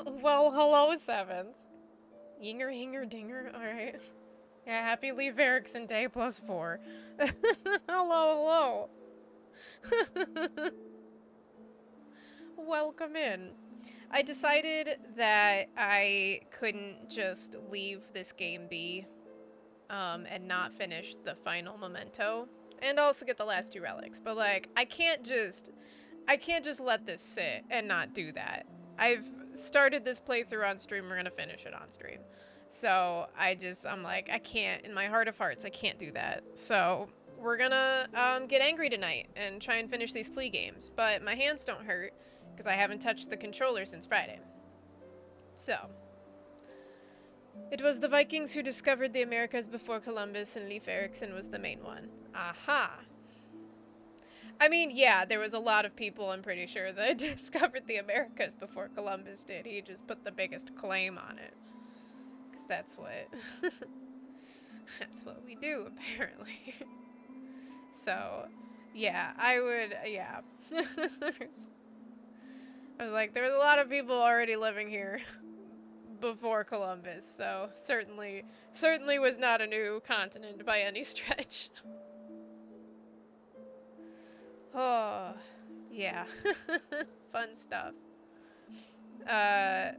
Well, hello, 7th. Yinger, hinger, dinger. Alright. Yeah, happy Leif Erikson Day +4. Hello, hello. Welcome in. I decided that I couldn't just leave this game be, and not finish the final memento. And also get the last 2 relics. But, like, I can't just let this sit and not do that. I've started this playthrough on stream. We're gonna finish it on stream. So I'm like, I can't. In my heart of hearts, I can't do that. So we're gonna get angry tonight and try and finish these flea games. But my hands don't hurt because I haven't touched the controller since Friday. So it was the Vikings who discovered the Americas before Columbus, and Leif Erikson was the main one. Aha. I mean, yeah, there was a lot of people, I'm pretty sure, that discovered the Americas before Columbus did. He just put the biggest claim on it. Because that's what... that's what we do, apparently. So, yeah, I would... yeah. I was like, there was a lot of people already living here before Columbus, so certainly was not a new continent by any stretch. Oh, yeah. Fun stuff. They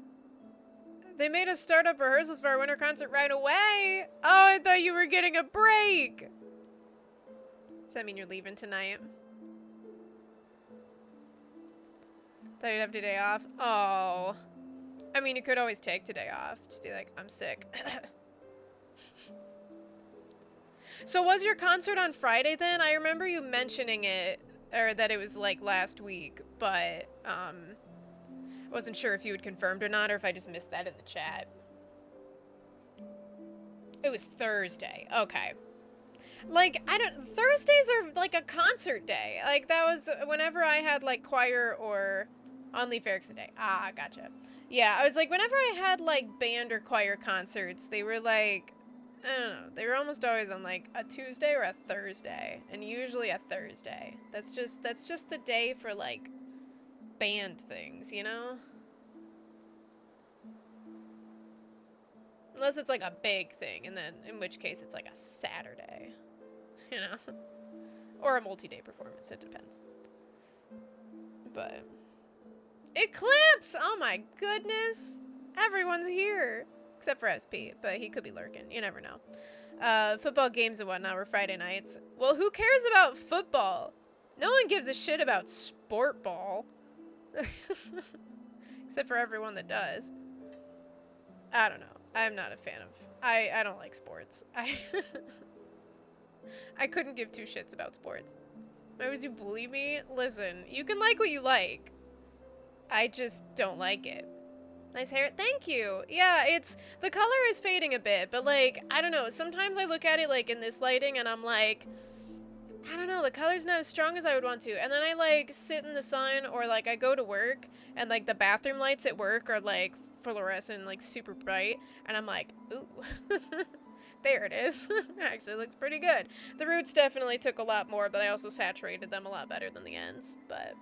made us start up rehearsals for our winter concert right away! Oh, I thought you were getting a break! Does that mean you're leaving tonight? Thought you'd have today off? Oh. I mean, you could always take today off. Just be like, I'm sick. So was your concert on Friday then? I remember you mentioning it, or that it was like last week, but wasn't sure if you had confirmed or not, or if I just missed that in the chat. It was Thursday. Okay. Like, Thursdays are like a concert day. Like, that was whenever I had like choir or on Leif Erikson Day. Ah, gotcha. Yeah, I was like, whenever I had like band or choir concerts, they were like, I don't know, they were almost always on like a Tuesday or a Thursday, and usually a Thursday. That's just the day for like band things, you know? Unless it's like a big thing, and then in which case it's like a Saturday, you know? Or a multi-day performance, it depends. But Eclipse! Oh my goodness! Everyone's here! Except for SP, but he could be lurking. You never know. Football games and whatnot were Friday nights. Well, who cares about football? No one gives a shit about sport ball. Except for everyone that does. I don't know. I'm not a fan of... I don't like sports. I couldn't give 2 shits about sports. Why would you bully me? Listen, you can like what you like. I just don't like it. Nice hair. Thank you. Yeah, the color is fading a bit, but like, I don't know. Sometimes I look at it like in this lighting and I'm like, I don't know, the color's not as strong as I would want to. And then I like sit in the sun or like I go to work and like the bathroom lights at work are like fluorescent, like super bright. And I'm like, ooh. There it is. It actually looks pretty good. The roots definitely took a lot more, but I also saturated them a lot better than the ends. But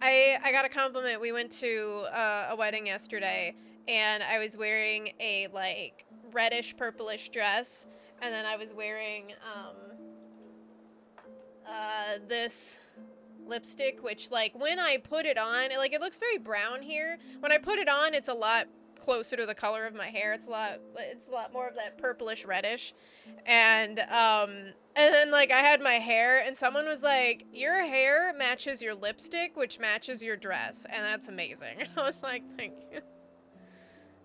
I got a compliment. We went to a wedding yesterday, and I was wearing a like reddish purplish dress, and then I was wearing this lipstick, which like when I put it on, it looks very brown here. When I put it on, it's a lot closer to the color of my hair. It's a lot more of that purplish reddish, and then like I had my hair, and someone was like, "Your hair matches your lipstick, which matches your dress," and that's amazing. I was like, "Thank you."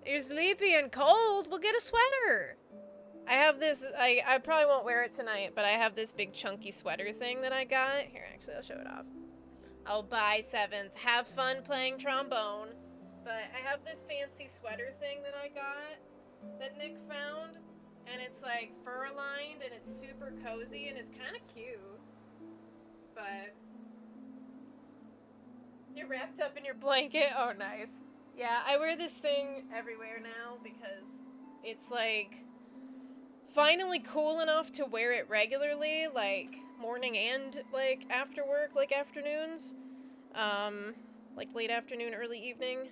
You're sleepy and cold. We'll get a sweater. I have this. I probably won't wear it tonight, but I have this big chunky sweater thing that I got. Here, actually, I'll show it off. Oh, bye, 7th. Have fun playing trombone. But I have this fancy sweater thing that I got that Nick found, and it's like fur lined and it's super cozy and it's kind of cute. But you're wrapped up in your blanket. Oh, nice. Yeah, I wear this thing everywhere now because it's like finally cool enough to wear it regularly, like morning and like after work, like afternoons. like late afternoon, early evening.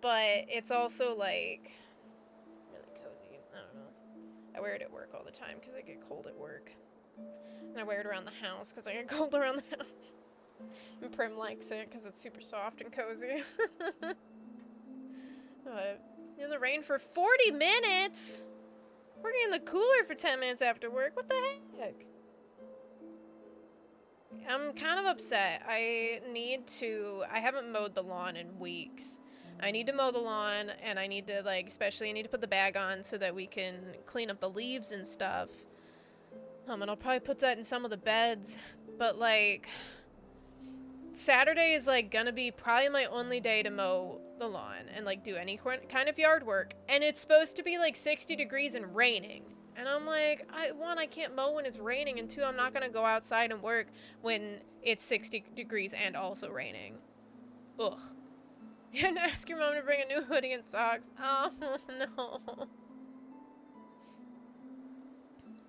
But it's also like really cozy. I don't know. I wear it at work all the time because I get cold at work. And I wear it around the house because I get cold around the house. And Prim likes it because it's super soft and cozy. In the rain for 40 minutes? Working in the cooler for 10 minutes after work? What the heck? I'm kind of upset. I haven't mowed the lawn in weeks. I need to mow the lawn, and I need to, like, especially I need to put the bag on so that we can clean up the leaves and stuff. And I'll probably put that in some of the beds. But, like, Saturday is, like, gonna be probably my only day to mow the lawn and, like, do any kind of yard work. And it's supposed to be, like, 60 degrees and raining. And I'm like, one, I can't mow when it's raining, and two, I'm not gonna go outside and work when it's 60 degrees and also raining. Ugh. And ask your mom to bring a new hoodie and socks. Oh, no.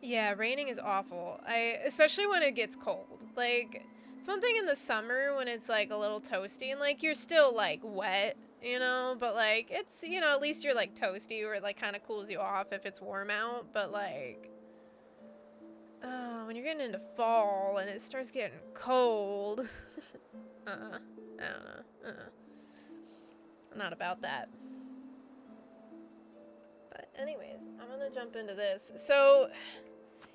Yeah, raining is awful. Especially when it gets cold. Like, it's one thing in the summer when it's, like, a little toasty and, like, you're still, like, wet, you know? But, like, it's, you know, at least you're, like, toasty or it, like, kind of cools you off if it's warm out. But, like, when you're getting into fall and it starts getting cold. I don't know. Not about that. But anyways, I'm gonna jump into this. So,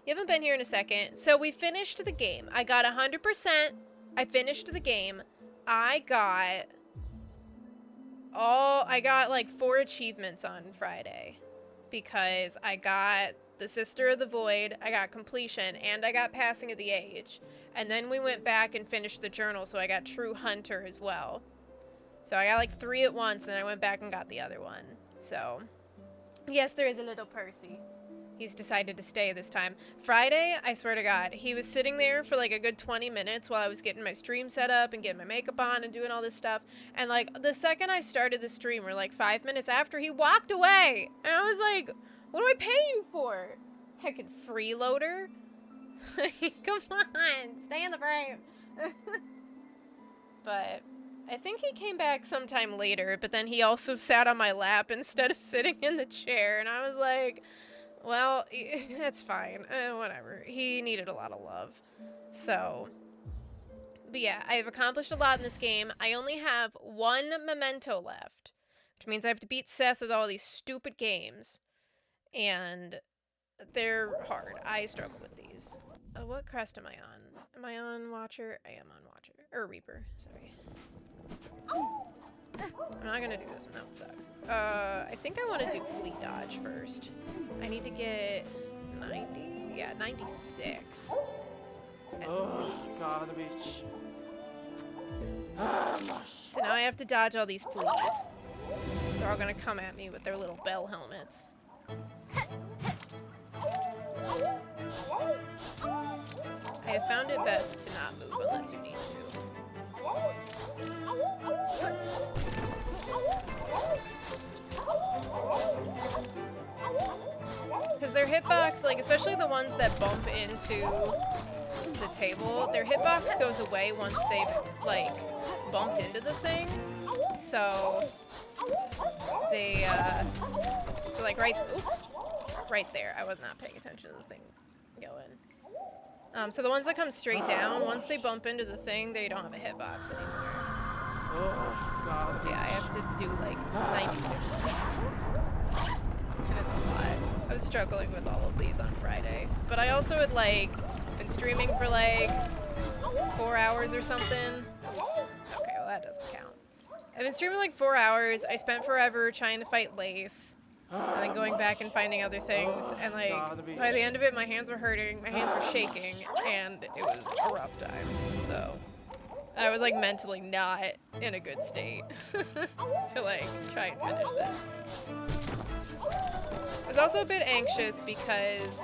you haven't been here in a second. So we finished the game. I got 100%. I finished the game. I got like 4 achievements on Friday. Because I got the Sister of the Void, I got completion, and I got Passing of the Age. And then we went back and finished the journal, so I got True Hunter as well. So I got like 3 at once, and then I went back and got the other one. So, yes, there is a little Percy. He's decided to stay this time. Friday, I swear to God, he was sitting there for like a good 20 minutes while I was getting my stream set up and getting my makeup on and doing all this stuff. And like the second I started the stream, or like 5 minutes after, he walked away. And I was like, what do I pay you for? Heckin' freeloader? Come on, stay in the frame. But I think he came back sometime later, but then he also sat on my lap instead of sitting in the chair, and I was like, well, that's fine, whatever. He needed a lot of love. So, but yeah, I've accomplished a lot in this game. I only have 1 memento left, which means I have to beat Seth with all these stupid games, and they're hard. I struggle with these. What crest am I on? Am I on Watcher? I am on Watcher. Or Reaper, sorry. I'm not gonna do this, no, it sucks. I think I want to do Fleet Dodge first. I need to get 90? Yeah, 96. At least. God, the beach. So now I have to dodge all these fleas. They're all gonna come at me with their little bell helmets. I have found it best to not move unless you need to. Because their hitbox, like, especially the ones that bump into the table, their hitbox goes away once they've, like, bumped into the thing. So, they're like, right there. I was not paying attention to the thing going. So the ones that come straight down, once they bump into the thing, they don't have a hitbox anymore. Oh, God. Yeah, I have to do, like, 96 things. And it's a lot. I was struggling with all of these on Friday. But I also had, like, been streaming for, like, 4 hours or something. Oops. Okay, well, that doesn't count. I've been streaming, like, 4 hours. I spent forever trying to fight Lace. And then going back and finding other things. And, like, by the end of it, my hands were hurting, my hands were shaking, and it was a rough time. So, I was, like, mentally not in a good state to, like, try and finish this. I was also a bit anxious because,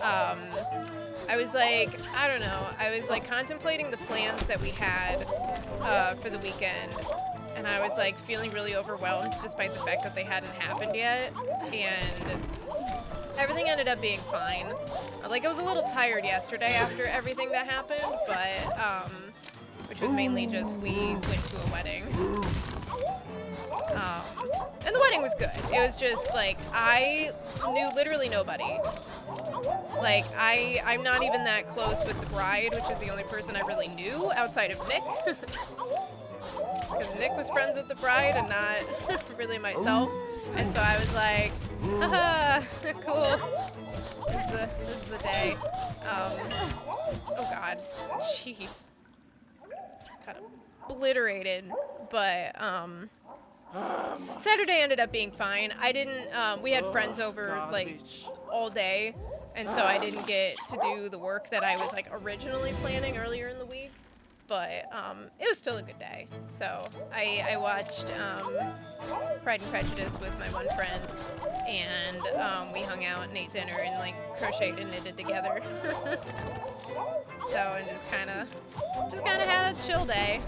I was, like, I don't know, I was, like, contemplating the plans that we had for the weekend. And I was, like, feeling really overwhelmed despite the fact that they hadn't happened yet. And everything ended up being fine. Like, I was a little tired yesterday after everything that happened, but, which was mainly just we went to a wedding. was good. It was just like I knew literally nobody. Like I'm not even that close with the bride, which is the only person I really knew outside of Nick. Because Nick was friends with the bride and not really myself. And so I was like, haha, cool. This is the day. Oh god, jeez. Kind of obliterated, but Saturday ended up being fine. I didn't, we had friends over like all day, and so I didn't get to do the work that I was like originally planning earlier in the week. But it was still a good day. So I watched Pride and Prejudice with my one friend, and we hung out and ate dinner and like crocheted and knitted together. So and just kind of had a chill day.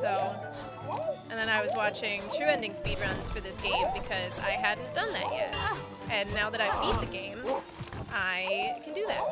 So, and then I was watching true ending speedruns for this game because I hadn't done that yet. And now that I've beat the game, I can do that.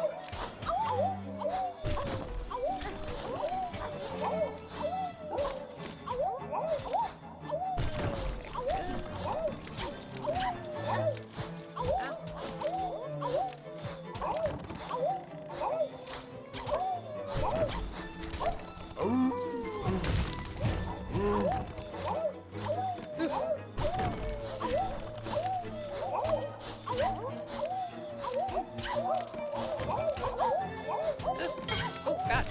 Oh god.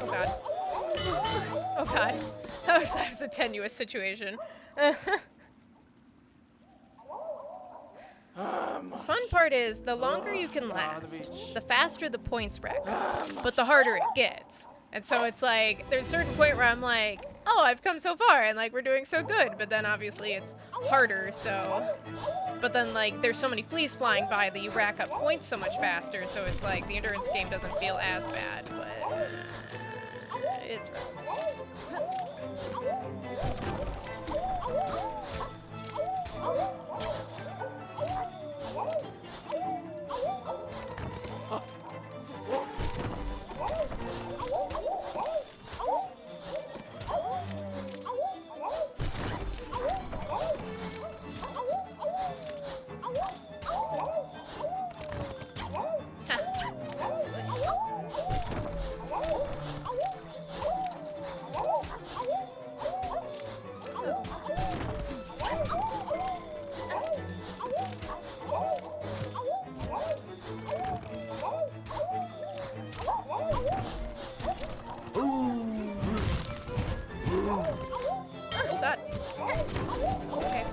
Oh god. Oh god. That was a tenuous situation. Fun part is, the longer you can last, the faster the points rack up, but the harder it gets. And so it's like, there's a certain point where I'm like, oh, I've come so far, and like, we're doing so good, but then obviously it's harder, so... But then like, there's so many fleas flying by that you rack up points so much faster, so it's like, the endurance game doesn't feel as bad, but... it's rough. Okay.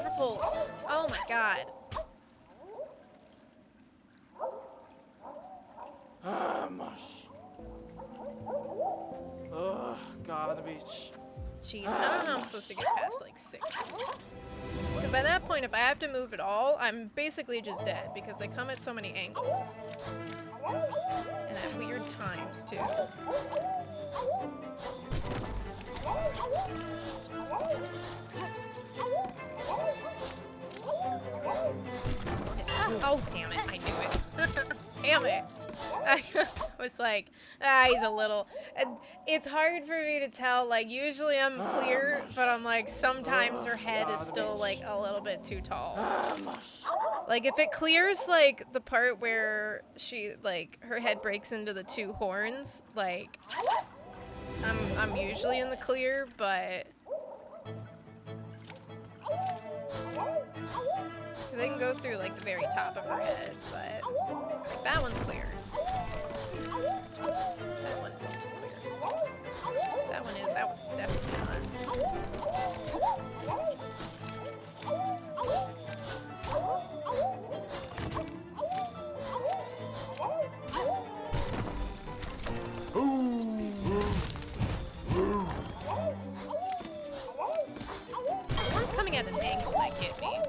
Assholes. Oh my god. Mush. Ugh, garbage. Jeez, I don't know how I'm supposed to get past like 6. Because by that point, if I have to move at all, I'm basically just dead because they come at so many angles. And at weird times, too. Oh, damn it. I knew it. Damn it. I was like, he's a little... It's hard for me to tell. Like, usually I'm clear, but I'm like, sometimes her head is still, like, a little bit too tall. Like, if it clears, like, the part where she, like, her head breaks into the 2 horns, like, I'm usually in the clear, but... They can go through, like, the very top of her head, but, like, that one's clear. That one's also clear. That one's definitely not. One's coming at an angle that hit me.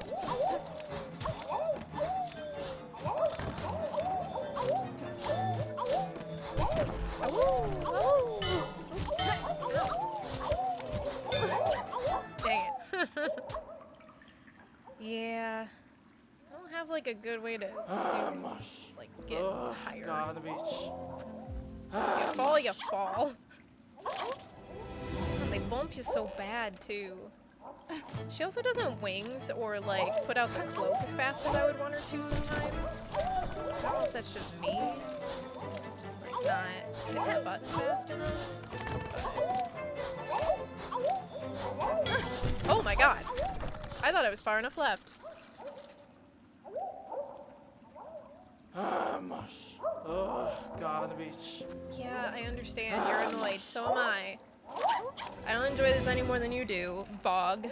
Dang it. have like a good way to do, Mush. like get higher. Garbage. You fall, you fall. And they bump you so bad too. She also doesn't wings or like put out the cloak as fast as I would want her to sometimes. I don't know if that's just me. Like not hitting that button fast enough. But... Oh my god! I thought I was far enough left. Mush. Garbage. Yeah, I understand. You're annoyed. So am I. I don't enjoy this any more than you do, Bog.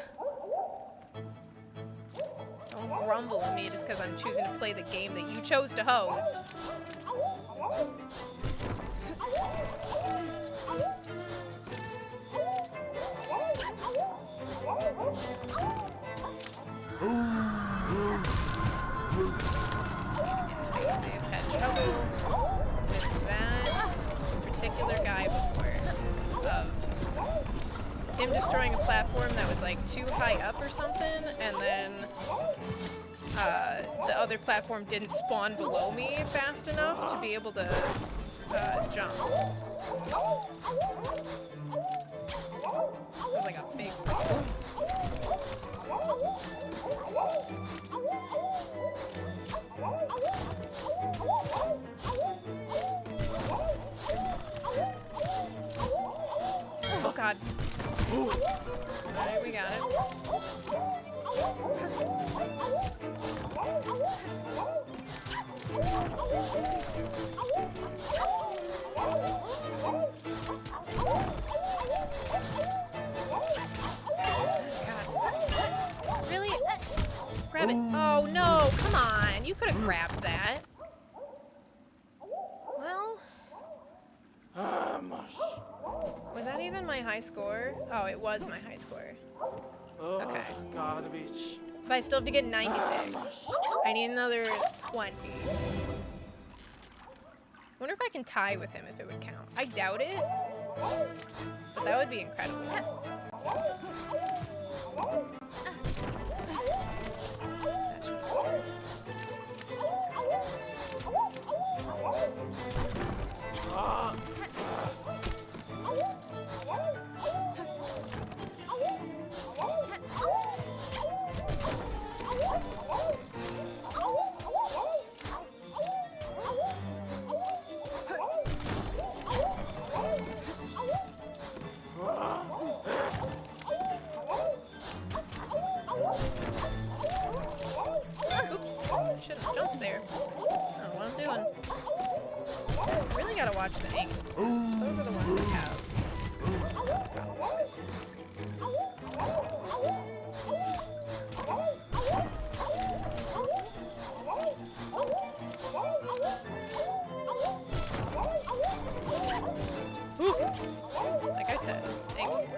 Don't grumble at me just because I'm choosing to play the game that you chose to host. I've had trouble with that particular guy before. Him destroying a platform that was like too high up or something, and then the other platform didn't spawn below me fast enough to be able to jump. It was like a big problem. Oh god. Alright, we got it. God. Really? Grab it. Oh no, come on. You could have grabbed that. Well, Mush. was that even my high score? Oh, it was my high score. Okay. Garbage. But I still have to get 96. I need another 20. Wonder if I can tie with him if it would count. I doubt it, but that would be incredible. Should have jumped there. I don't know what I'm doing. I really gotta watch the angles. Those are the ones that have. Ooh. Like I said, angles.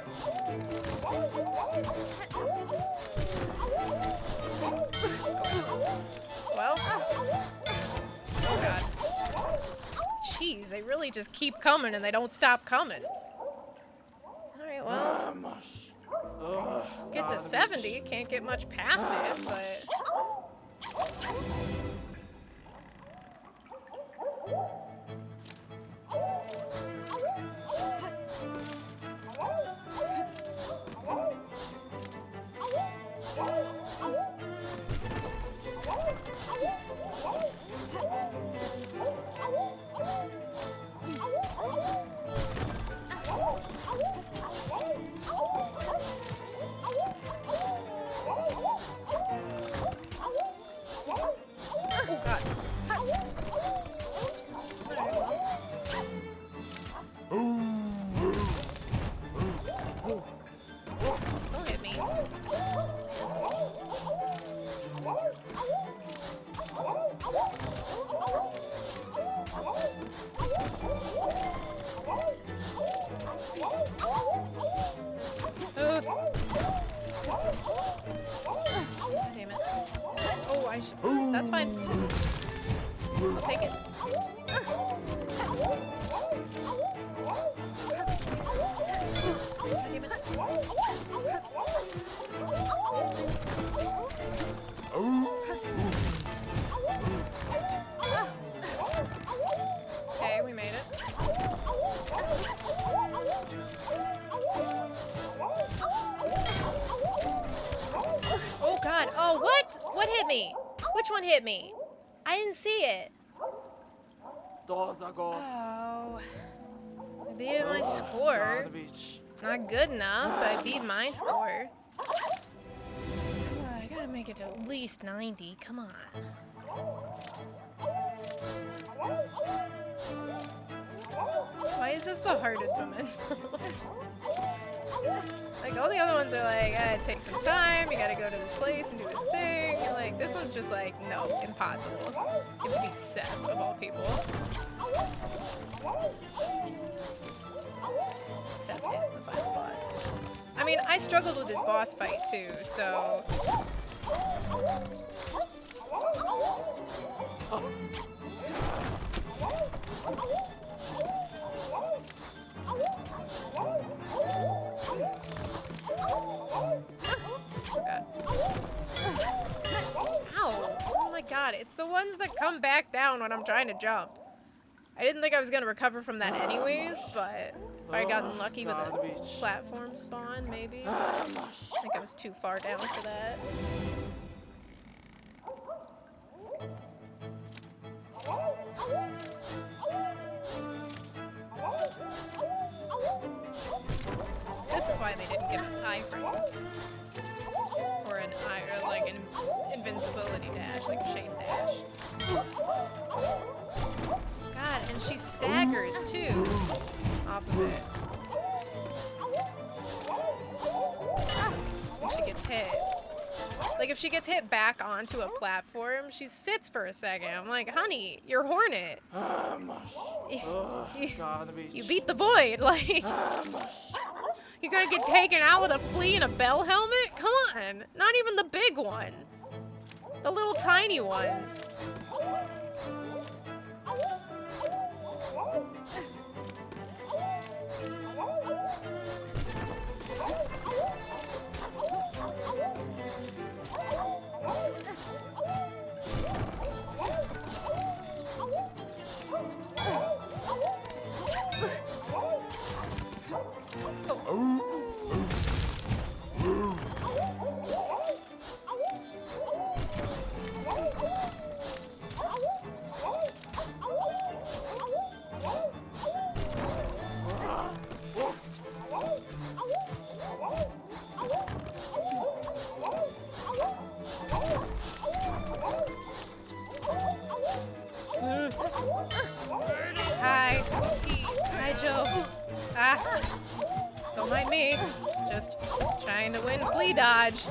Well, oh god. Jeez, they really just keep coming and they don't stop coming. Alright, well, Mush. get to 70, can't get much past it, but... Oh god. Don't hit me. Damn it. Oh, I should. That's fine. I'll take it. God damn it. hit me. I didn't see it. Doza golf. Oh. I beat my score. Garbage. Not good enough, but I beat my score. I gotta make it to at least 90. Come on. Why is this the hardest memento? Like, all the other ones are like, it takes some time, you gotta go to this place and do this thing. You're like, this one's just like, no, impossible. You have to beat Seth, of all people. Seth is the final boss. I mean, I struggled with this boss fight too, so... Oh my god, it's the ones that come back down when I'm trying to jump. I didn't think I was gonna recover from that anyways, but if I'd gotten lucky with a platform spawn, maybe. I think I was too far down for that. This is why they didn't give us high frames. Or an like an invincibility dash, like a shade dash. God, and she staggers too off of it. When she gets hit. Like if she gets hit back onto a platform, she sits for a second. I'm like, honey, you're Hornet. You beat the void, like you're gonna get taken out with a flea and a bell helmet? Come on, not even the big one. The little tiny ones. Hi, Joe. Don't mind me. Just trying to win flea dodge.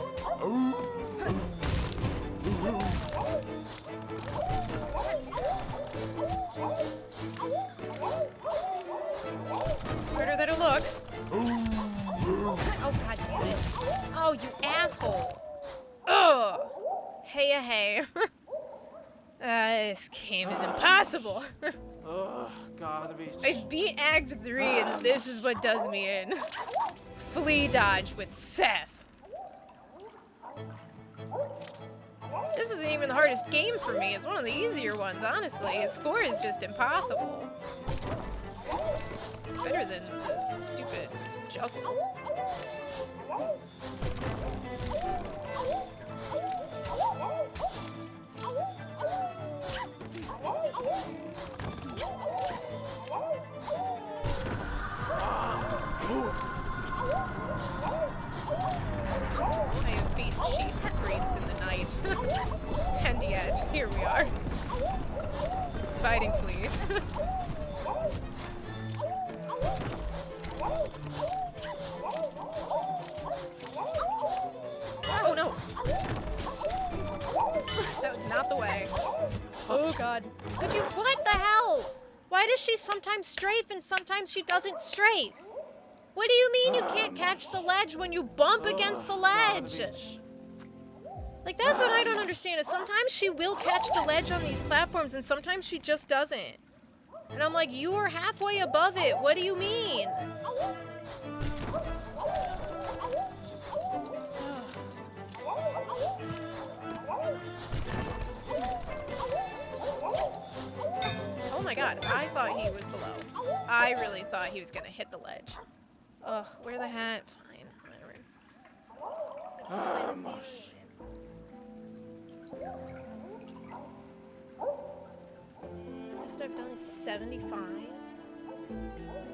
Harder than it looks. Oh, god damn it. Oh, you asshole. Ugh. Hey. This game is impossible. Garbage. I beat Act 3 and this is what does me in. Flea dodge with Seth. This isn't even the hardest game for me. It's one of the easier ones, honestly. His score is just impossible. Better than the stupid juggle. I have beaten sheep screams in the night. And yet, here we are. Fighting fleas. Oh no! That was not the way. Oh god. Could you- what the hell? Why does she sometimes strafe and sometimes she doesn't strafe? What do you mean you can't catch the ledge when you bump against the ledge? Like, that's what I don't understand, is sometimes she will catch the ledge on these platforms and sometimes she just doesn't. And I'm like, you are halfway above it. What do you mean? Oh my god, I thought he was below. I really thought he was gonna hit the ledge. Ugh, wear the hat. Fine, whatever. highest I've done is 75?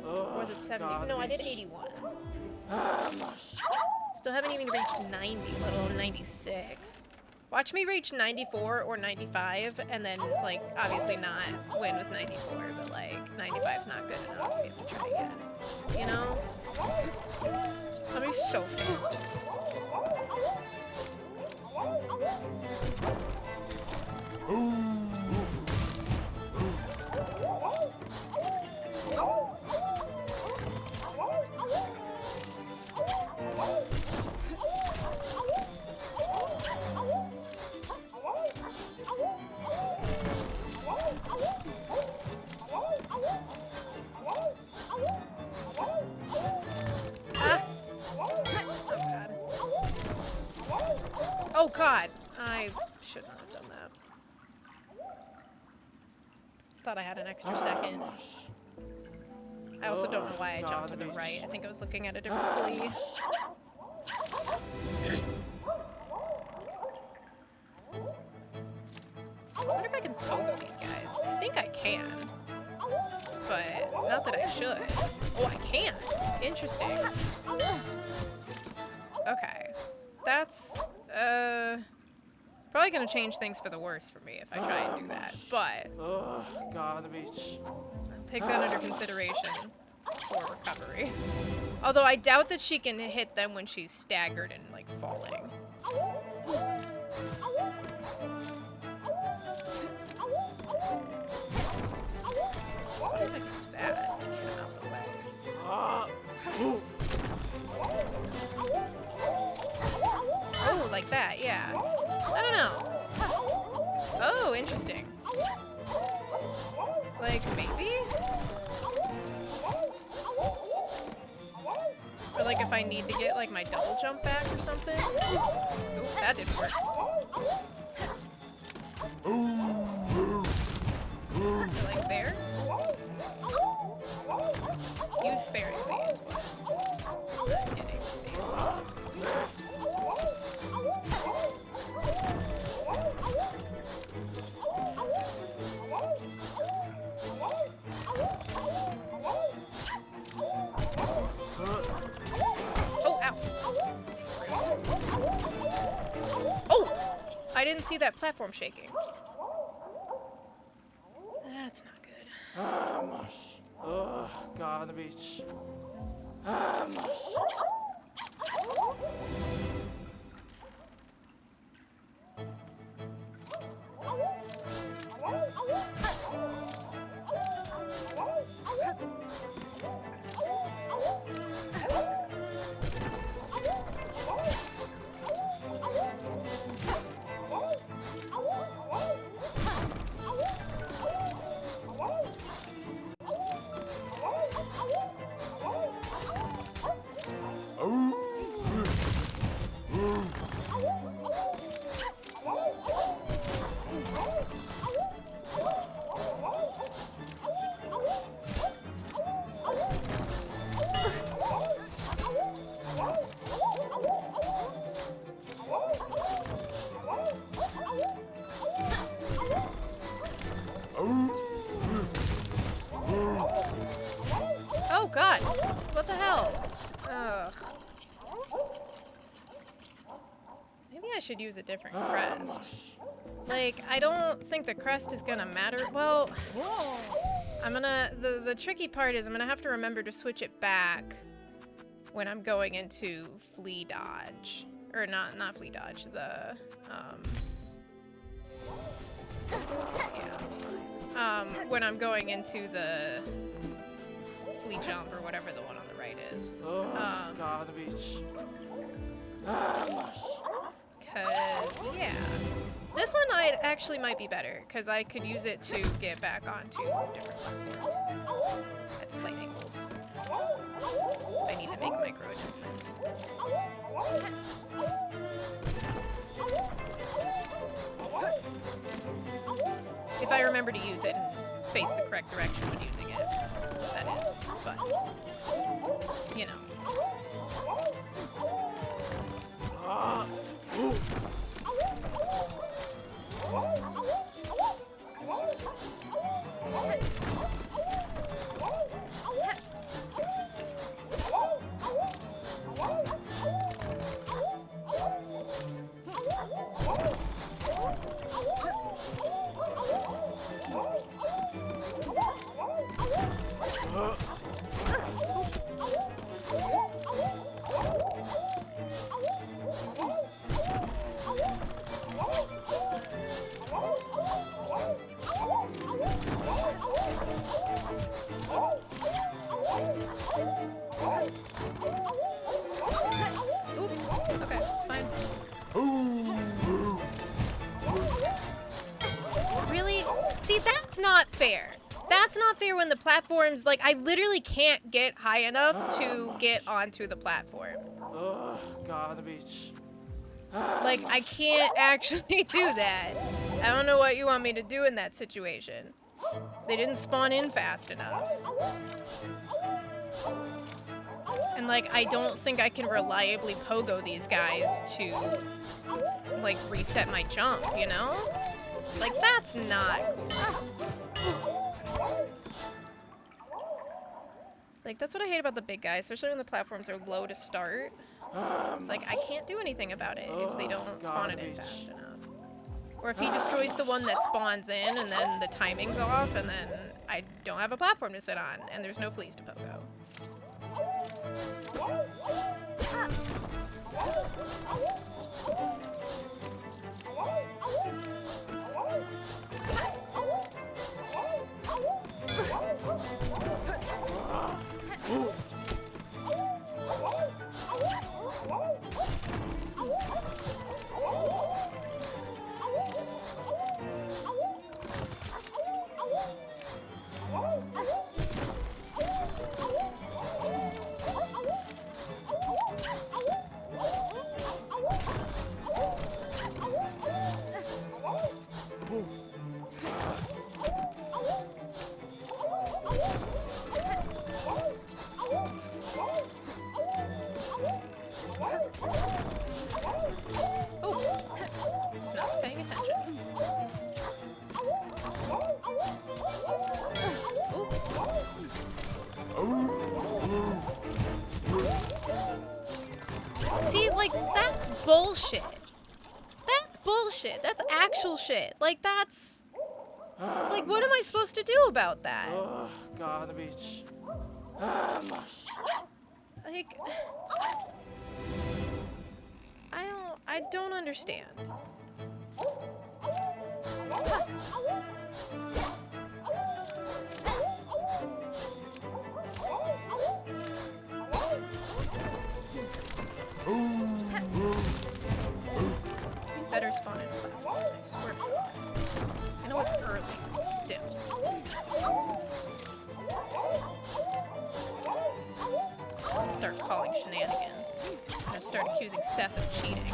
Ugh, Or was it 70? God, No, I did reach. 81. Still haven't even reached 90, let alone 96. Watch me reach 94 or 95, and then, like, obviously not win with 94, but, like, 95's not good enough. You have to try again. You know? I'm gonna be so pissed. Oh god, I should not have done that. Thought I had an extra second. I also don't know why I jumped to the right. I think I was looking at a different flea. I wonder if I can poke these guys. I think I can. But not that I should. Oh, I can. Interesting. Okay. That's, probably gonna change things for the worse for me if I try and do that. But Ugh, God, reach. I'll take that under consideration for recovery. Although I doubt that she can hit them when she's staggered and, like, falling. What if I can do that and get him out the way? Oh, like that, yeah. I don't know. Oh, interesting. Like, maybe? Or like if I need to get like my double jump back or something. Oop, that didn't work. Or like there? Use sparingly is what I'm getting. Oh, ow. Oh! I didn't see that platform shaking. That's not good. Ugh, God, reach. Oh god! What the hell? Ugh. Maybe I should use a different crest. Like, I don't think the crest is gonna matter. Well, I'm gonna... The tricky part is I'm gonna have to remember to switch it back when I'm going into flea dodge. Or not flea dodge, the, yeah, that's fine. When I'm going into the flea jump or whatever the one on the right is. Ugh, God, reach. Cause, yeah. This one actually might be better, because I could use it to get back onto different platforms at slight angles. I need to make micro adjustments. If I remember to use it and face the correct direction when using it, that is. But, you know. See, that's not fair. That's not fair when the platforms, like, I literally can't get high enough to get onto the platform. Garbage. Like, I can't actually do that. I don't know what you want me to do in that situation. They didn't spawn in fast enough. And, like, I don't think I can reliably pogo these guys to, like, reset my jump, you know? Like, that's not cool. Like, that's what I hate about the big guys, especially when the platforms are low to start. It's like, I can't do anything about it if they don't spawn it in fast enough. Or if he destroys the one that spawns in and then the timing's off and then I don't have a platform to sit on and there's no fleas to pogo. See, like, that's bullshit. That's bullshit. That's actual shit. Like, that's... Like, what am I supposed to do about that? Garbage. Like... I don't understand. Better spawn in platform, I swear to God. I know it's early, but still. I'm gonna start calling shenanigans. I'm gonna start accusing Seth of cheating.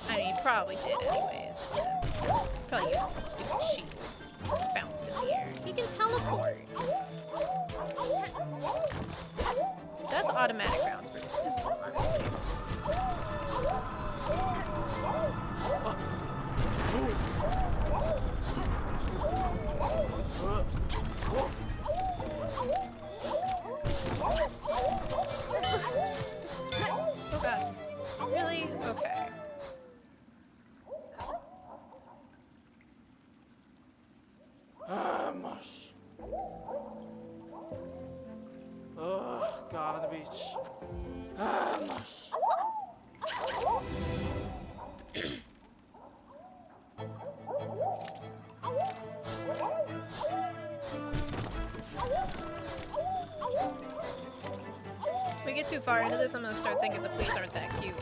I mean, he probably did anyways, but probably used his stupid sheet. Bounced in the air. He can teleport. That's automatic rounds for this one. Oh god. Really? Okay. Garbage. If we get too far into this, I'm gonna start thinking the fleas aren't that cute.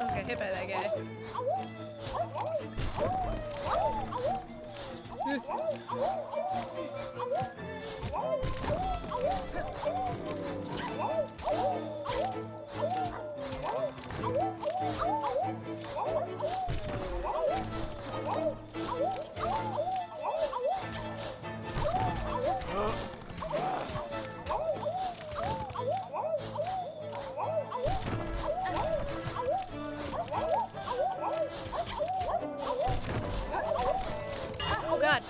Okay, hit by that guy. Oh god.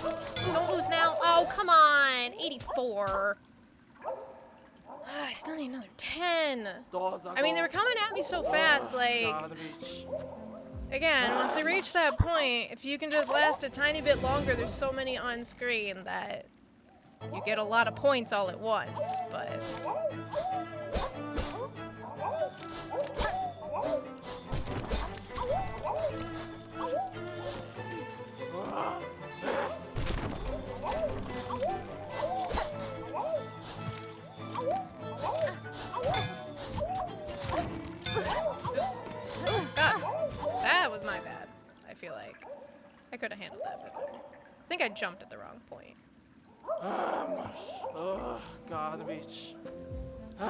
Don't lose now. Oh, come on. 84. I still need another 10. Doors are I mean, they were closed. coming at me so fast, like, Gotta reach. again, once I reach that point, if you can just last a tiny bit longer, there's so many on screen that you get a lot of points all at once, but... God, that was my bad, I feel like. I could have handled that a bit better. I think I jumped at the wrong point. Gotta reach. Do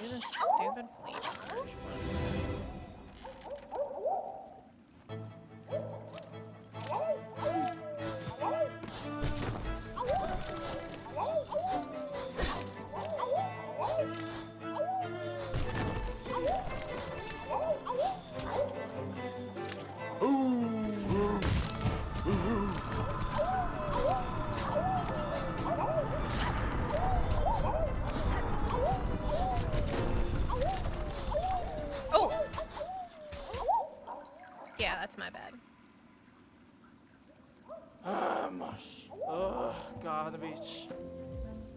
this stupid flea charge. Oh! Yeah, that's my bad. Gotta reach.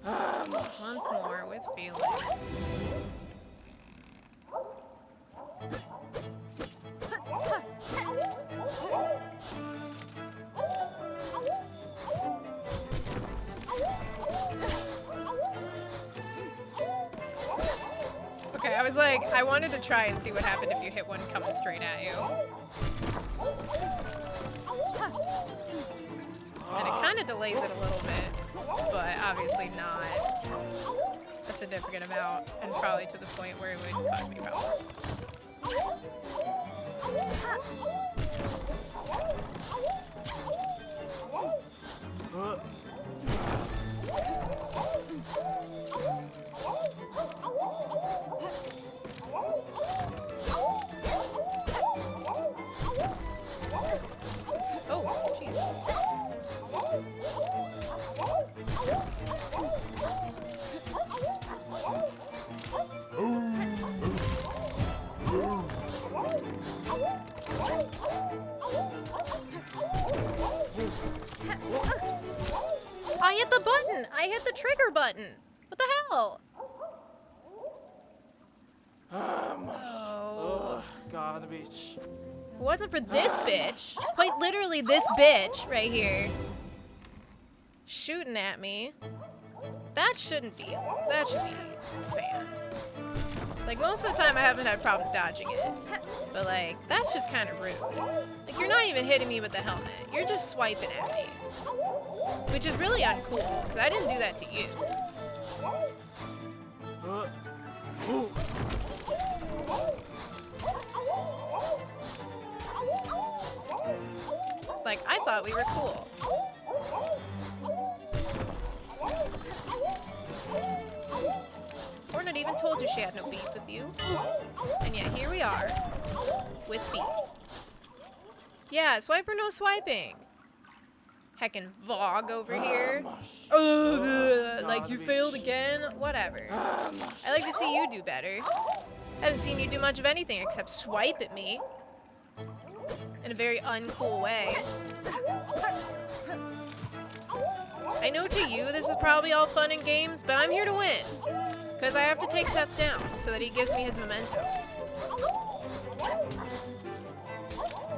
Once more with feeling. Okay, I was like, I wanted to try and see what happened if you hit one coming straight at you. And it kind of delays it a little bit, but obviously not a significant amount, and probably to the point where it would cause me problems. Oh, jeez. I hit the button! I hit the trigger button! What the hell? Oh. Gotta reach. If it wasn't for this bitch, quite literally this bitch right here, shooting at me, that should be banned. Like, most of the time I haven't had problems dodging it, but like, that's just kind of rude. Like, you're not even hitting me with the helmet, you're just swiping at me. Which is really uncool, because I didn't do that to you. Like, I thought we were cool. Hornet even told you she had no beef with you. And yet here we are, with beef. Yeah, swipe or no swiping. Heckin' Vog over here. Like, you failed again? Whatever. I like to see you do better. Haven't seen you do much of anything except swipe at me. In a very uncool way. I know to you this is probably all fun and games, but I'm here to win. Because I have to take Seth down so that he gives me his memento.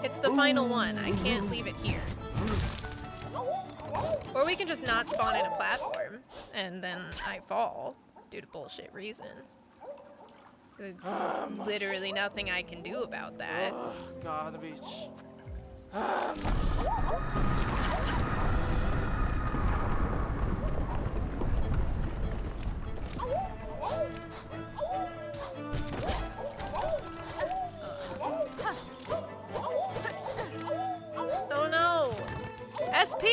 It's the final one. I can't leave it here. Or we can just not spawn in a platform, and then I fall due to bullshit reasons. There's literally nothing I can do about that. Gotta reach. Oh no! SP!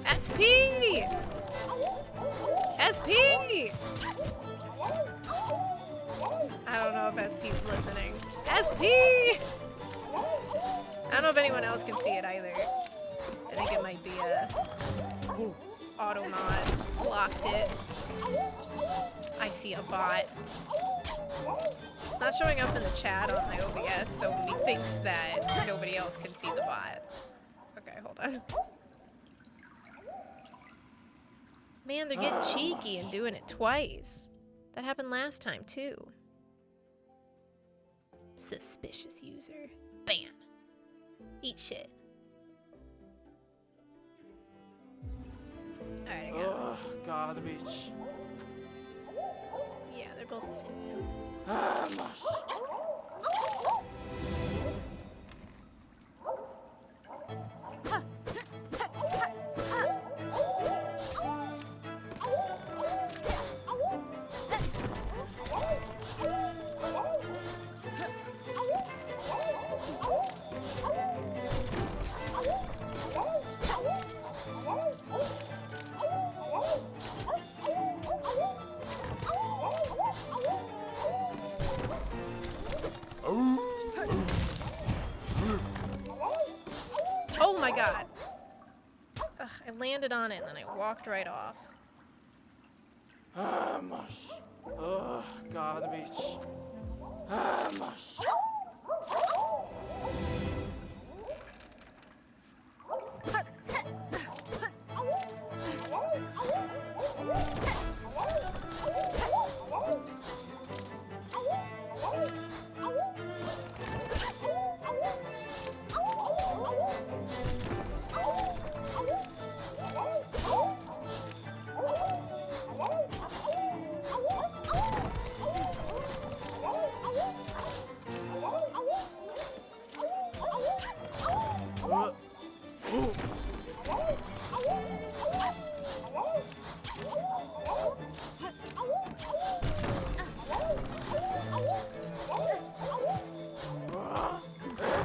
SP! SP! I don't know if SP's listening. SP! I don't know if anyone else can see it either. I think it might be a auto mod blocked it. see a bot. It's not showing up in the chat on my OBS, so methinks that nobody else can see the bot. Okay, hold on. Man, they're getting cheeky and doing it twice. That happened last time, too. Suspicious user. Bam. Eat shit. Alright, I got it. Ugh, garbage. Yeah, they're both the same thing. Vamos. Oh my god! Ugh, I landed on it and then I walked right off. Vamos. Ugh, garbage. Vamos.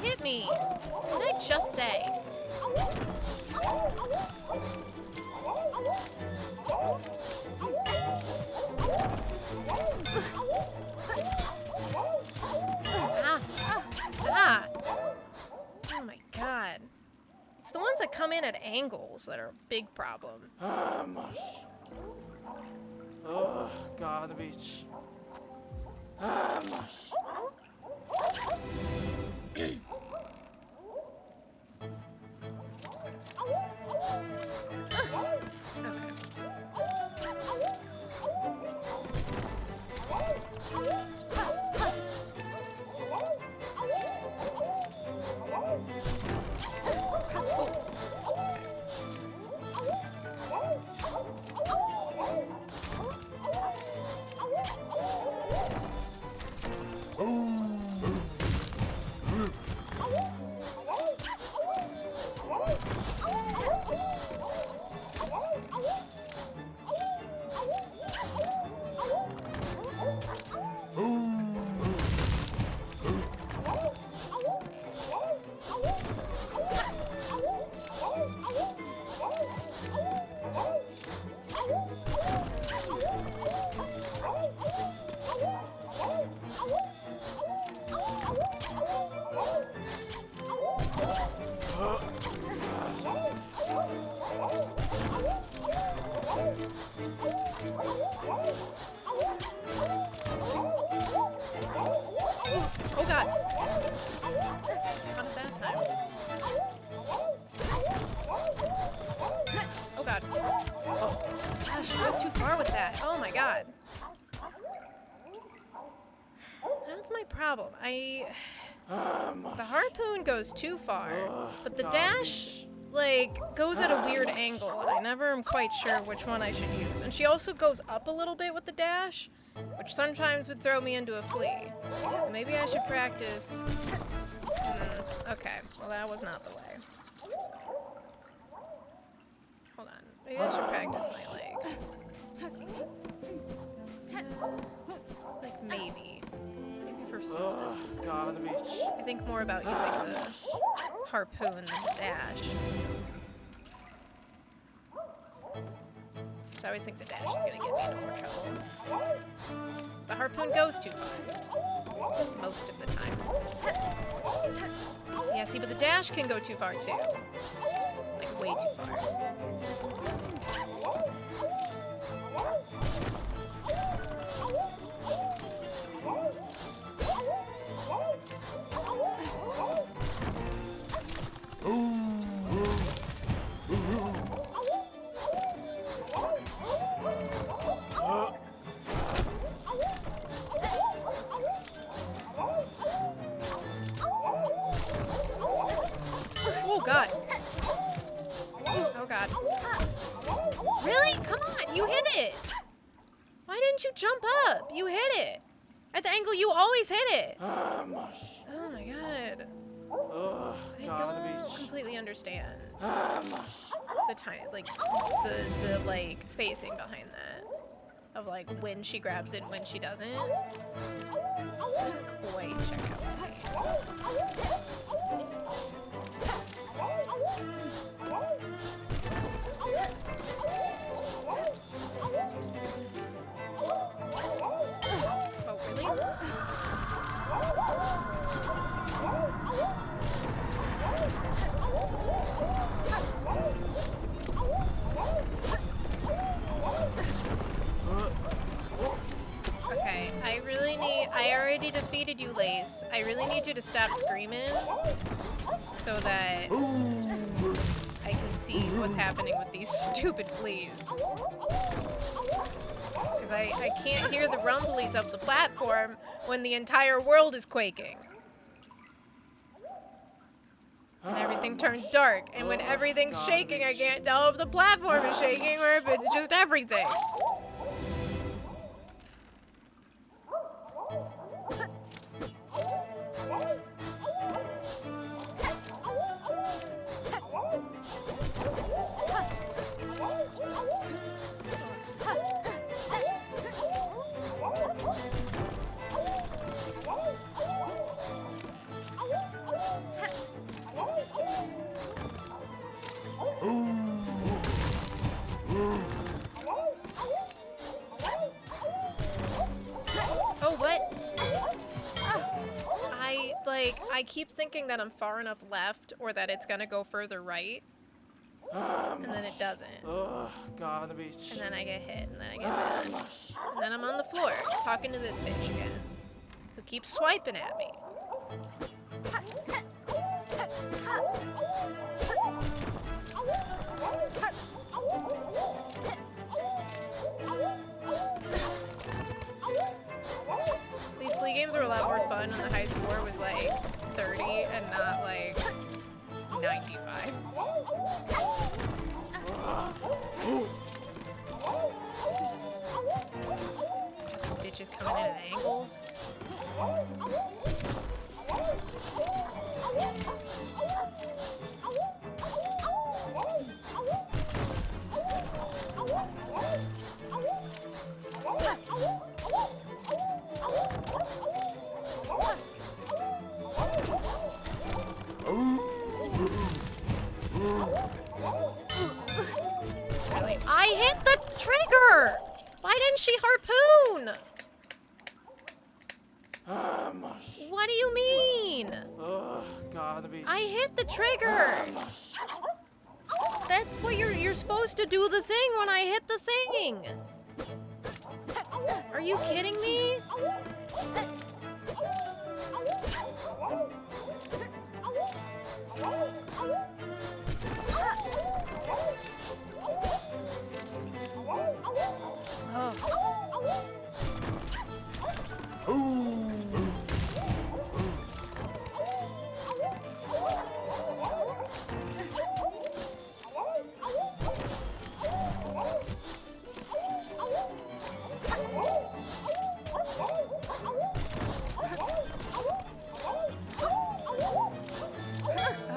Hit me! What did I just say? Ah! Ah! Oh my god. It's the ones that come in at angles that are a big problem. Vamos. Ugh, garbage. Vamos. Oh god! Not at that time. Oh god. Oh. Gosh, I was too far with that. Oh my god. That's my problem. The harpoon goes too far, but the dash, like, goes at a weird angle, and I never am quite sure which one I should use. And she also goes up a little bit with the dash, which sometimes would throw me into a flea. Maybe I should practice. Okay, well that was not the way. Hold on, maybe I should practice my leg. Like maybe for small distances. Garbage. I think more about using the harpoon than the dash. Because I always think the dash is going to get me into more trouble. The harpoon goes too far. Most of the time. Yeah, see, but the dash can go too far too. Like, way too far. You hit it! Why didn't you jump up? You hit it! At the angle you always hit it! Vamos. Oh my god. I Garbage. don't completely understand Vamos. the time, like, the like, spacing behind that. Of, like, when she grabs it and when she doesn't. Doesn't quite check out to me. Oh, really? Okay, I already defeated you, Lace. I really need you to stop screaming so that I can see what's happening with these stupid fleas. Because I can't hear the rumblies of the platform when the entire world is quaking. And everything turns dark. And when everything's shaking, I can't tell if the platform is shaking or if it's just everything. Oh, what? I keep thinking that I'm far enough left or that it's gonna go further right. And then it doesn't. Garbage. And then I get hit, and then I get mad. And then I'm on the floor, talking to this bitch again. Who keeps swiping at me. These flea games were a lot more fun when the high score was like 30 and not like 95. Bitches coming in at angles. Really? I hit the trigger! Why didn't she harpoon? What do you mean? Garbage. I hit the trigger. That's what you're supposed to do the thing when I hit the thing. Are you kidding me? Oh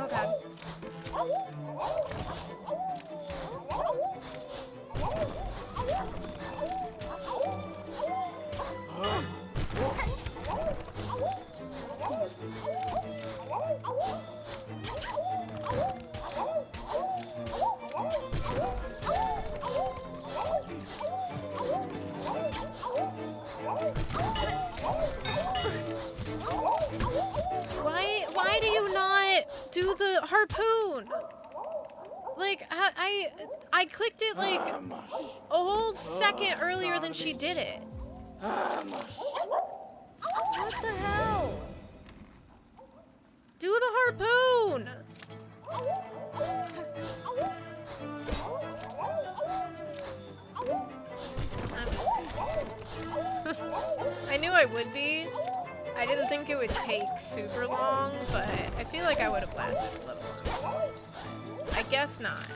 god. Why do you not do the harpoon? Like, I clicked it like a whole second earlier than she did it. What the hell? Do the harpoon! I'm just I knew I would be. I didn't think it would take super long, but I feel like I would have lasted a little longer. I guess not.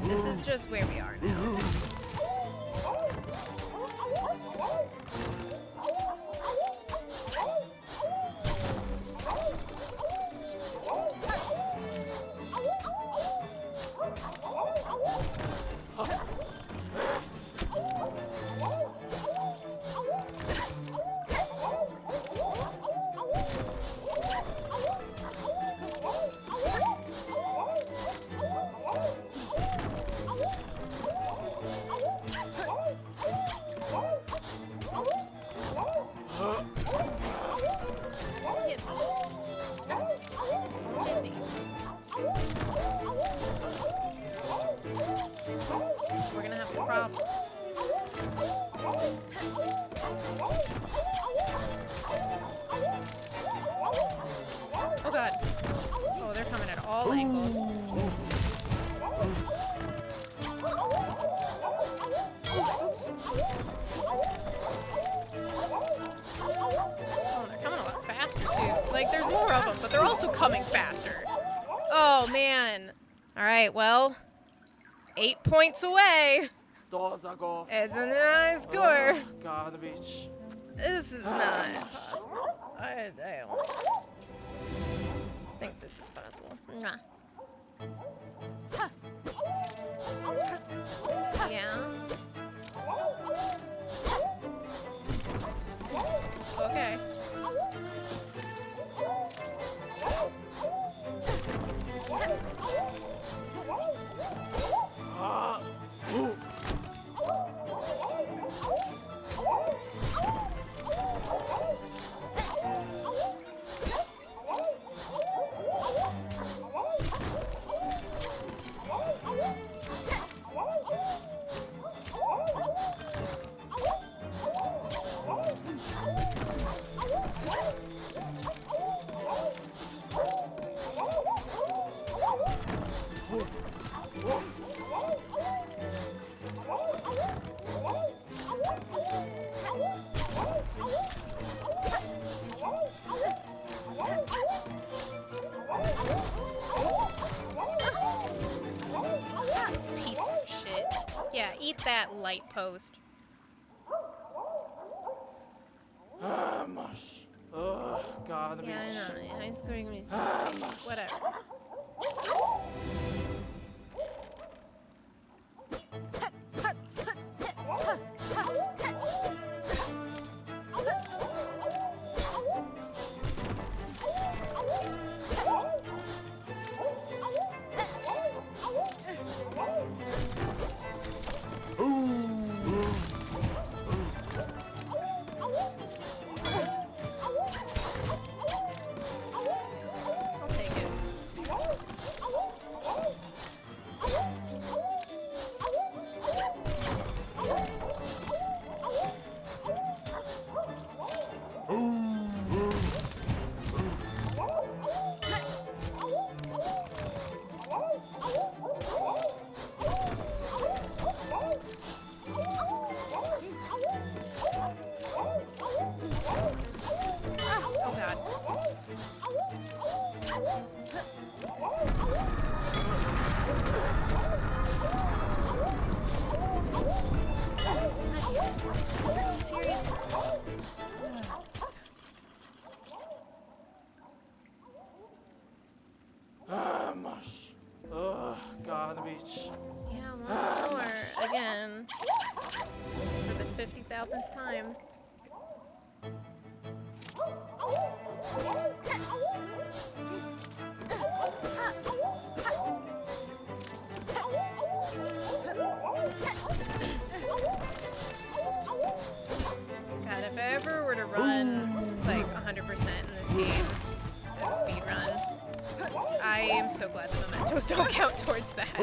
This is just where we are now. of them, but they're also coming faster. Oh, man. All right, well, 8 points away. Dozagov. It's a nice score. Garbage. This is not possible. I don't think this is possible. Mwah. Yeah. Okay. Ooh. Piece of shit. Yeah, eat that light post. Mush. Garbage. Yeah, I know. High scoring me so whatever. I'll take it. Oh god. Are you serious? Mush. Garbage. Yeah, once more. Again. For the 50,000th time. God, if I ever were to run like 100% in this game, a speed run, I am so glad the mementos don't count towards that.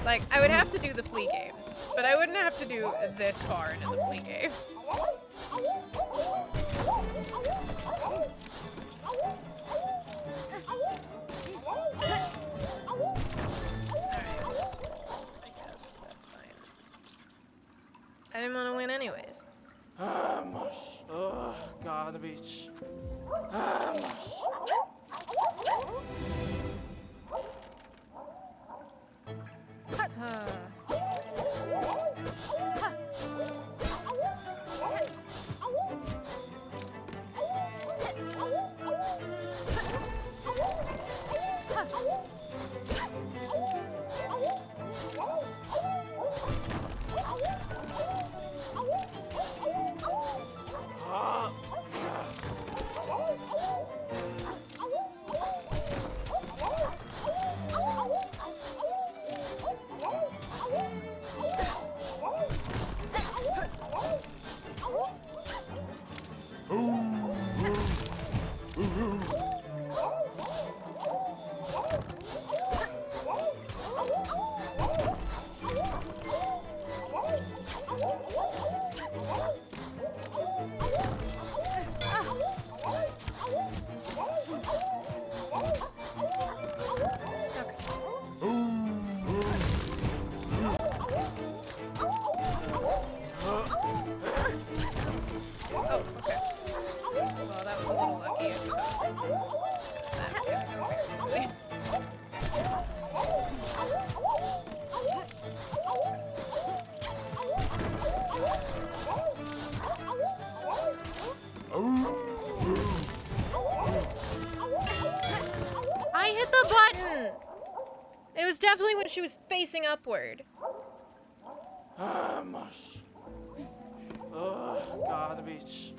Like, I would have to do the flea games, but I wouldn't have to do this far into the flea game. Alright, that's full, I guess. That's fine. I didn't want to win anyways. Mush. Garbage. Mush. I hit the button! It was definitely when she was facing upward. Mush. Ugh, garbage.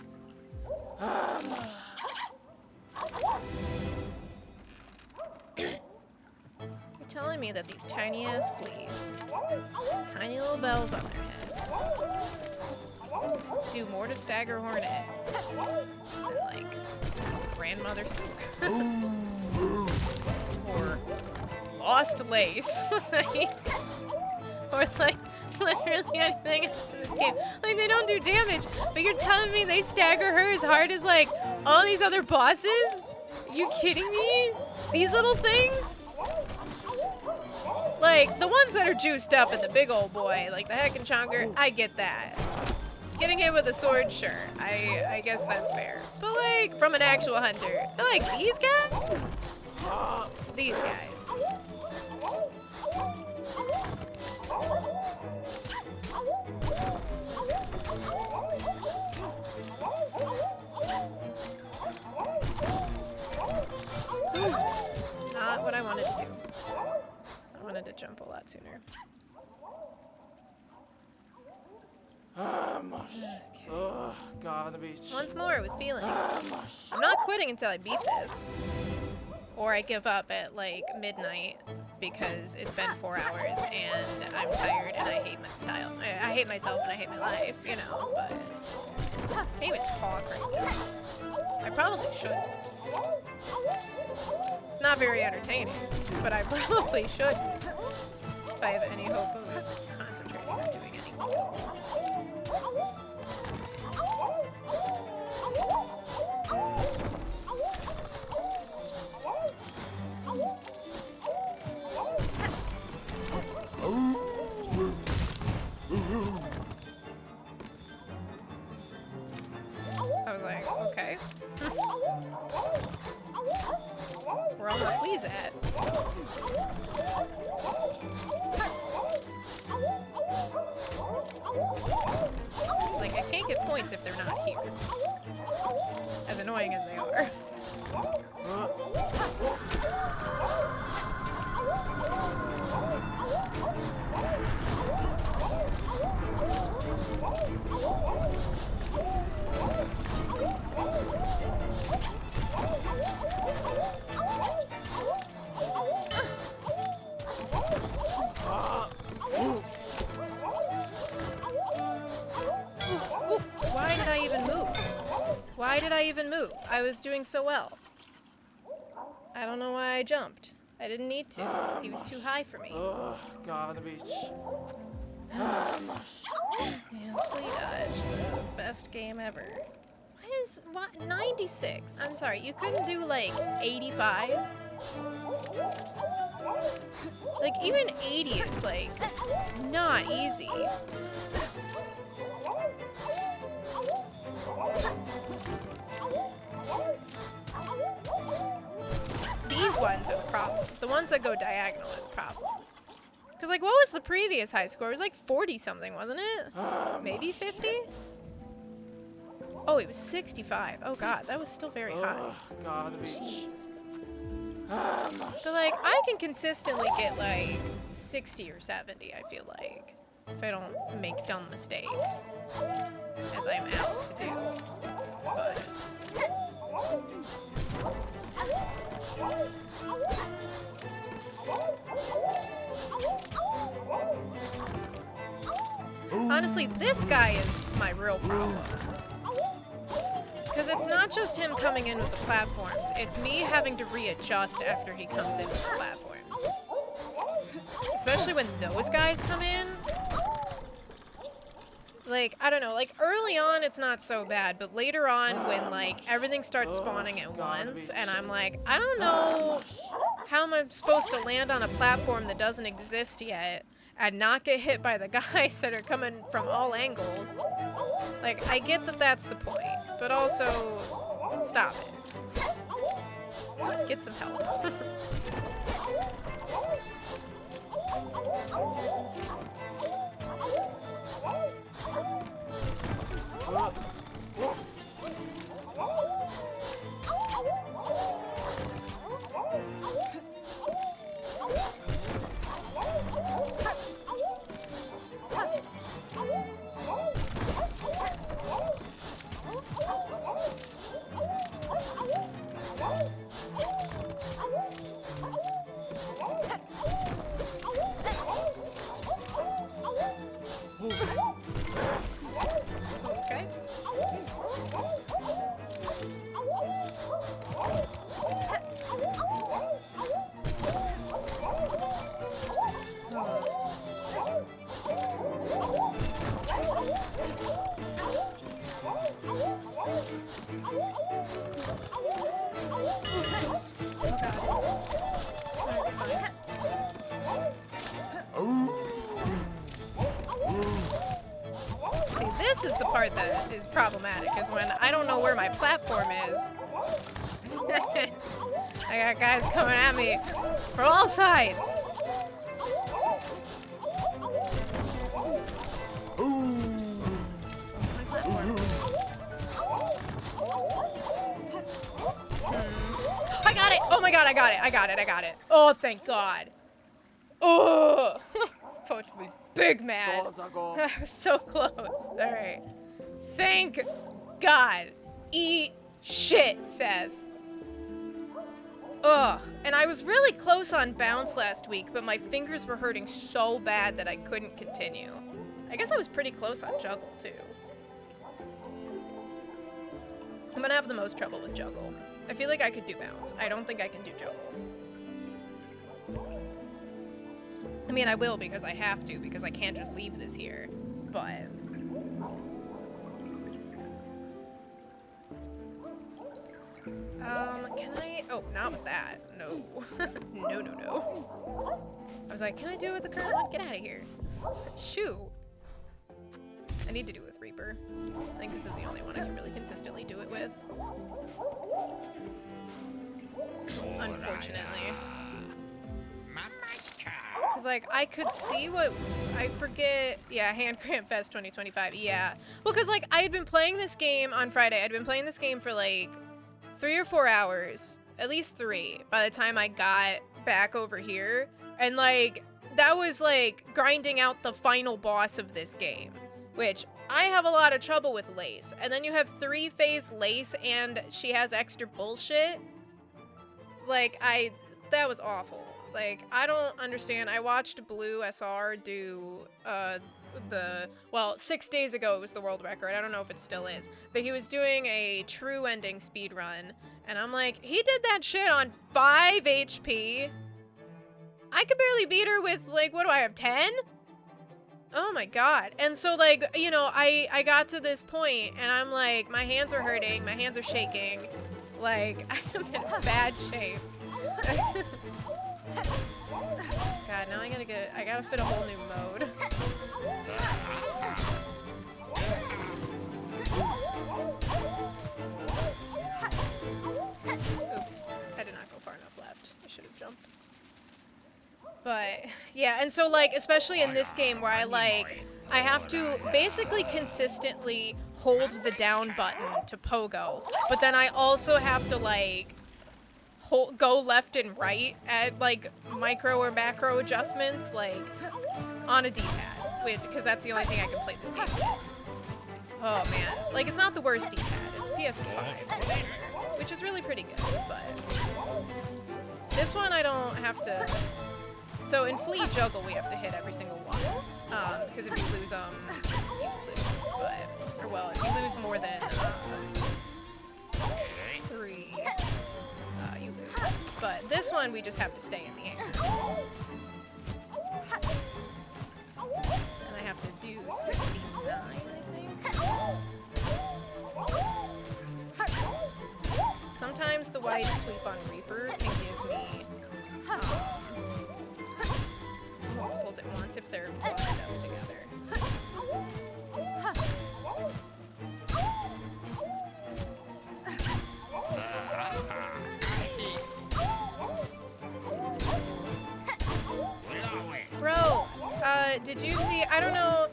Mush. You're telling me that these tiny ass fleas, tiny little bells on their heads, do more to Stagger Hornet than, like, Grandmother Silk. Or Lost Lace. Or, like, literally anything else in this game. Like, they don't do damage, but you're telling me they stagger her as hard as, like, all these other bosses? Are you kidding me? These little things? Like, the ones that are juiced up and the big old boy, like the Heck and Chonker, I get that. Getting hit with a sword, sure. I guess that's fair. But, like, from an actual hunter, like, these guys? These guys. Not what I wanted to do. I wanted to jump a lot sooner. Mush. Okay. Ugh, garbage. Once more with feeling. Mush. I'm not quitting until I beat this. Or I give up at like midnight because it's been 4 hours and I'm tired and I hate my style. I hate myself and I hate my life, you know, but I can't even talk right now. I probably should. Not very entertaining, but I probably should if I have any hope of concentrating or doing anything. I was like, okay. Where all my fleas at? Like, I can't get points if they're not here. As annoying as they are. Why did I even move? Why did I even move? I was doing so well. I don't know why I jumped. I didn't need to. He was too high for me. Ugh, garbage. Yeah, Flea Dodge, the best game ever. What? 96? I'm sorry, you couldn't do like 85? Like, even 80 is like not easy. These ones are the problem. The ones that go diagonal are the problem. Because, like, what was the previous high score? It was like 40 something, wasn't it? Maybe 50? Oh, it was 65. Oh, God, that was still very high. Jeez. But, like, I can consistently get, like, 60 or 70, I feel like. If I don't make dumb mistakes. As I'm asked to do. But... honestly, this guy is my real problem. Because it's not just him coming in with the platforms, it's me having to readjust after he comes in with the platforms. Especially when those guys come in. Like, I don't know, like, early on it's not so bad, but later on when, like, everything starts spawning at once, and I'm like, I don't know how am I supposed to land on a platform that doesn't exist yet and not get hit by the guys that are coming from all angles. Like, I get that that's the point, but also, stop it. Get some help. See, this is the part that is problematic, is when I don't know where my platform is. I got guys coming at me from all sides. My platform. I got it! Oh my god, I got it, I got it, I got it. Oh, thank God. Oh! Coach would be big mad. I was so close. Alright. Thank God. Eat shit, Seth. Ugh. And I was really close on bounce last week, but my fingers were hurting so bad that I couldn't continue. I guess I was pretty close on juggle, too. I'm gonna have the most trouble with juggle. I feel like I could do bounce. I don't think I can do juggle. I mean, I will because I have to, because I can't just leave this here. But... can I... Oh, not with that. No. No, no, no. I was like, can I do it with the current one? Get out of here. Shoot. I need to do it with Reaper. I think this is the only one I can really consistently do it with. Unfortunately. Because, like, I could see what... I forget... Yeah, Hand Cramp Fest 2025. Yeah. Well, because, like, I had been playing this game on Friday. I'd been playing this game for, like, 3 or 4 hours. At least 3 by the time I got back over here. And, like, that was, like, grinding out the final boss of this game. Which, I have a lot of trouble with Lace. And then you have 3-phase Lace and she has extra bullshit. Like, that was awful. Like, I don't understand. I watched Blue SR do, well, 6 days ago it was the world record. I don't know if it still is. But he was doing a true ending speed run. And I'm like, he did that shit on 5 HP. I could barely beat her with, like, what do I have, 10? Oh my god. And so, like, you know, I got to this point and I'm like, my hands are hurting, my hands are shaking. Like, I'm in bad shape. God, now I gotta fit a whole new mode. Oops, I did not go far enough left. I should have jumped. But, yeah, and so, like, especially in this game where I have to basically consistently hold the down button to pogo, but then I also have to, like, go left and right at, like, micro or macro adjustments, like, on a D-pad, because that's the only thing I can play this game with. Oh, man. Like, it's not the worst D-pad. It's PS5, which is really pretty good, but this one I don't have to... So in Flea Juggle, we have to hit every single one, because if you lose them, you lose, but, or well, if you lose more than 3, you lose. But this one, we just have to stay in the air. And I have to do 69, I think. Sometimes the wide sweep on Reaper can give me, multiples at once if they're lined up together. Bro, did you see, I don't know,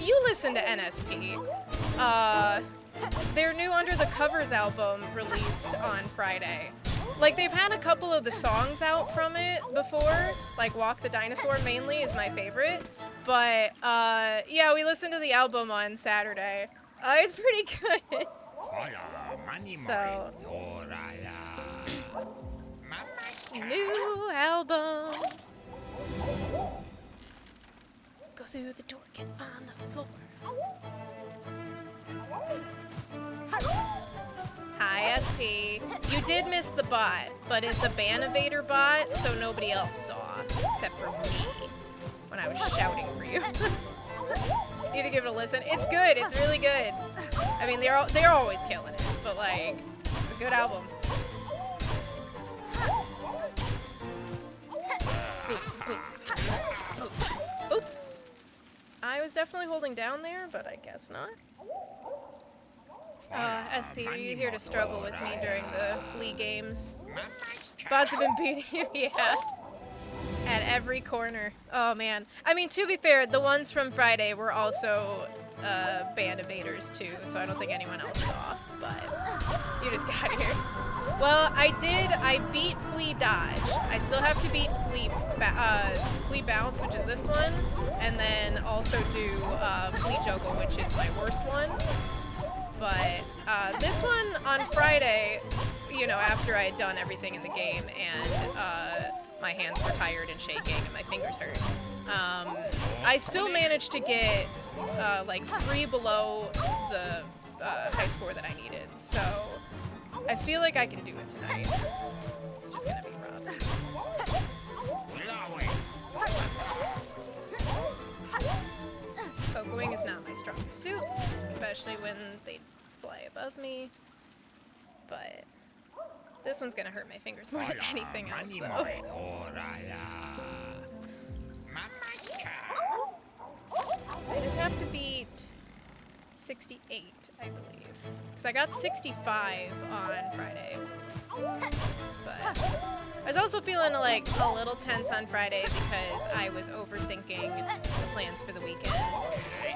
you listen to NSP. Their new Under the Covers album released on Friday. Like, they've had a couple of the songs out from it before. Like, Walk the Dinosaur mainly is my favorite. But, yeah, we listened to the album on Saturday. It's pretty good. So, new album. Go through the door, get on the floor. Hi, SP. You did miss the bot, but it's a ban evader bot, so nobody else saw, except for me, when I was shouting for you. Need to give it a listen. It's good. It's really good. I mean, they're always killing it, but, like, it's a good album. Oops. I was definitely holding down there, but I guess not. SP, are you here to struggle with me during the flea games? Bots have been beating you, yeah. At every corner. Oh man. I mean, to be fair, the ones from Friday were also band invaders too, so I don't think anyone else saw, but you just got here. Well, I beat Flea Dodge. I still have to beat Flea Bounce, which is this one, and then also do Flea Juggle, which is my worst one. But this one on Friday, you know, after I had done everything in the game and my hands were tired and shaking and my fingers hurt, I still managed to get like 3 below the high score that I needed. So I feel like I can do it tonight. It's just gonna be rough. Poke-wing is not my strongest suit, especially when they fly above me. But this one's gonna hurt my fingers more than anything else, though. I just have to beat 68, I believe. Because I got 65 on Friday. But I was also feeling like a little tense on Friday because I was overthinking the plans for the weekend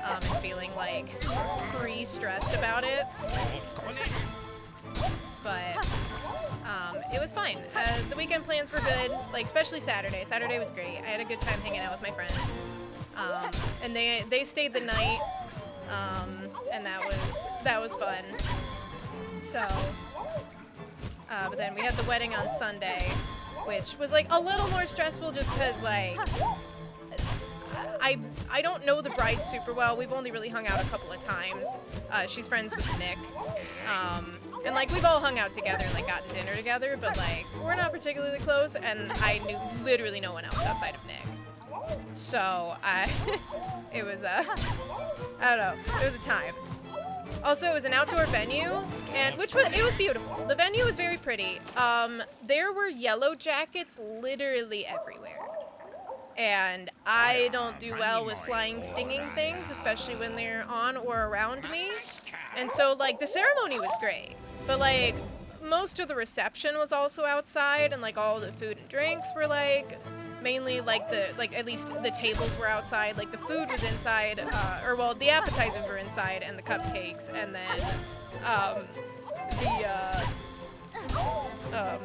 and feeling like pre-stressed about it. But it was fine. The weekend plans were good, like especially Saturday. Saturday was great. I had a good time hanging out with my friends. And they stayed the night, and that was fun. So, but then we had the wedding on Sunday, which was like a little more stressful just because like I don't know the bride super well. We've only really hung out a couple of times. She's friends with Nick, and like we've all hung out together and like gotten dinner together, but like we're not particularly close. And I knew literally no one else outside of Nick. So it was I don't know, it was a time. Also, it was an outdoor venue, and it was beautiful. The venue was very pretty. There were yellow jackets literally everywhere, and I don't do well with flying stinging things, especially when they're on or around me. And so like the ceremony was great, but like most of the reception was also outside, and like all the food and drinks were like mainly like at least the tables were outside. Like the food was inside, or well, the appetizers were inside and the cupcakes, and then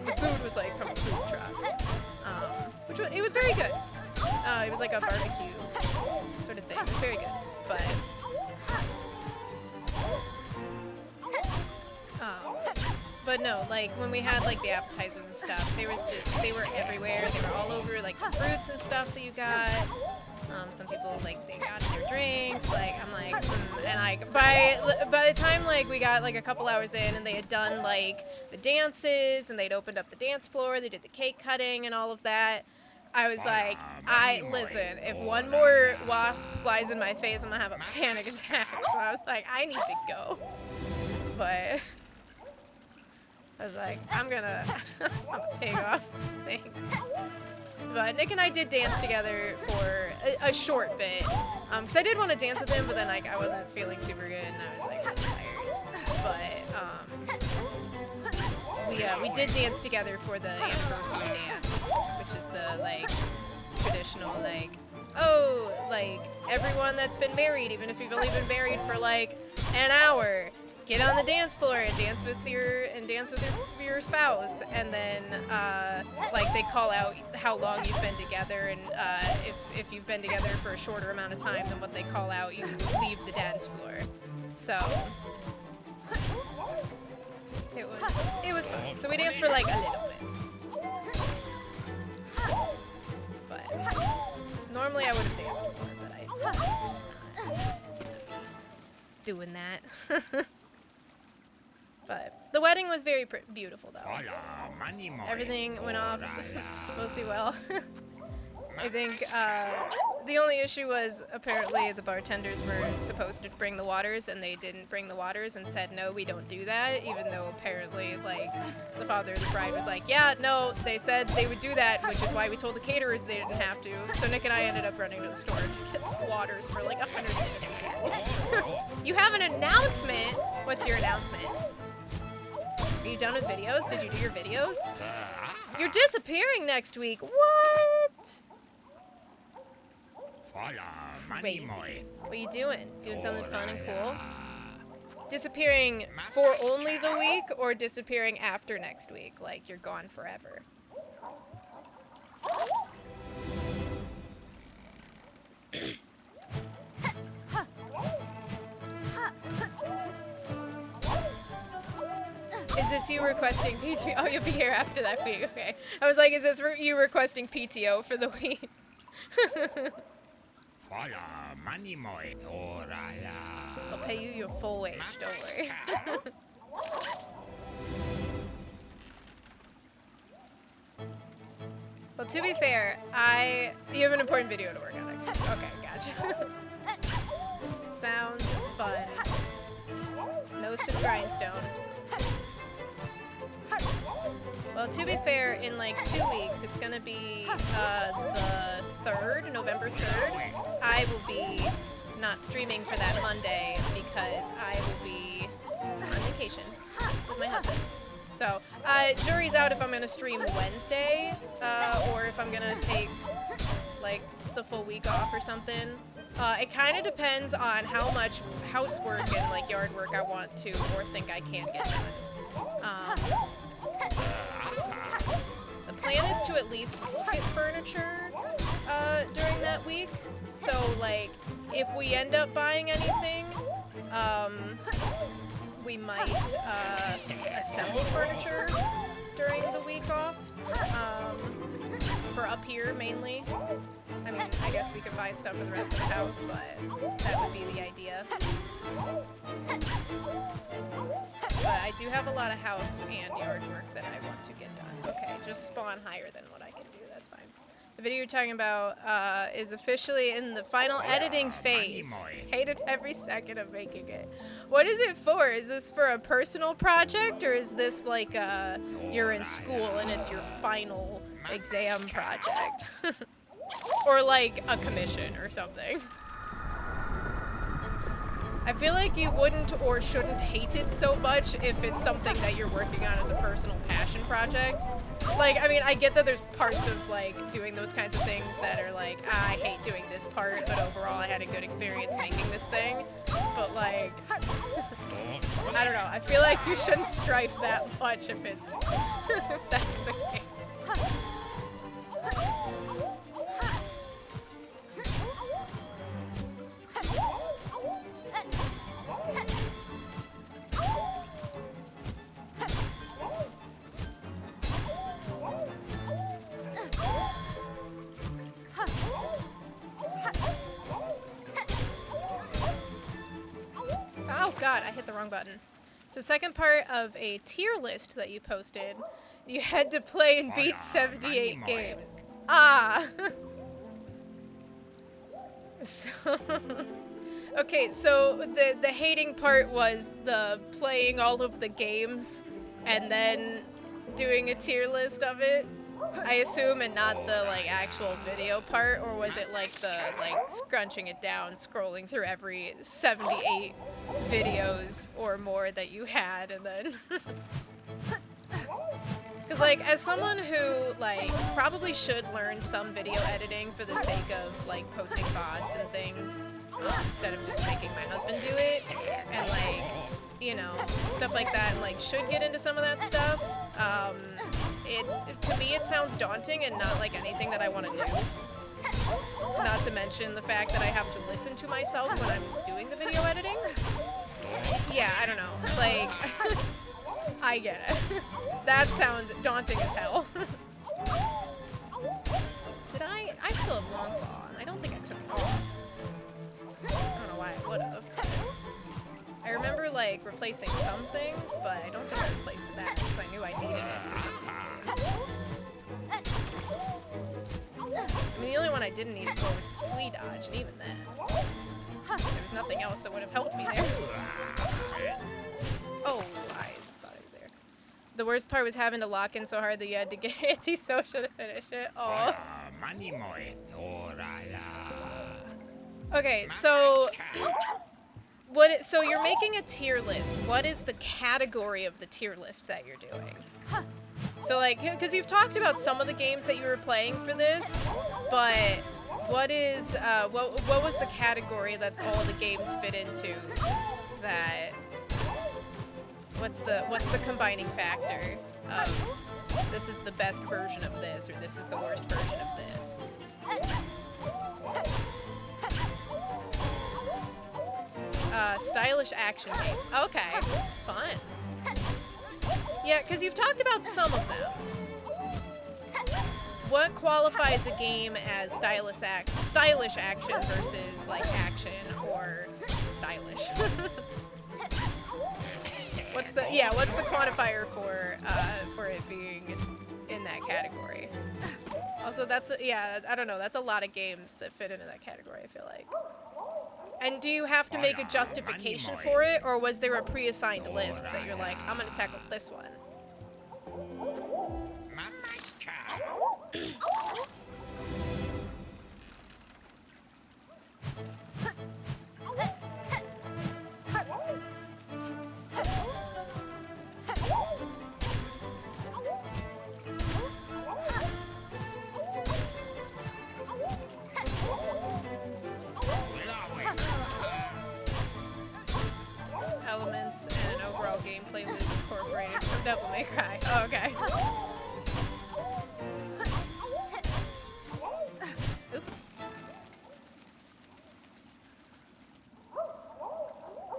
the food was like from a food truck, it was very good. It was like a barbecue sort of thing. It was very good, but no, like when we had like the appetizers and stuff, they were everywhere. They were all over like the fruits and stuff that you got. Some people like they got their drinks. Like I'm like, and like by the time like we got like a couple hours in and they had done like the dances and they'd opened up the dance floor, they did the cake cutting and all of that. I was like, listen, if one more wasp flies in my face, I'm gonna have a panic attack. So I was like, I need to go. But I was like, I'm gonna take off. Thanks. But Nick and I did dance together for a short bit. Because I did want to dance with him, but then like I wasn't feeling super good and I was like really tired. But we did dance together for the anniversary dance, which is the like traditional like, oh, like everyone that's been married, even if you've only been married for like an hour, get on the dance floor and dance with your spouse, and then like they call out how long you've been together, and if you've been together for a shorter amount of time than what they call out, you leave the dance floor. So it was fun. So we danced for like a little bit, but normally I would have danced more, but I was just not gonna be doing that. But the wedding was very beautiful, though. Everything went off mostly well. I think the only issue was apparently the bartenders were supposed to bring the waters and they didn't bring the waters and said, no, we don't do that, even though apparently, like, the father of the bride was like, yeah, no, they said they would do that, which is why we told the caterers they didn't have to. So Nick and I ended up running to the store to get waters for like 150 people. You have an announcement? What's your announcement? Are you done with videos? Did you do your videos? You're disappearing next week. What? Crazy. What are you doing? Doing something fun and cool? Disappearing for only the week or disappearing after next week? Like you're gone forever. Is this you requesting PTO? Oh, you'll be here after that week. Okay. I was like, is this you requesting PTO for the week? I'll pay you your full wage, don't worry. Well, to be fair, you have an important video to work on next week. Okay, gotcha. Sounds fun. Nose to the grindstone. Well, to be fair, in like 2 weeks, it's gonna be the 3rd, November 3rd. I will be not streaming for that Monday because I will be on vacation with my husband. So, jury's out if I'm gonna stream Wednesday, or if I'm gonna take like the full week off or something. It kind of depends on how much housework and like yard work I want to or think I can get done. The plan is to at least look at furniture during that week. So like, if we end up buying anything, we might assemble furniture during the week off. For up here mainly. I mean, I guess we could buy stuff for the rest of the house, but that would be the idea. But I do have a lot of house and yard work that I want to get done. Okay, just spawn higher than what I can do, that's fine. The video you're talking about is officially in the final editing phase. Hated every second of making it. What is it for? Is this for a personal project, or is this like you're in school and it's your final exam project? Or like a commission or something? I feel like you wouldn't or shouldn't hate it so much if it's something that you're working on as a personal passion project. Like, I mean, I get that there's parts of, like, doing those kinds of things that are like, I hate doing this part, but overall I had a good experience making this thing. But, like, I don't know. I feel like you shouldn't strife that much if it's, if that's the case. Oh god, I hit the wrong button. It's the second part of a tier list that you posted. You had to play and beat 78 games. Ah! So... Okay, so the hating part was the playing all of the games and then doing a tier list of it, I assume, and not the like actual video part, or was it like the like scrunching it down, scrolling through every 78 videos or more that you had, and then because like as someone who like probably should learn some video editing for the sake of like posting VODs and things, instead of just making my husband do it, and like, you know, stuff like that, and like should get into some of that stuff. To me it sounds daunting and not like anything that I want to do. Not to mention the fact that I have to listen to myself when I'm doing the video editing. Yeah, I don't know. Like, I get it. That sounds daunting as hell. I still have long claw on. I don't think I took it off. I don't know why I would have. I remember like replacing some things, but I don't think I replaced that because I knew I needed it for some of these games. I mean, the only one I didn't need it for was flea dodge, and even then, there was nothing else that would have helped me there. Oh, I thought it was there. The worst part was having to lock in so hard that you had to get antisocial to finish it. Oh. Okay, so so you're making a tier list. What is the category of the tier list that you're doing? So like, because you've talked about some of the games that you were playing for this, but what is what was the category that all the games fit into? That what's the combining factor of this is the best version of this or this is the worst version of this? Stylish action games. Okay, fun. Yeah, because you've talked about some of them. What qualifies a game as stylish action versus like action or stylish? What's the quantifier for it being in that category? Also, I don't know. That's a lot of games that fit into that category, I feel like. And do you have to make a justification for it, or was there a pre-assigned list that you're like, I'm gonna tackle this one? Elements and an overall gameplay loop incorporated from Devil May Cry. Oh, okay. Oops.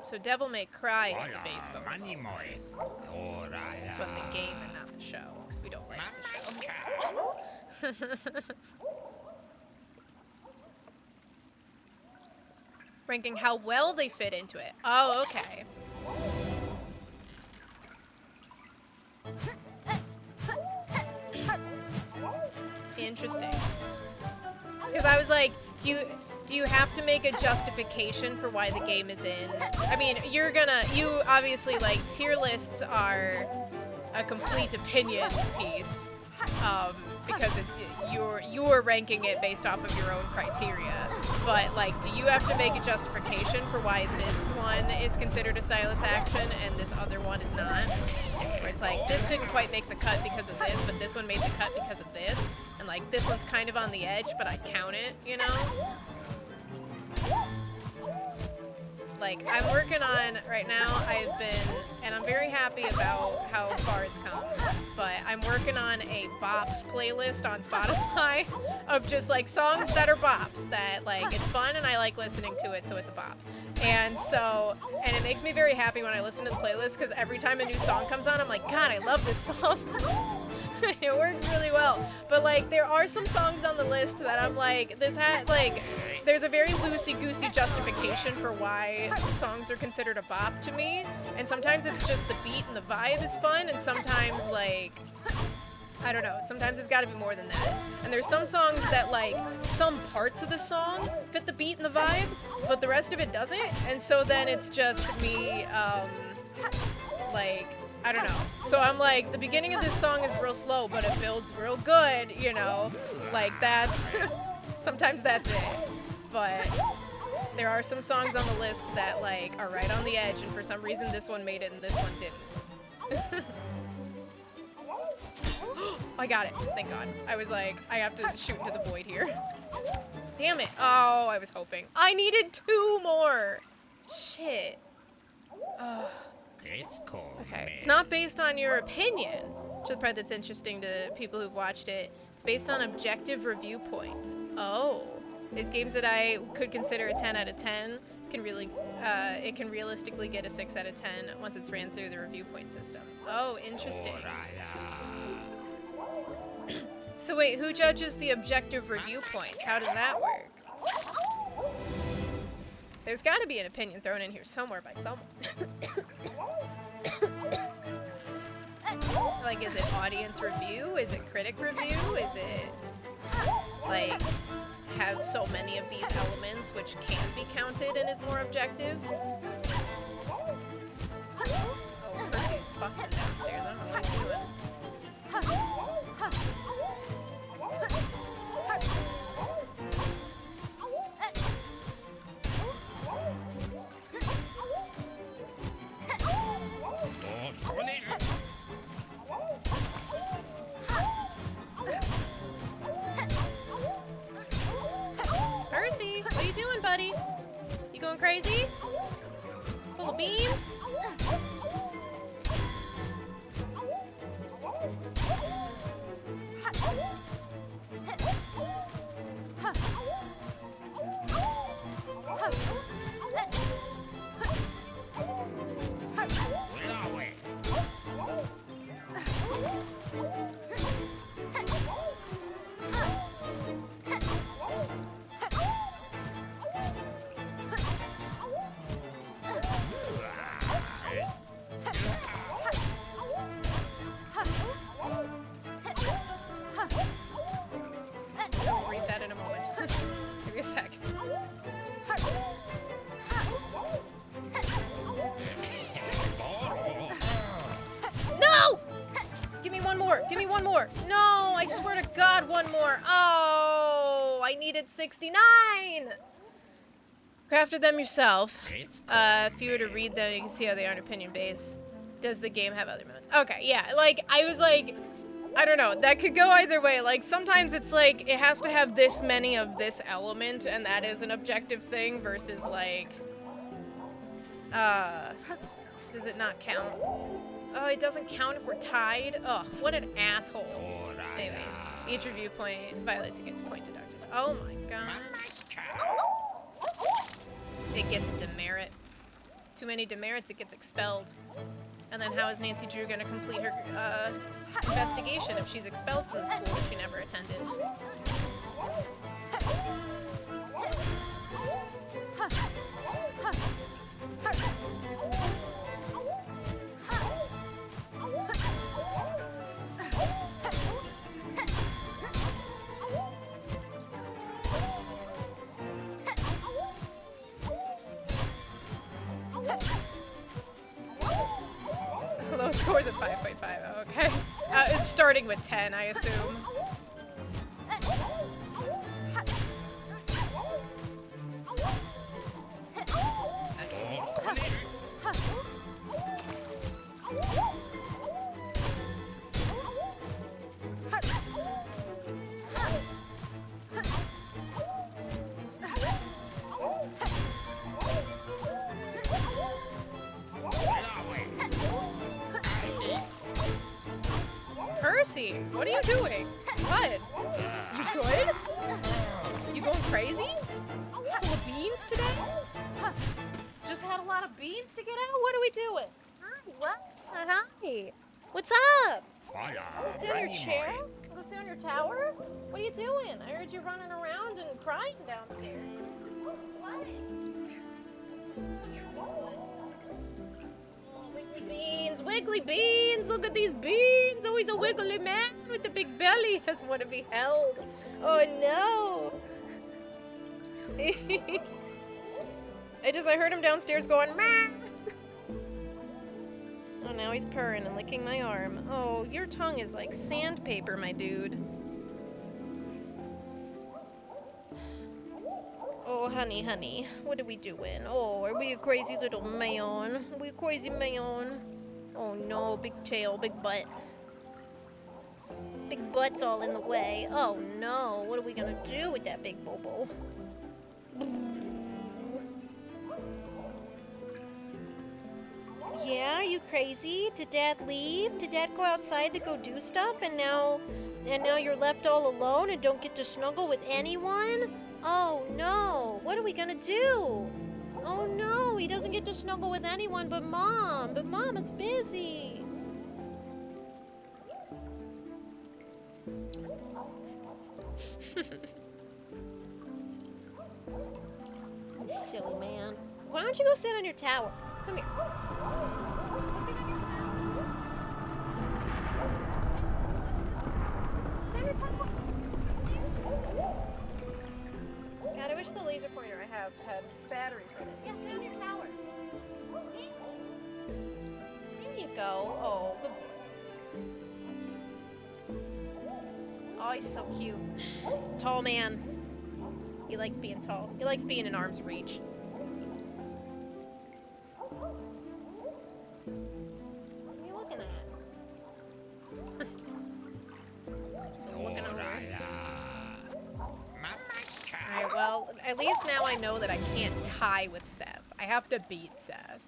So Devil May Cry is the base mode, but the game and not the show, because we don't like the show. Ranking how well they fit into it. Oh, okay. Interesting. Because I was like, do you have to make a justification for why the game is in? I mean, you obviously, like, tier lists are a complete opinion piece, because you're ranking it based off of your own criteria. But, like, do you have to make a justification for why this one is considered a stylish action and this other one is not? Where it's like, this didn't quite make the cut because of this, but this one made the cut because of this. And, like, this one's kind of on the edge, but I count it, you know? Like, I'm working on, right now, and I'm very happy about how far it's come, but I'm working on a bops playlist on Spotify of just, like, songs that are bops, that, like, it's fun and I like listening to it, so it's a bop. And it makes me very happy when I listen to the playlist, because every time a new song comes on, I'm like, God, I love this song. It works really well. But, like, there are some songs on the list that I'm like, there's a very loosey-goosey justification for why songs are considered a bop to me. And sometimes it's just the beat and the vibe is fun, and sometimes, like, I don't know, sometimes it's gotta be more than that. And there's some songs that, like, some parts of the song fit the beat and the vibe, but the rest of it doesn't. And so then it's just me, like, I don't know. So I'm like, the beginning of this song is real slow, but it builds real good, you know? Like, that's, sometimes that's it. But there are some songs on the list that, like, are right on the edge, and for some reason this one made it and this one didn't. I got it, thank God. I was like, I have to shoot into the void here. Damn it. Oh, I was hoping. I needed 2 more. Shit. Oh. Okay, it's not based on your opinion, which is the part that's interesting to people who've watched it. It's based on objective review points. Oh. There's games that I could consider a 10 out of 10. It can realistically get a 6 out of 10 once it's ran through the review point system. Oh, interesting. So wait, who judges the objective review points? How does that work? There's got to be an opinion thrown in here somewhere by someone. Like, is it audience review? Is it critic review? Is it... like, has so many of these elements which can be counted and is more objective. Oh, Percy's fussing downstairs. I don't know what he's doing. Percy, what are you doing, buddy? You going crazy? Full of beans? I'll read that in a moment. Give me a sec. No! Give me one more. Give me one more. No, I swear to God, one more. Oh, I needed 69. Crafted them yourself. If you were to read them, you can see how they aren't opinion-based. Does the game have other modes? Okay, yeah. Like, I was like, I don't know. That could go either way. Like, sometimes it's like, it has to have this many of this element, and that is an objective thing, versus like, does it not count? Oh, it doesn't count if we're tied? Ugh, what an asshole. Anyways, each review point violates against point deducted. Oh my god. It gets a demerit. Too many demerits, it gets expelled. And then how is Nancy Drew gonna complete her investigation if she's expelled from the school that she never attended? Low scores at 5.5. Okay. It's starting with 10, I assume. Percy, what are you doing? What? You good? You going crazy? Full of beans today? Just had a lot of beans to get out? What are we doing? Hi, what? Hi. What's up? Want to sit on your chair? Want to sit on your tower? What are you doing? I heard you running around and crying downstairs. What? Beans, wiggly beans, look at these beans. Oh, he's a wiggly man with a big belly. Doesn't want to be held. Oh no. I heard him downstairs going, "Meh." Oh, now he's purring and licking my arm. Oh, your tongue is like sandpaper, my dude. Oh, honey, what are we doing? Oh, are we a crazy little man? Are we a crazy man? Oh no, big tail, big butt. Big butt's all in the way. Oh no, what are we gonna do with that big bobo? Yeah, are you crazy? Did Dad leave? Did Dad go outside to go do stuff and now you're left all alone and don't get to snuggle with anyone? Oh no, what are we gonna do? Oh no, he doesn't get to snuggle with anyone but Mom. But Mom, it's busy. Silly man. Why don't you go sit on your tower? Come here. Go sit on your tower. Sit on your tower. wish the laser pointer I have had batteries in it. Yeah, stay on your tower. There you go. Oh, good boy. Oh, he's so cute. He's a tall man. He likes being tall. He likes being in arm's reach. What are you looking at? Just looking over. Alright, well, at least now I know that I can't tie with Seth. I have to beat Seth.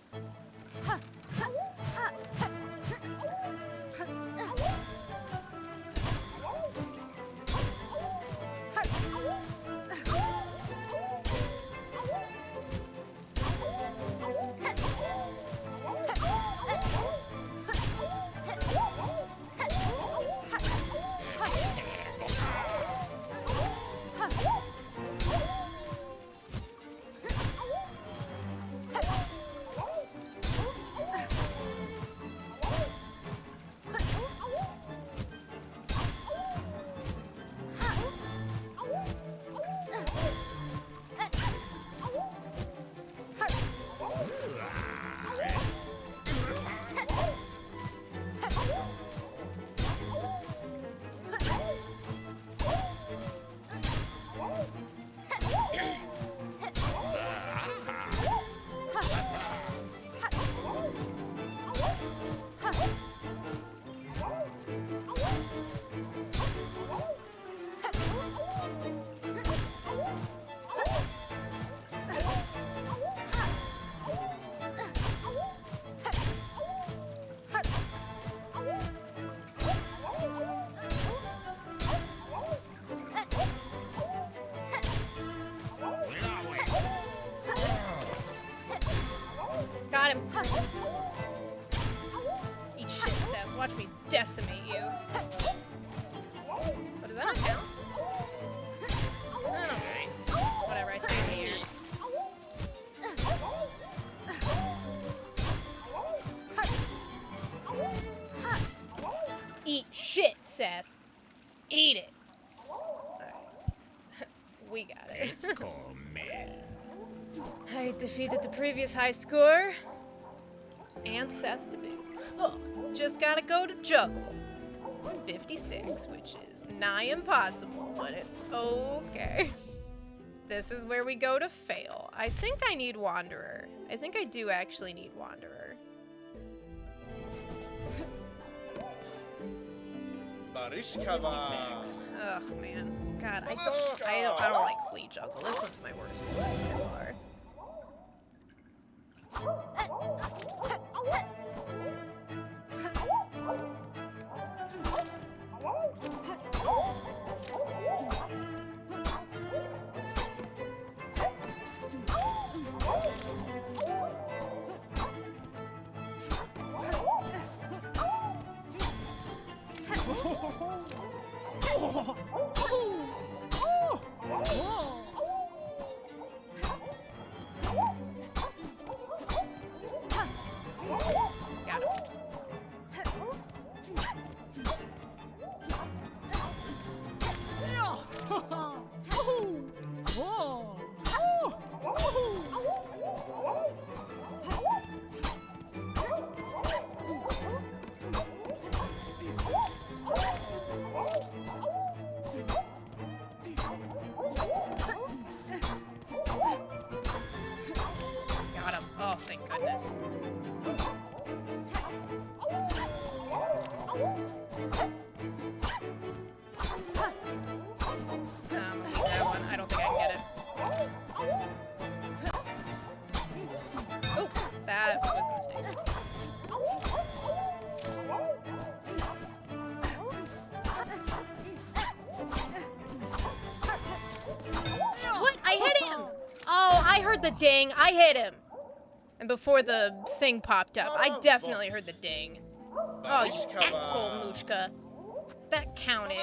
Got him. Eat shit, Seth. Watch me decimate you. What, does that not count? I don't know. Whatever, I stay in the air. Eat shit, Seth. Eat it. Alright. We got it. I defeated the previous high score. And Seth to boot. Oh, just gotta go to juggle. 56, which is nigh impossible, but it's okay. This is where we go to fail. I think I need Wanderer. I think I do actually need Wanderer. Barishkava. 56. Ugh, man. God, I don't like flea juggle. This one's my worst one by far. Got him. Got him. Oh, thank goodness. That one, I don't think I can get it. Oh, that was a mistake. What? I hit him! Oh, I heard the ding. I hit him. And before the thing popped up, I definitely heard the ding. Oh, you asshole, Mushka. That counted.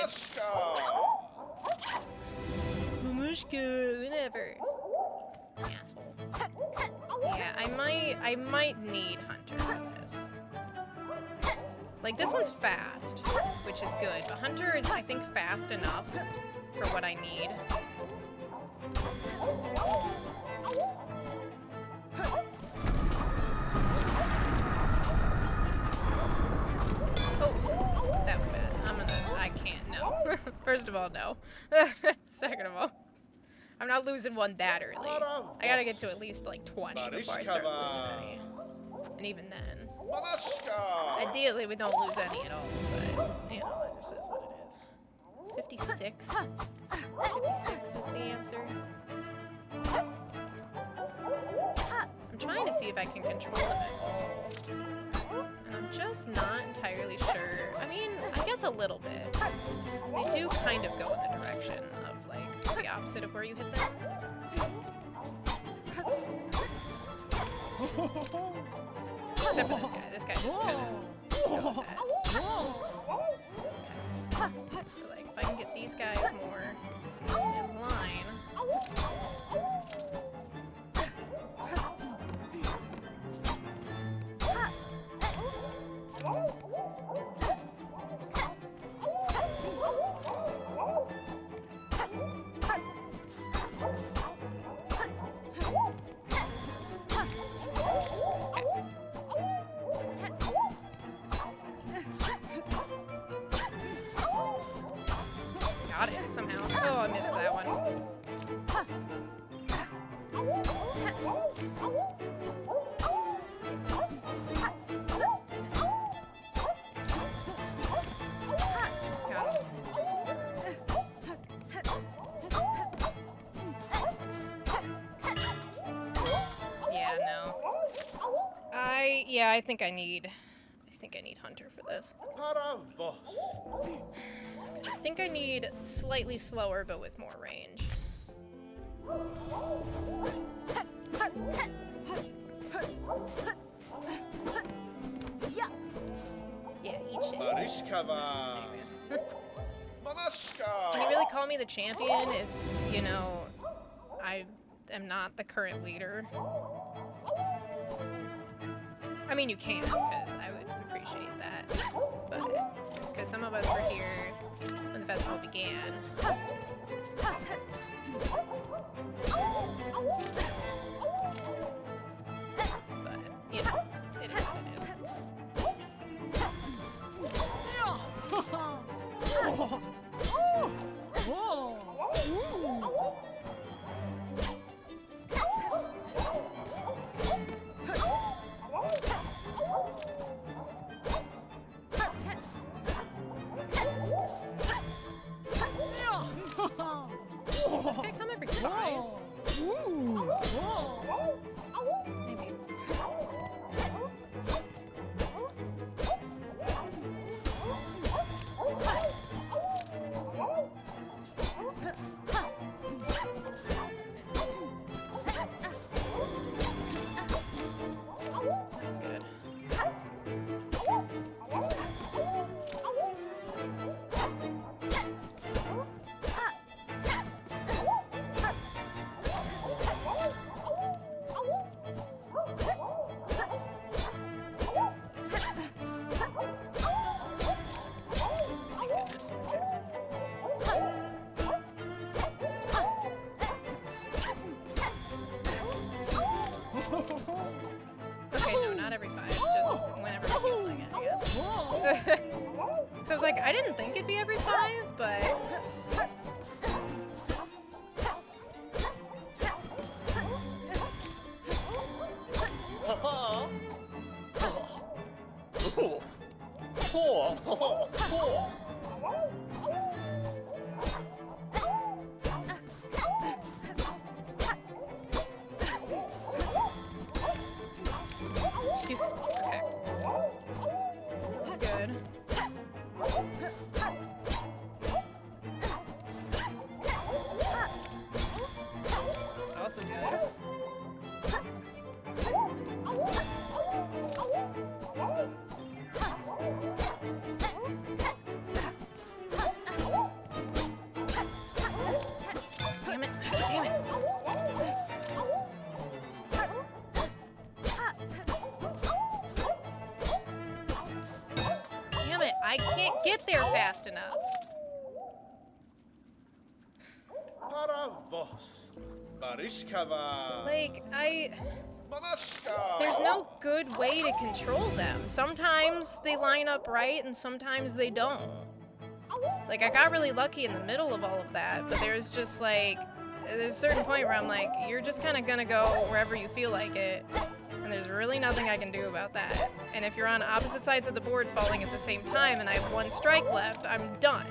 Mushka, whatever. Asshole. Yeah, I might need Hunter for this. Like, this one's fast, which is good. But Hunter is, I think, fast enough for what I need. Oh, that was bad. I can't, no. First of all, no. Second of all, I'm not losing one that early. I gotta get to at least like 20 before I start losing any. And even then. Ideally, we don't lose any at all, but, you know, that just is what it is. 56? 56 is the answer. I'm trying to see if I can control it. And I'm just not entirely sure. I mean, I guess a little bit. They do kind of go in the direction of, like, the opposite of where you hit them. Except for this guy. This guy just kind of goes at. So, like, if I can get these guys more in line. Got it somehow. Oh, I missed that one. Got him. Yeah, no. I think I need Hunter for this. I think I need slightly slower, but with more range. Yeah, eat shit. Anyways. Can you really call me the champion if, you know, I am not the current leader? I mean, you can, because I would appreciate that. But, because some of us were here when the festival began. But, you know, it is what it is. Does this guy come every 5? Maybe. That's good. Thank goodness. Okay, no, not every 5. Just whenever it feels like it, I guess. So I was like, I didn't think it'd be every 5, but... Okay. Good. Also good. Damn it. Damn it. Damn it. I can't get there fast enough. Barishkava. Like, Manashka. there's no good way to control them. Sometimes they line up right and sometimes they don't. Like, I got really lucky in the middle of all of that, but there's just like, there's a certain point where I'm like, you're just kind of gonna go wherever you feel like it, and there's really nothing I can do about that. And if you're on opposite sides of the board falling at the same time and I have one strike left, I'm done.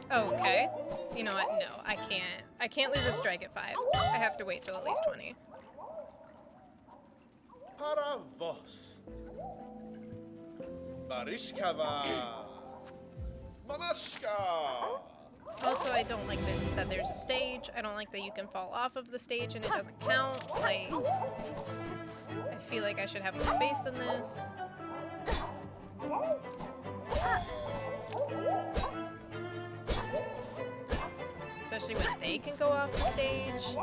Okay. You know what? No, I can't. I can't lose a strike at 5. I have to wait till at least 20. Paravost. Barishkava. Manashka. Also, I don't like that there's a stage. I don't like that you can fall off of the stage and it doesn't count. Like, I feel like I should have more space than this. Especially when they can go off the stage.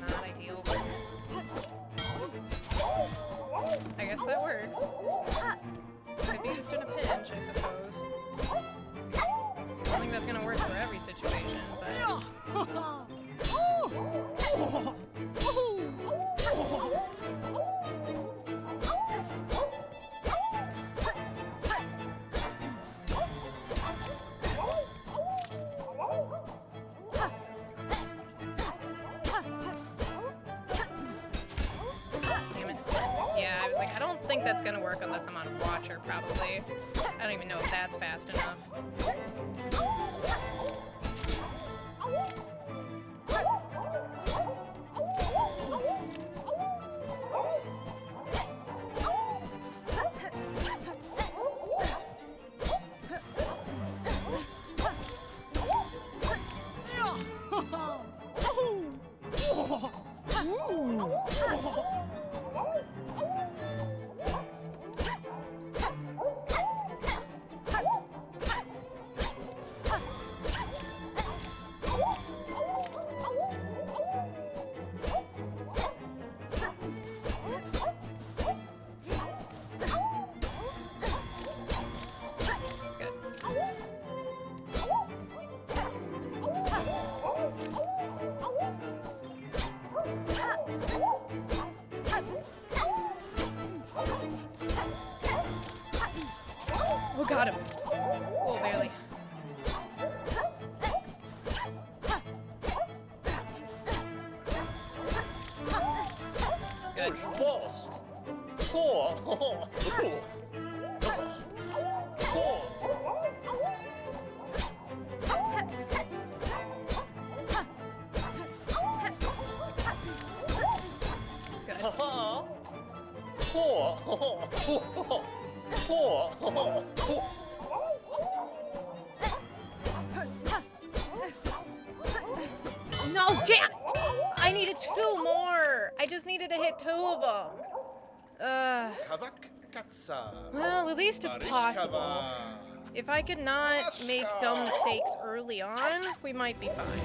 Not ideal. I guess that works. Could be just in a pinch, I suppose. I don't think that's gonna work for every situation, but... Damn it. Yeah, I was like, I don't think that's gonna work unless I'm on Watcher, probably. I don't even know if that's fast enough. Oh, got him. Oh, barely. Good. Post. Poor. Good. No, damn it! I needed 2 more! I just needed to hit 2 of them. Kavak Katsa. Well, at least it's possible. If I could not make dumb mistakes early on, we might be fine.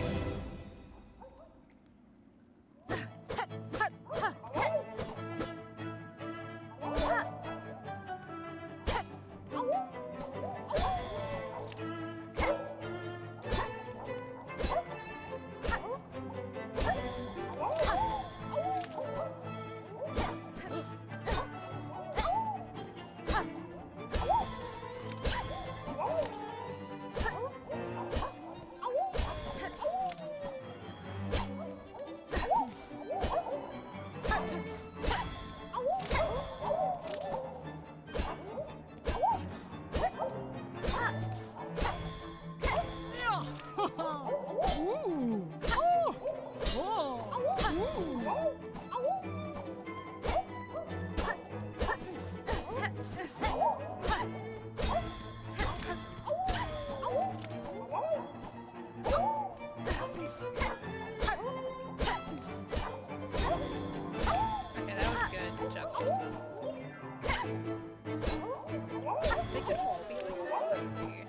they could all be like that, that would be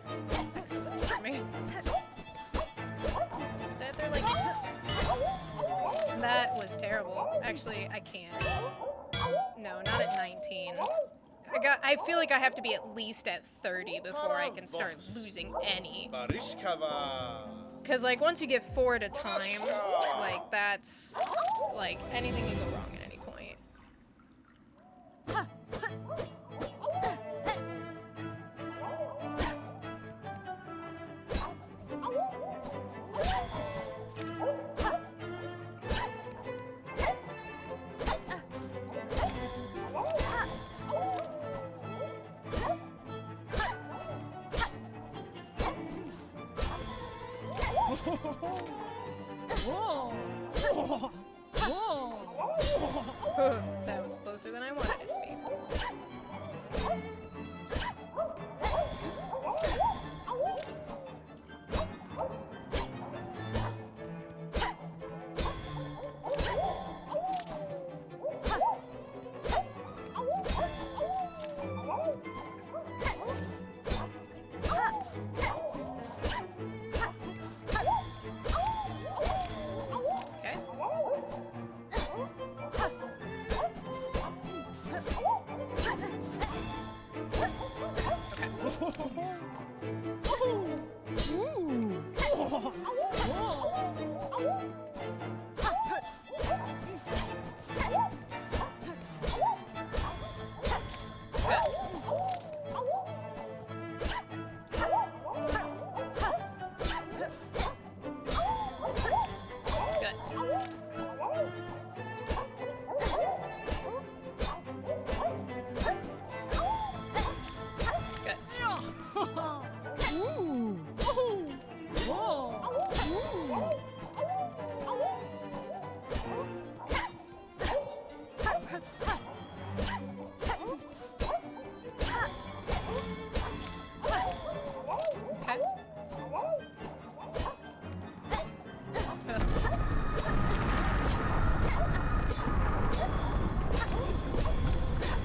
excellent for me. Instead, they're like this. That was terrible. Actually, I can't. No, not at 19. I feel like I have to be at least at 30 before I can start losing any. Barishkava. Because, like, once you get 4 at a time, like, that's, like, anything can go wrong at any point. That was closer than I wanted it to be.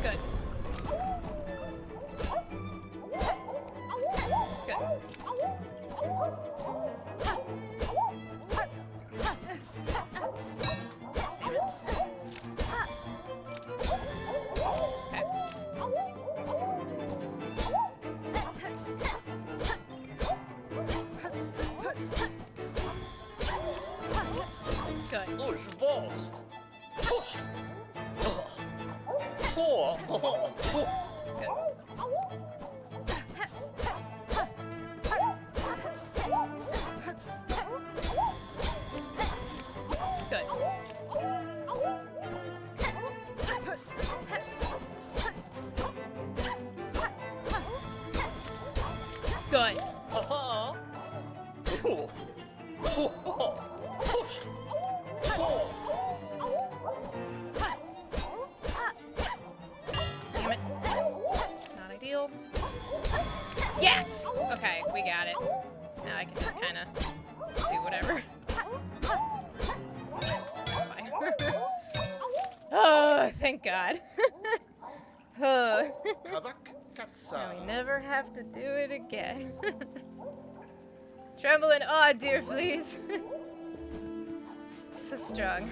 Okay. Good. Damn it. Not ideal. Yes! Okay, we got it. Now I can just kind of do whatever. That's fine. Oh, thank God. Oh. Now we never have to do it again. Tremble in awe, dear fleas. So strong.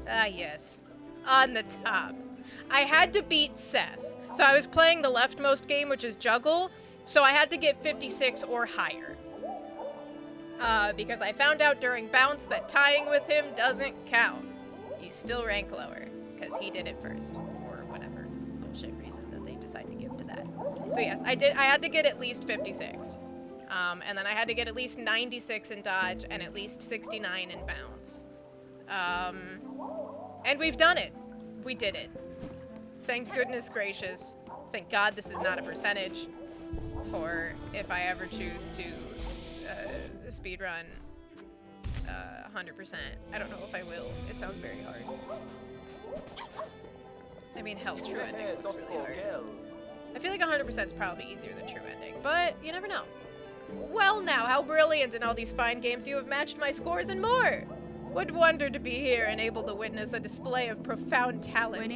Ah, yes. On the top. I had to beat Seth. So I was playing the leftmost game, which is Juggle, so I had to get 56 or higher. Because I found out during Bounce that tying with him doesn't count. You still rank lower, because he did it first. Or whatever bullshit reason that they decide to give to that. So yes, I had to get at least 56. And then I had to get at least 96 in Dodge and at least 69 in Bounce. And we've done it. We did it. Thank goodness gracious. Thank God this is not a percentage for if I ever choose to speedrun 100%. I don't know if I will. It sounds very hard. I mean, hell, true ending looks really hard. I feel like 100% is probably easier than true ending, but you never know. Well now, how brilliant in all these fine games you have matched my scores and more! What wonder to be here and able to witness a display of profound talent.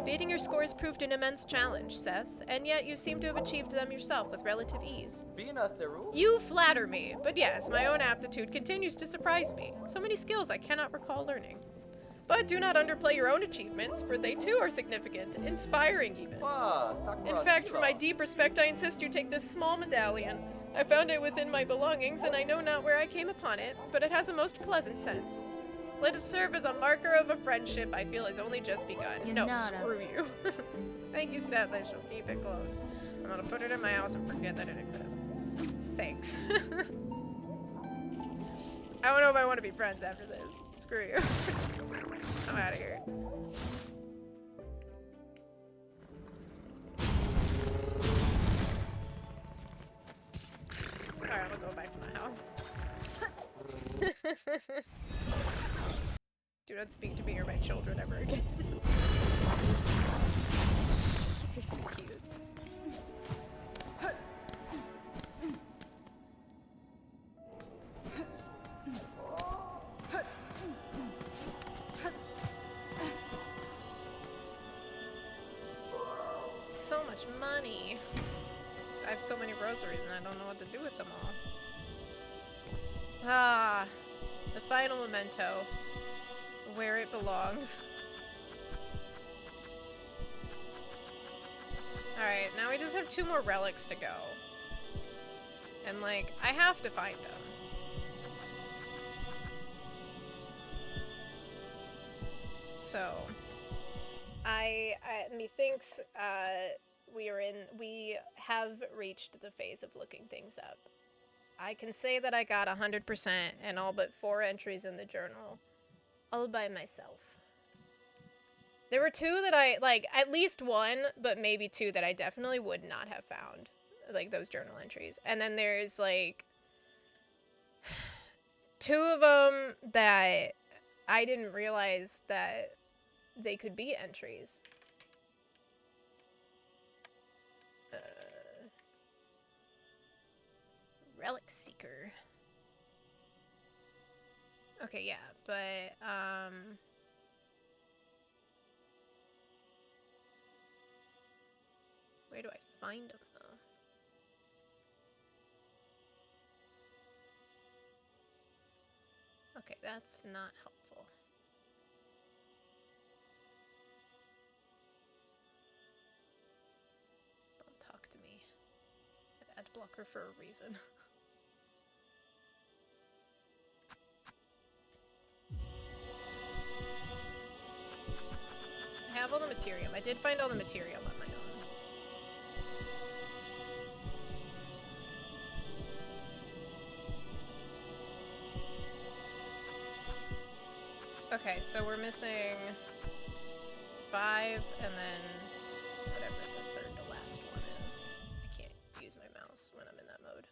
Beating your scores proved an immense challenge, Seth, and yet you seem to have achieved them yourself with relative ease. Bina Seru? You flatter me, but yes, my own aptitude continues to surprise me. So many skills I cannot recall learning. But do not underplay your own achievements, for they too are significant, inspiring even. Wow, Sakura In fact, for my Shira. deep respect, I insist you take this small medallion. I found it within my belongings, and I know not where I came upon it, but it has a most pleasant sense. Let it serve as a marker of a friendship I feel has only just begun. No, Yanara. screw you. Thank you, Seth. I shall keep it close. I'm gonna put it in my house and forget that it exists. Thanks. I don't know if I want to be friends after this. Screw you. I'm out of here. Alright, I'll go back to my house. Do not speak to me or my children ever again. They're so cute. So much money. I have so many rosaries and I don't know what to do with them all. Ah, the final memento. Where it belongs. Alright, now we just have 2 more relics to go. And like, I have to find them. So, methinks, we have reached the phase of looking things up. I can say that I got 100% and all but 4 entries in the journal. All by myself. There were 2 that I, like, at least 1, but maybe 2 that I definitely would not have found. Like, those journal entries. And then there's, like, 2 of them that I didn't realize that they could be entries. Relic Seeker. Okay, yeah, but, where do I find them, though? Okay, that's not helpful. Don't talk to me. I have ad blocker for a reason. I have all the material. I did find all the material on my own. Okay, so we're missing 5 and then whatever the third to last one is. I can't use my mouse when I'm in that mode.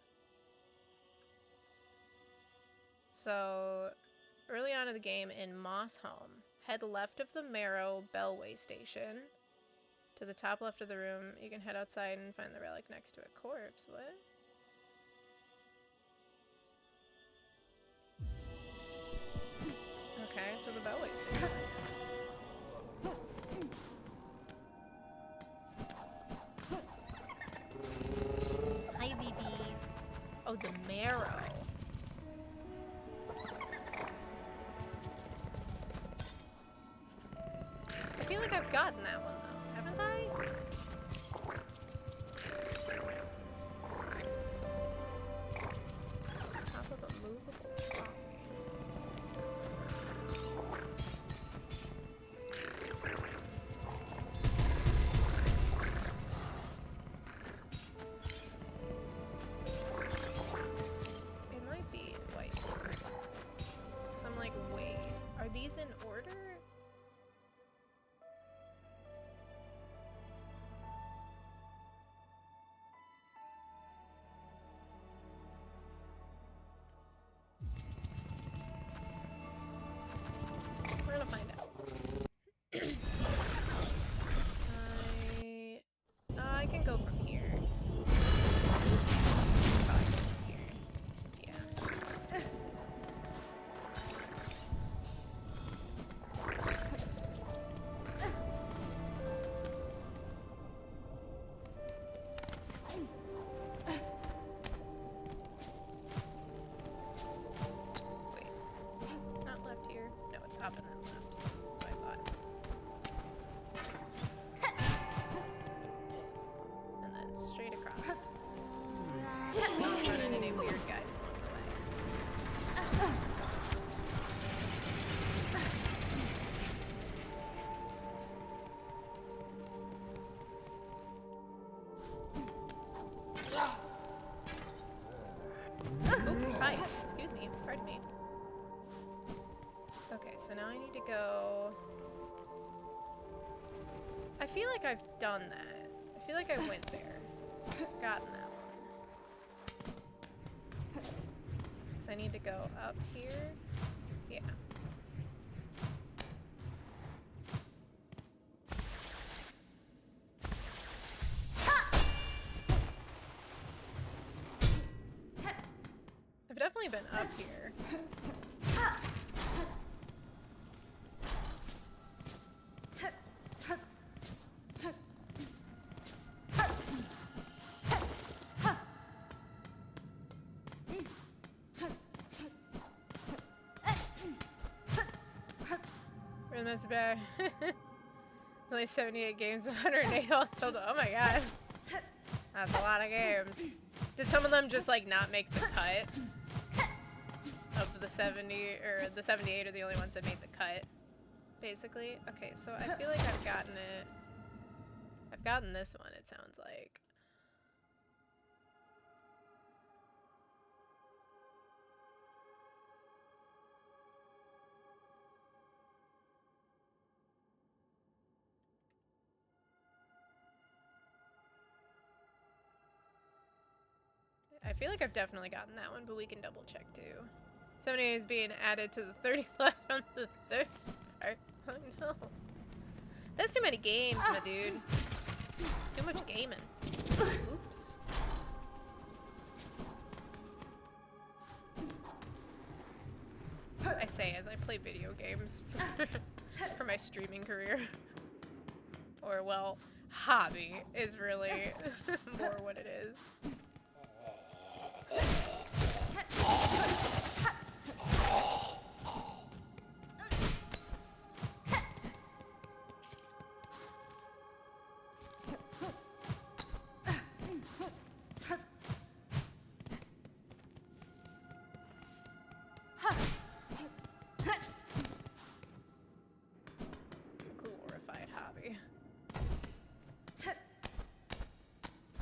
So, early on in the game in Moss Home, head left of the Marrow Bellway Station. To the top left of the room, you can head outside and find the relic next to a corpse. What? Okay, to the Bellway Station. Hi, BBs. Oh, the Marrow. I feel like I've gotten that one, though. Haven't I? Top of a movable trolley. It might be white. So I'm like, wait, are these in order? We're gonna find out. I can go from here. Probably go from here. Yeah. Pardon me. Okay, so now I need to go... I feel like I've done that. I feel like I went there. Gotten that one. So I need to go up here. Yeah. I've definitely been up here. That's bad. It's only 78 games, 108 all total. Oh my god. That's a lot of games. Did some of them just like not make the cut? Of the 70 or the 78 are the only ones that made the cut, basically. Okay, so I feel like I've gotten it. I've gotten this one, it sounds like. I feel like I've definitely gotten that one, but we can double check too. 78 is being added to the 30 plus from the third part. Oh no. That's too many games, my dude. Too much gaming. Oops. I say as I play video games for my streaming career. Or, well, hobby is really more what it is. Glorified hobby.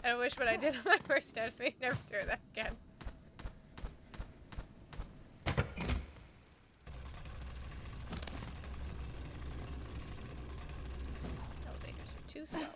I wish what I did on my first enemy, never do that again. Elevators are too slow.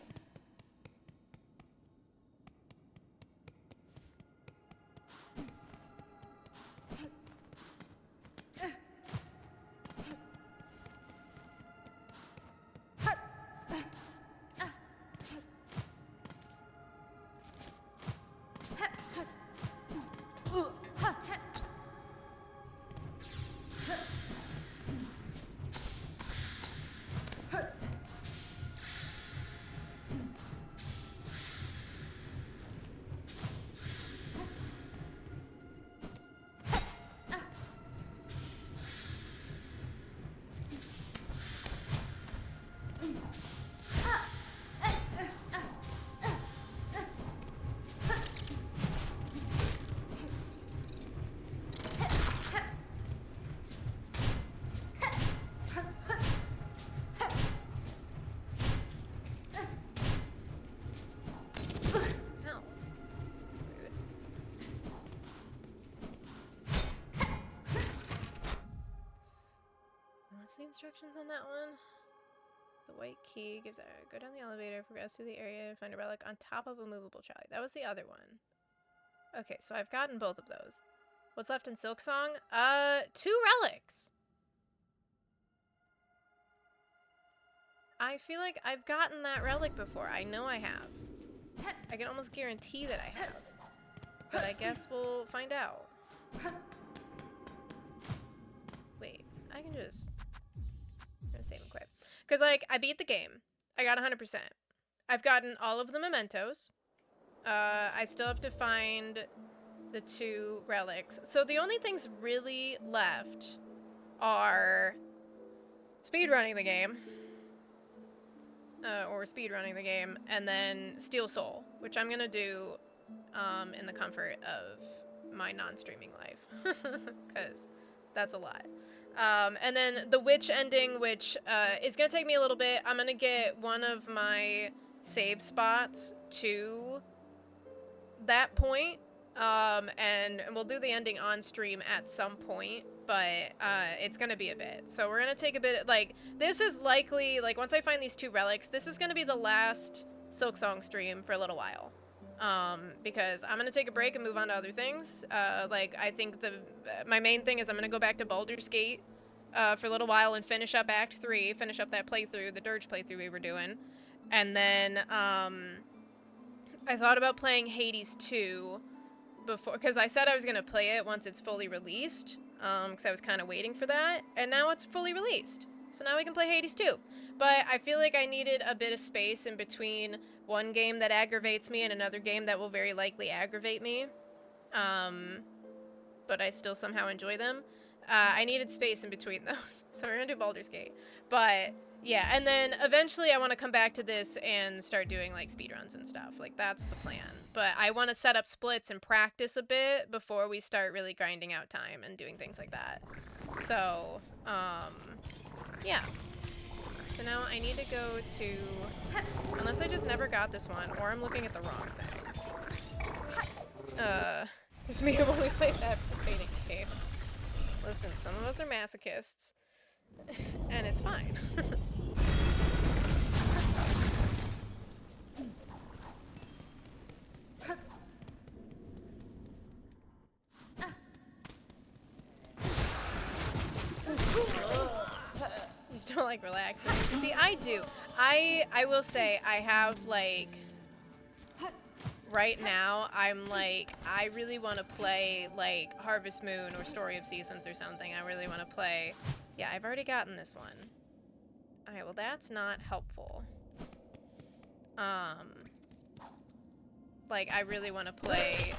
What's the instructions on that one? The white key gives a go down the elevator, progress through the area, find a relic on top of a movable trolley. That was the other one. Okay, so I've gotten both of those. What's left in Silksong? 2 relics. I feel like I've gotten that relic before. I know I have. I can almost guarantee that I have. But I guess we'll find out. Wait, I can just... I'm gonna save and quit. Because, like, I beat the game. I got 100%. I've gotten all of the mementos. I still have to find the 2 relics. So the only things really left are speedrunning the game. Or speedrunning the game. And then Steel Soul, which I'm gonna do in the comfort of my non-streaming life. Because that's a lot. And then the witch ending, which is going to take me a little bit. I'm going to get one of my save spots to that point And we'll do the ending on stream at some point, but it's gonna be a bit. So we're gonna take a bit, like, this is likely, like, once I find these 2 relics, this is gonna be the last Silksong stream for a little while. Because I'm gonna take a break and move on to other things. Like, I think my main thing is I'm gonna go back to Baldur's Gate, for a little while and finish up Act 3, finish up that playthrough, the Dirge playthrough we were doing. And then, I thought about playing Hades 2, before, because I said I was going to play it once it's fully released, because I was kind of waiting for that, and now it's fully released. So now we can play Hades 2. But I feel like I needed a bit of space in between one game that aggravates me and another game that will very likely aggravate me. But I still somehow enjoy them. I needed space in between those, so we're going to do Baldur's Gate. But yeah, and then eventually I want to come back to this and start doing like speedruns and stuff. Like, that's the plan. But I want to set up splits and practice a bit before we start really grinding out time and doing things like that. So, yeah. So now I need to go to, unless I just never got this one, or I'm looking at the wrong thing. It's me who only plays advocating games. Listen, some of us are masochists, and it's fine. You just don't like relaxing. See, I do. I will say I have, like, right now I'm like, I really want to play like Harvest Moon or Story of Seasons or something. I really want to play. Yeah, I've already gotten this one. Alright, well, that's not helpful. Like, I really want to play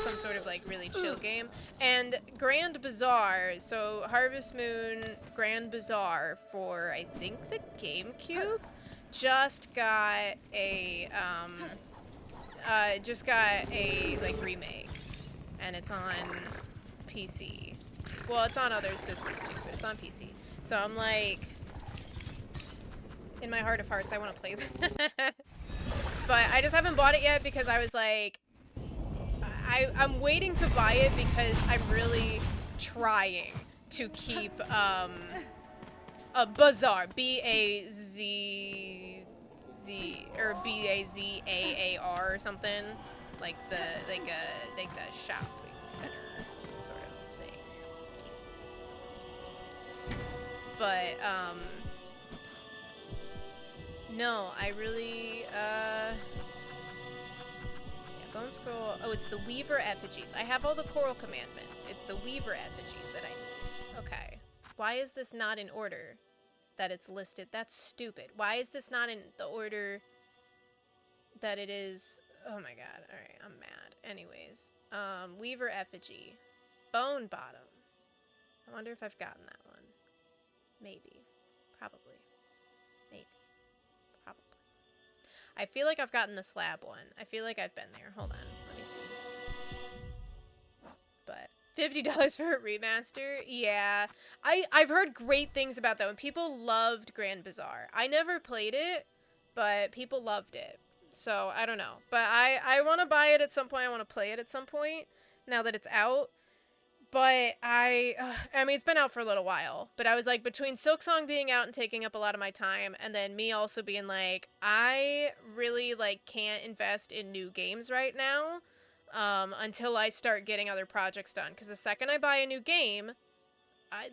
some sort of like really chill game. And Grand Bazaar, so Harvest Moon Grand Bazaar for, I think, the GameCube, just got a like remake, and it's on PC. Well, it's on other systems too, but it's on PC. So I'm like, in my heart of hearts, I want to play that. But I just haven't bought it yet because I was like, I'm waiting to buy it because I'm really trying to keep a Bazaar, B-A-Z or B-A-Z-A-A-R or something, like the shopping center sort of thing. But no, I really yeah, Bone Scroll. Oh, it's the Weaver effigies. I have all the Choral commandments. It's the Weaver effigies that I need. Okay. Why is this not in order that it's listed? That's stupid. Why is this not in the order that it is? Oh my god. Alright, I'm mad. Anyways. Weaver effigy. Bone bottom. I wonder if I've gotten that one. Maybe. Probably. Maybe. Probably. I feel like I've gotten the slab one. I feel like I've been there. Hold on. Let me see. But $50 for a remaster? Yeah. I've heard great things about that one. People loved Grand Bazaar. I never played it, but people loved it. So, I don't know. But I want to buy it at some point. I want to play it at some point now that it's out. But I mean, it's been out for a little while, but I was like, between Silksong being out and taking up a lot of my time, and then me also being like, I really, like, can't invest in new games right now, until I start getting other projects done, because the second I buy a new game,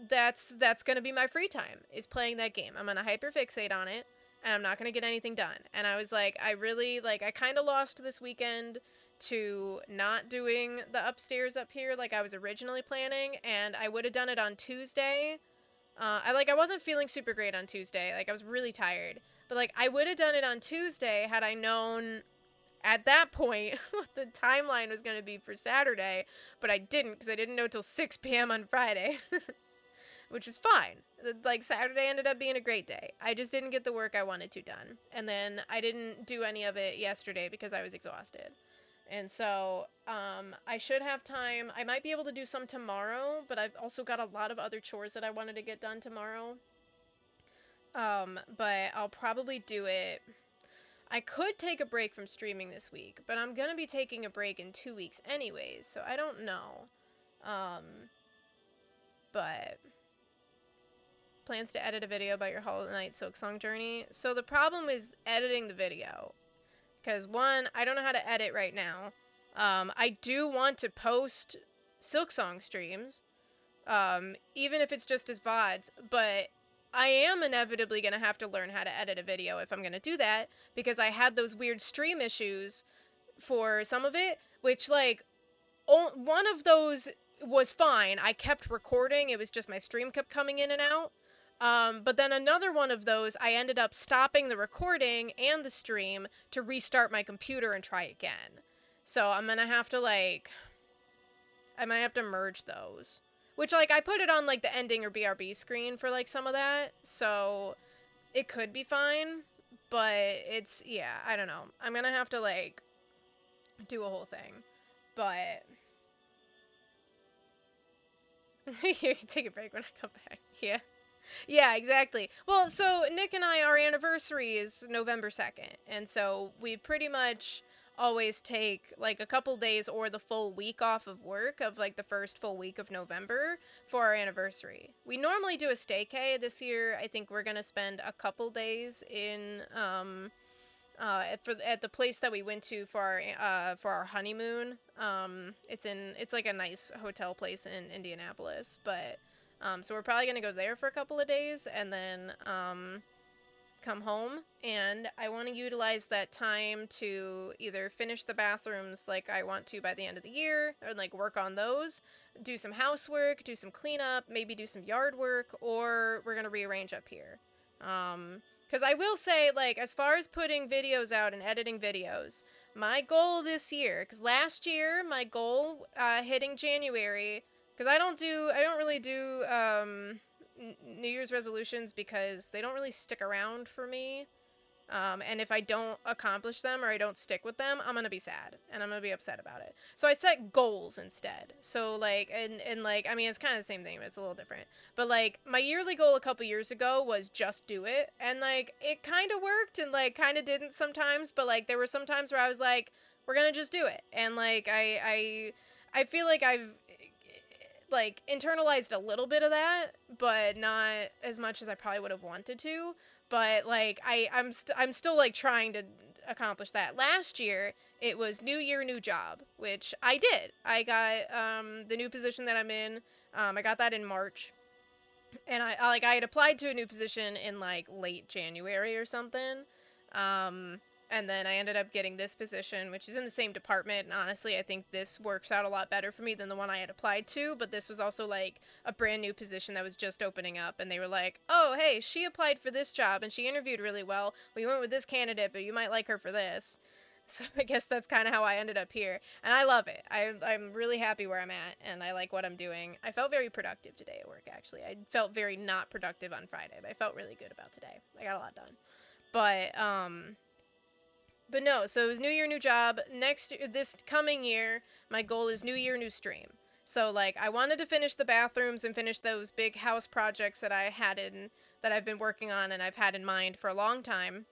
that's gonna be my free time, is playing that game. I'm gonna hyperfixate on it, and I'm not gonna get anything done. And I was like, I really, like, I kind of lost this weekend to not doing the upstairs up here like I was originally planning, and I would have done it on Tuesday. I wasn't feeling super great on Tuesday. Like, I was really tired. But, like, I would have done it on Tuesday had I known at that point what the timeline was going to be for Saturday, but I didn't, because I didn't know till 6 p.m. on Friday. Which is fine. Like, Saturday ended up being a great day. I just didn't get the work I wanted to done. And then I didn't do any of it yesterday because I was exhausted. And so, I should have time. I might be able to do some tomorrow, but I've also got a lot of other chores that I wanted to get done tomorrow. But I'll probably do it. I could take a break from streaming this week, but I'm gonna be taking a break in 2 weeks anyways, so I don't know. But plans to edit a video about your Hollow Knight Silksong journey. So the problem is editing the video. Because one, I don't know how to edit right now. I do want to post Silksong streams, even if it's just as VODs, but I am inevitably going to have to learn how to edit a video if I'm going to do that, because I had those weird stream issues for some of it, which, like, one of those was fine. I kept recording, it was just my stream kept coming in and out. But then another one of those, I ended up stopping the recording and the stream to restart my computer and try again. So I'm gonna have to, like, I might have to merge those. Which, like, I put it on, like, the ending or BRB screen for, like, some of that, so it could be fine, but it's, yeah, I don't know. I'm gonna have to, like, do a whole thing, but... You take a break when I come back, yeah. Yeah, exactly. Well, so Nick and I, our anniversary is November 2nd, and so we pretty much always take, like, a couple days or the full week off of work of, like, the first full week of November for our anniversary. We normally do a staycay. This year, I think we're gonna spend a couple days in, at the place that we went to for our honeymoon. It's like a nice hotel place in Indianapolis, but so we're probably gonna go there for a couple of days and then come home, and I want to utilize that time to either finish the bathrooms like I want to by the end of the year, or like work on those, do some housework, do some cleanup, maybe do some yard work, or we're gonna rearrange up here. Because I will say, like, as far as putting videos out and editing videos, my goal this year, because last year, my goal, hitting January, because I don't really do, New Year's resolutions because they don't really stick around for me. And if I don't accomplish them or I don't stick with them, I'm gonna be sad and I'm gonna be upset about it. So I set goals instead. So, like, and like, I mean, it's kind of the same thing, but it's a little different. But, like, my yearly goal a couple years ago was just do it. And, like, it kind of worked and, like, kind of didn't sometimes. But, like, there were some times where I was like, we're gonna just do it. And, like, I feel like I've, like, internalized a little bit of that, but not as much as I probably would have wanted to. But, like, I'm still, like, trying to accomplish that. Last year, it was new year, new job, which I did. I got, the new position that I'm in, I got that in March. And I had applied to a new position in, like, late January or something. And then I ended up getting this position, which is in the same department. And honestly, I think this works out a lot better for me than the one I had applied to. But this was also, like, a brand new position that was just opening up. And they were like, oh, hey, she applied for this job and she interviewed really well. We went with this candidate, but you might like her for this. So I guess that's kind of how I ended up here. And I love it. I'm really happy where I'm at. And I like what I'm doing. I felt very productive today at work, actually. I felt very not productive on Friday. But I felt really good about today. I got a lot done. But no, so it was new year, new job. This coming year, my goal is new year, new stream. So, like, I wanted to finish the bathrooms and finish those big house projects that I've been working on and I've had in mind for a long time.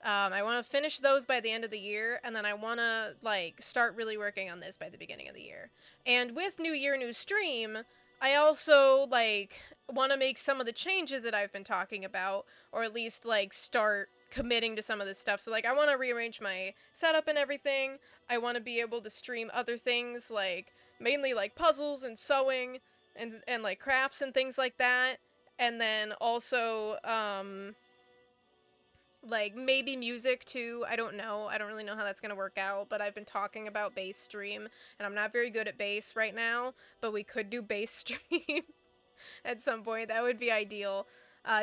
I want to finish those by the end of the year, and then I want to, like, start really working on this by the beginning of the year. And with new year, new stream, I also, like, want to make some of the changes that I've been talking about, or at least, like, start committing to some of this stuff. So, like, I want to rearrange my setup and everything. I want to be able to stream other things, like, mainly, like, puzzles and sewing and like, crafts and things like that. And then also, like, maybe music, too. I don't know. I don't really know how that's gonna work out, but I've been talking about bass stream, and I'm not very good at bass right now, but we could do bass stream at some point. That would be ideal.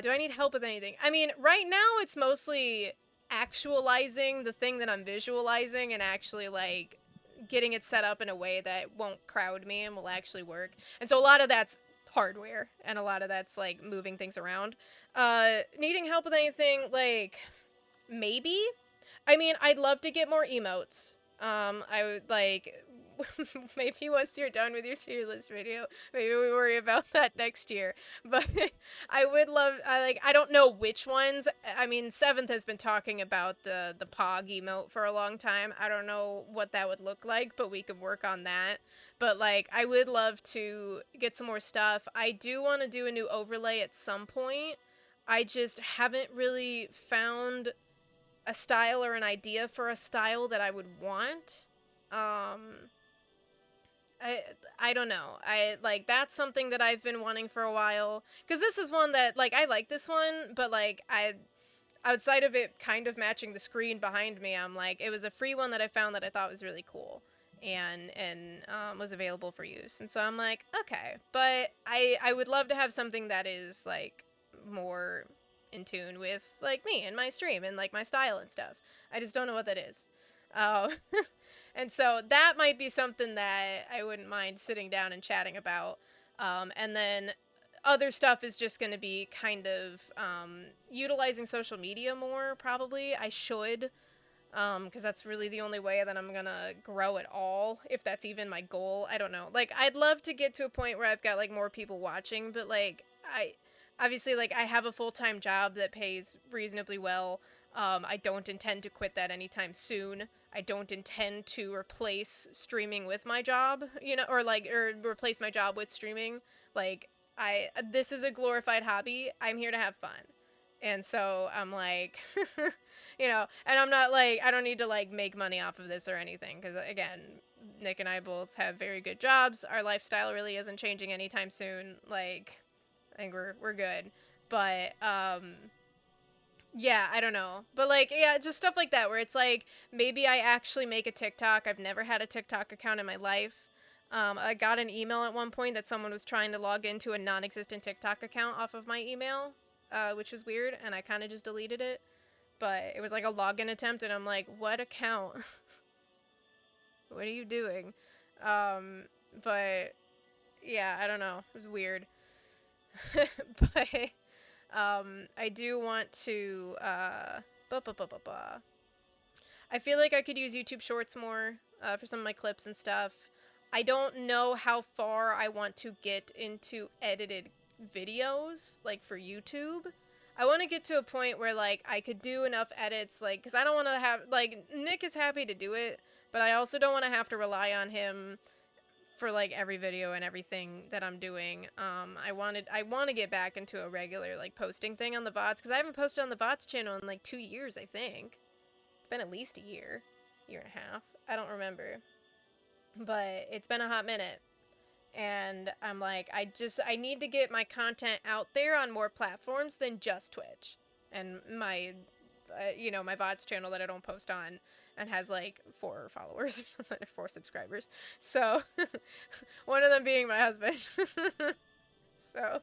Do I need help with anything? I mean, right now it's mostly actualizing the thing that I'm visualizing and actually, like, getting it set up in a way that won't crowd me and will actually work. And so a lot of that's hardware, and a lot of that's, like, moving things around. Needing help with anything, like, maybe? I mean, I'd love to get more emotes. I would, like, maybe once you're done with your tier list video, maybe we worry about that next year. But I would love, I don't know which ones. I mean, Seventh has been talking about the Pog emote for a long time. I don't know what that would look like, but we could work on that. But like, I would love to get some more stuff. I do want to do a new overlay at some point. I just haven't really found a style or an idea for a style that I would want. I don't know. That's something that I've been wanting for a while, cuz this is one that like I like this one, but like I outside of it kind of matching the screen behind me, I'm like it was a free one that I found that I thought was really cool and was available for use. And so I'm like, okay, but I would love to have something that is like more in tune with like me and my stream and like my style and stuff. I just don't know what that is. Uh, and so that might be something that I wouldn't mind sitting down and chatting about. And then other stuff is just going to be kind of utilizing social media more, probably. I should, because that's really the only way that I'm going to grow at all, if that's even my goal. I don't know. Like, I'd love to get to a point where I've got, like, more people watching, but, like, obviously, like, I have a full-time job that pays reasonably well. I don't intend to quit that anytime soon. I don't intend to replace streaming with my job, or replace my job with streaming. Like, this is a glorified hobby. I'm here to have fun. And so I'm like, and I'm not like, I don't need to like make money off of this or anything. Cause again, Nick and I both have very good jobs. Our lifestyle really isn't changing anytime soon. Like, I think we're good. But, yeah, I don't know. But, like, yeah, just stuff like that where it's like, maybe I actually make a TikTok. I've never had a TikTok account in my life. I got an email at one point that someone was trying to log into a non-existent TikTok account off of my email, which was weird, and I kind of just deleted it. But it was like a login attempt, and I'm like, what account? What are you doing? But, yeah, I don't know. It was weird. But... I do want to, I feel like I could use YouTube Shorts more, for some of my clips and stuff. I don't know how far I want to get into edited videos, like, for YouTube. I want to get to a point where, like, I could do enough edits, like, because I don't want to have, like, Nick is happy to do it, but I also don't want to have to rely on him for like every video and everything that I'm doing. I want to get back into a regular like posting thing on the VODs, because I haven't posted on the VODs channel in like 2 years, I think. It's been at least a year and a half. I don't remember. But it's been a hot minute. And I'm like, I need to get my content out there on more platforms than just Twitch. And my, my VODs channel that I don't post on and has like 4 followers or something, 4 subscribers. So, one of them being my husband. So,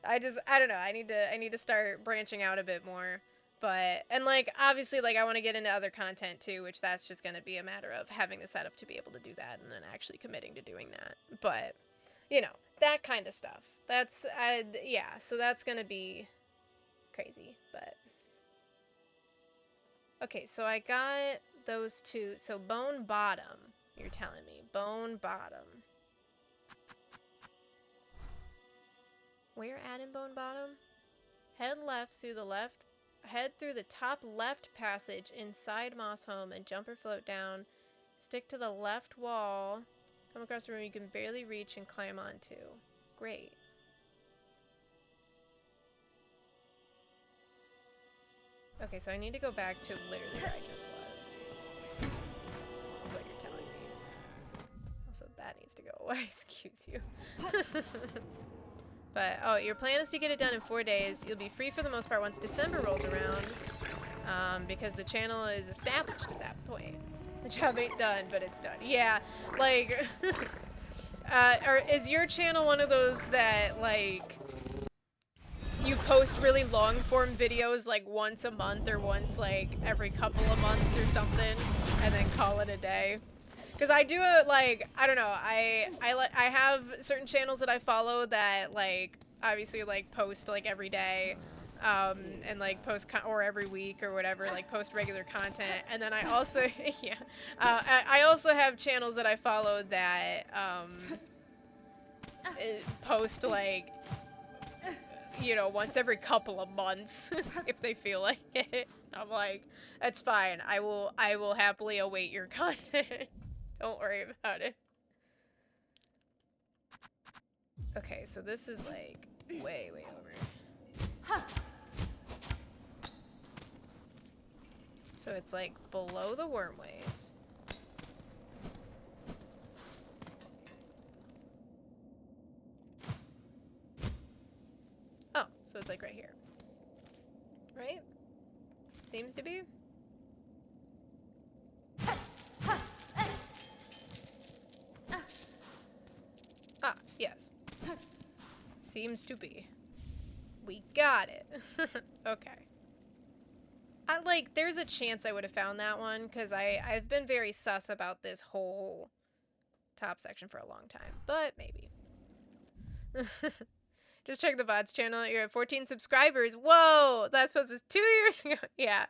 I don't know. I need to start branching out a bit more. But, and like, obviously, like, I want to get into other content too, which that's just going to be a matter of having the setup to be able to do that and then actually committing to doing that. But, that kind of stuff. That's, yeah, so that's going to be crazy, but. Okay, so I got those 2. So Bone Bottom, you're telling me. Bone Bottom. Where at in Bone Bottom? Head through the top left passage inside Moss Home and jump or float down. Stick to the left wall. Come across a room you can barely reach and climb onto. Great. Okay, so I need to go back to literally where I just was. What you're telling me. Also, that needs to go away. Excuse you. But, oh, your plan is to get it done in 4 days. You'll be free for the most part once December rolls around. Because the channel is established at that point. The job ain't done, but it's done. Yeah, like... is your channel one of those that, like... you post really long form videos like once a month or once like every couple of months or something and then call it a day? Because I do it like, I don't know, I have certain channels that I follow that like obviously like post like every day, and like post or every week or whatever, like post regular content. And then I also, yeah, I also have channels that I follow that post like, you know, once every couple of months if they feel like it. I'm like, that's fine. I will happily await your content. Don't worry about it. Okay, so this is like way over. So it's like below the wormways. Oh, so it's like right here. Right? Seems to be. Ah, yes. Seems to be. We got it. Okay. There's a chance I would have found that one, because I've been very sus about this whole top section for a long time, but maybe. Just check the VODs channel. You're at 14 subscribers. Whoa! That post was 2 years ago. Yeah.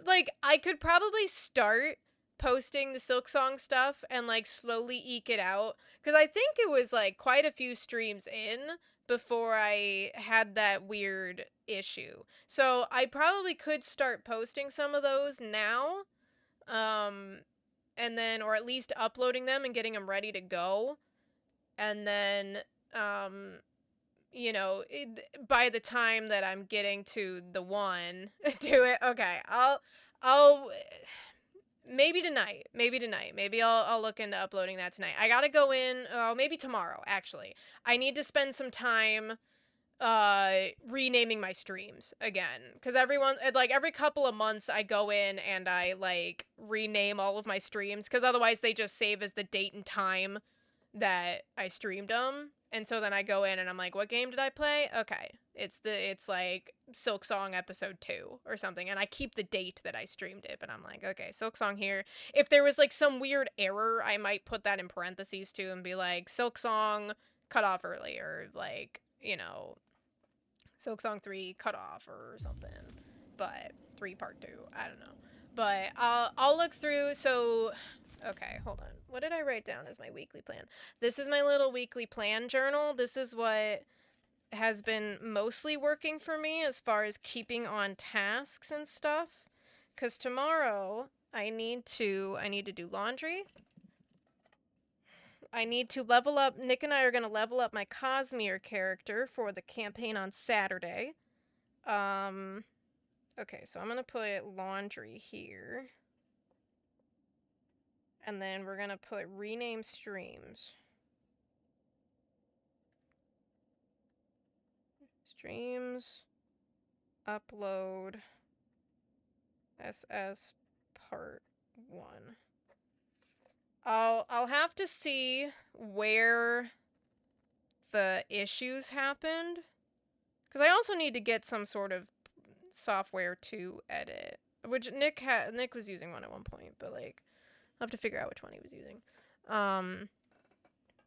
Like, I could probably start posting the Silksong stuff and, like, slowly eke it out. Because I think it was, like, quite a few streams in before I had that weird issue. So I probably could start posting some of those now. And then, or at least uploading them and getting them ready to go. And then, you know, by the time that I'm getting to the one, do it. Okay, I'll maybe tonight. Maybe I'll look into uploading that tonight. I gotta go in. Oh, maybe tomorrow. Actually, I need to spend some time renaming my streams again, because every couple of months I go in and I like rename all of my streams, because otherwise they just save as the date and time that I streamed them. And so then I go in and I'm like, what game did I play? Okay. It's like Silksong episode 2 or something. And I keep the date that I streamed it, but I'm like, okay, Silksong here. If there was like some weird error, I might put that in parentheses too and be like, Silksong cut off early, or like, you know, Silksong 3 cut off or something. But 3 part 2, I don't know. But I'll look through. So okay, hold on. What did I write down as my weekly plan? This is my little weekly plan journal. This is what has been mostly working for me as far as keeping on tasks and stuff. Cause tomorrow I need to do laundry. I need to level up. Nick and I are gonna level up my Cosmere character for the campaign on Saturday. Okay, so I'm gonna put laundry here. And then we're gonna put rename streams. Streams, upload, SS part 1. I'll have to see where the issues happened, because I also need to get some sort of software to edit, which Nick was using one at one point, but like I'll have to figure out which one he was using. I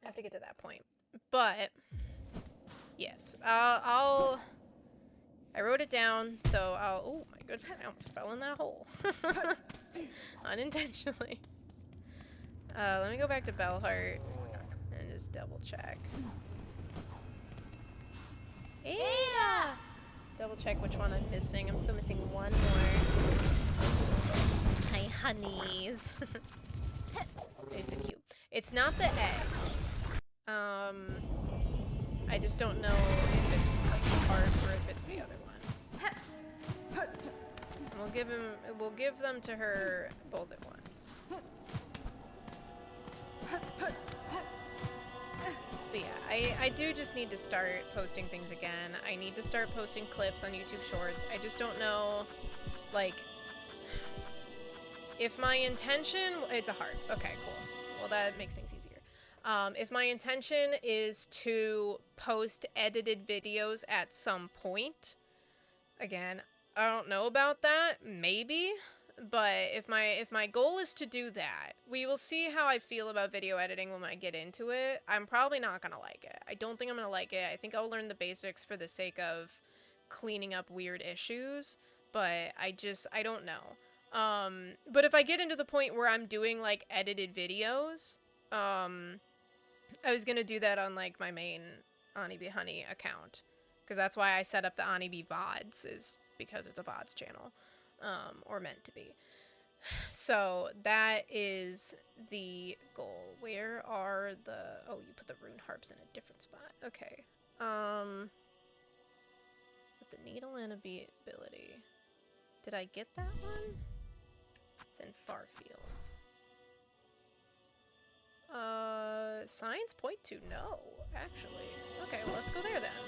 have to get to that point. But yes, I wrote it down, so oh my goodness, I almost fell in that hole. Unintentionally. Let me go back to Bellheart and just double check. Ada! Double check which one I'm missing. I'm still missing one more. Hi, honeys. They're so cute. It's not the egg. I just don't know if it's like the heart or if it's the other one. And we'll give them to her both at once. But yeah, I do just need to start posting things again. I need to start posting clips on YouTube Shorts. I just don't know, like, if my intention, it's a heart. Okay, cool. Well, that makes things easier. If my intention is to post edited videos at some point, again, I don't know about that, maybe, but if my goal is to do that, we will see how I feel about video editing when I get into it. I'm probably not gonna like it. I don't think I'm gonna like it. I think I'll learn the basics for the sake of cleaning up weird issues, but I don't know. But if I get into the point where I'm doing like edited videos, I was gonna do that on like my main Anibi Honey account, because that's why I set up the Anibi VODs, is because it's a VODs channel, or meant to be. So that is the goal. Where are the... Oh, you put the rune harps in a different spot. Okay. With the needle and ability. Did I get that one? It's in Far Fields. Signs point to no, actually. Okay, well, let's go there then.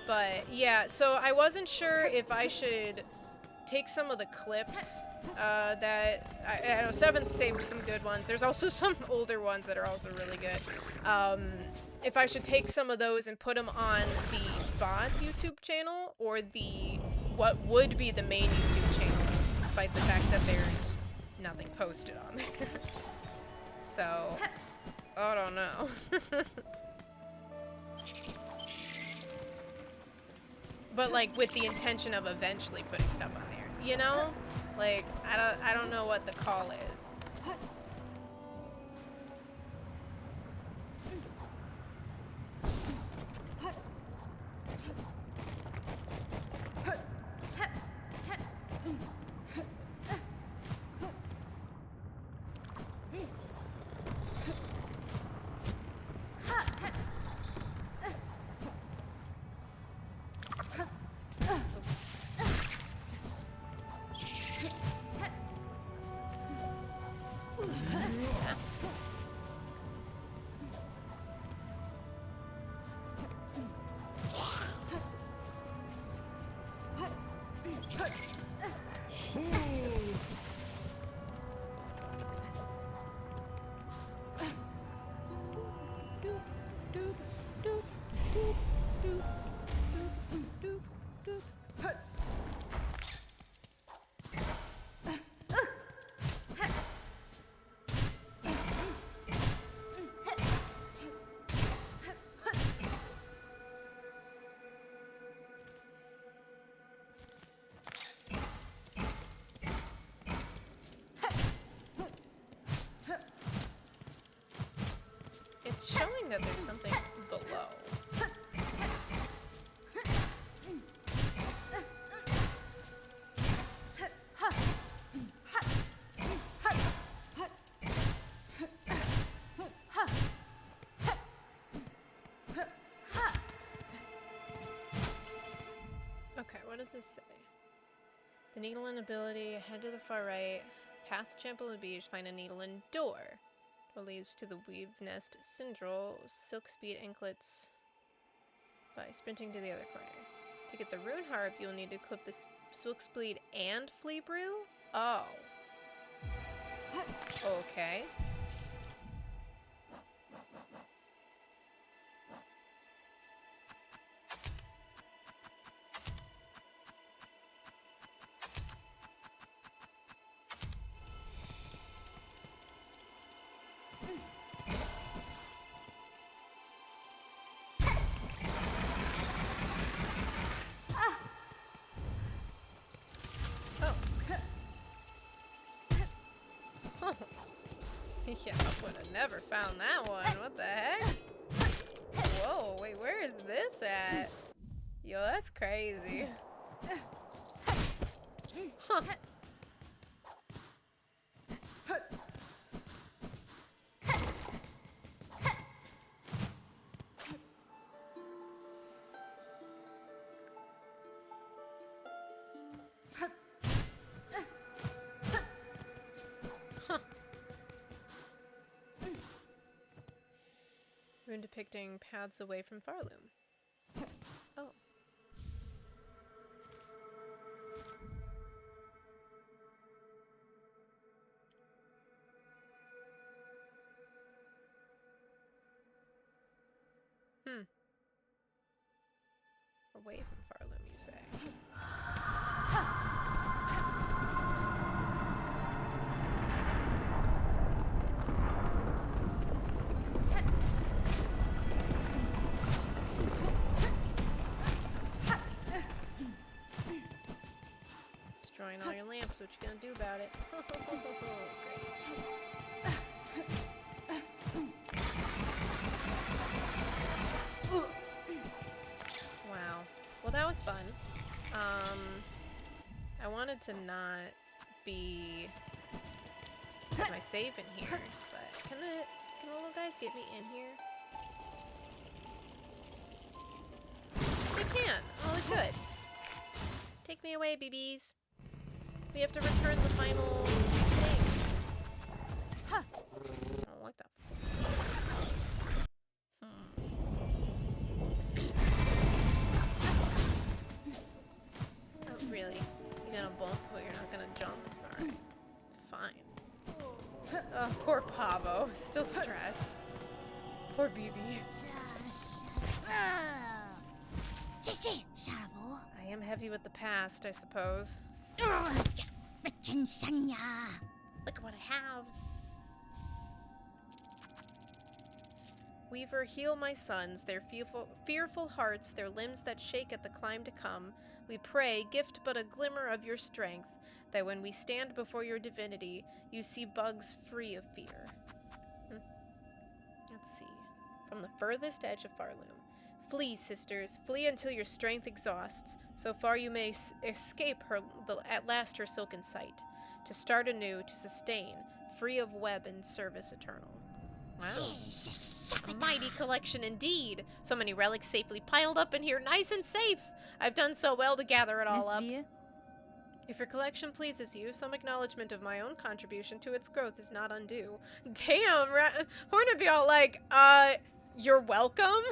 But yeah, so I wasn't sure if I should take some of the clips that I know 7th saved some good ones. There's also some older ones that are also really good. If I should take some of those and put them on the VODs YouTube channel, or the what would be the main YouTube channel, despite the fact that there's nothing posted on there. So I don't know. But like with the intention of eventually putting stuff on there, you know? Like I don't know what the call is. It's showing that there's something below. Okay, what does this say? The needle and ability, head to the far right, past Champion Beach, find a needle and door. Door leads to the Weave Nest Syndrome, Silk Speed Anklets by sprinting to the other corner. To get the Rune Harp, you'll need to equip the Silk Speed and Flea Brew? Oh. Okay. Yeah, I would have never found that one. What the heck? Whoa, wait, where is this at? Yo, that's crazy. Huh. Rune depicting paths away from Farloom. Oh. Away from Farloom, you say? what you gonna do about it? Great. Wow. Well, that was fun. I wanted to not be have my save in here, but can the little guys get me in here? They can. Oh, good. Take me away, BBs. We have to return the final thing. Huh. Oh, what the? Oh, really? You're gonna bump, but you're not gonna jump? Alright. Fine. Oh, poor Pavo. Still stressed. Poor BB. I am heavy with the past, I suppose. Look what I have. Weaver, heal my sons, their fearful hearts, their limbs that shake at the climb to come. We pray, gift but a glimmer of your strength, that when we stand before your divinity, you see bugs free of fear. Let's see. From the furthest edge of Farloom. Flee, sisters, flee until your strength exhausts. So far you may escape at last her silken sight. To start anew, to sustain, free of web and service eternal. Wow. A mighty collection indeed. So many relics safely piled up in here, nice and safe. I've done so well to gather it all up. If your collection pleases you, some acknowledgement of my own contribution to its growth is not undue. Damn, Hornet be all like, you're welcome?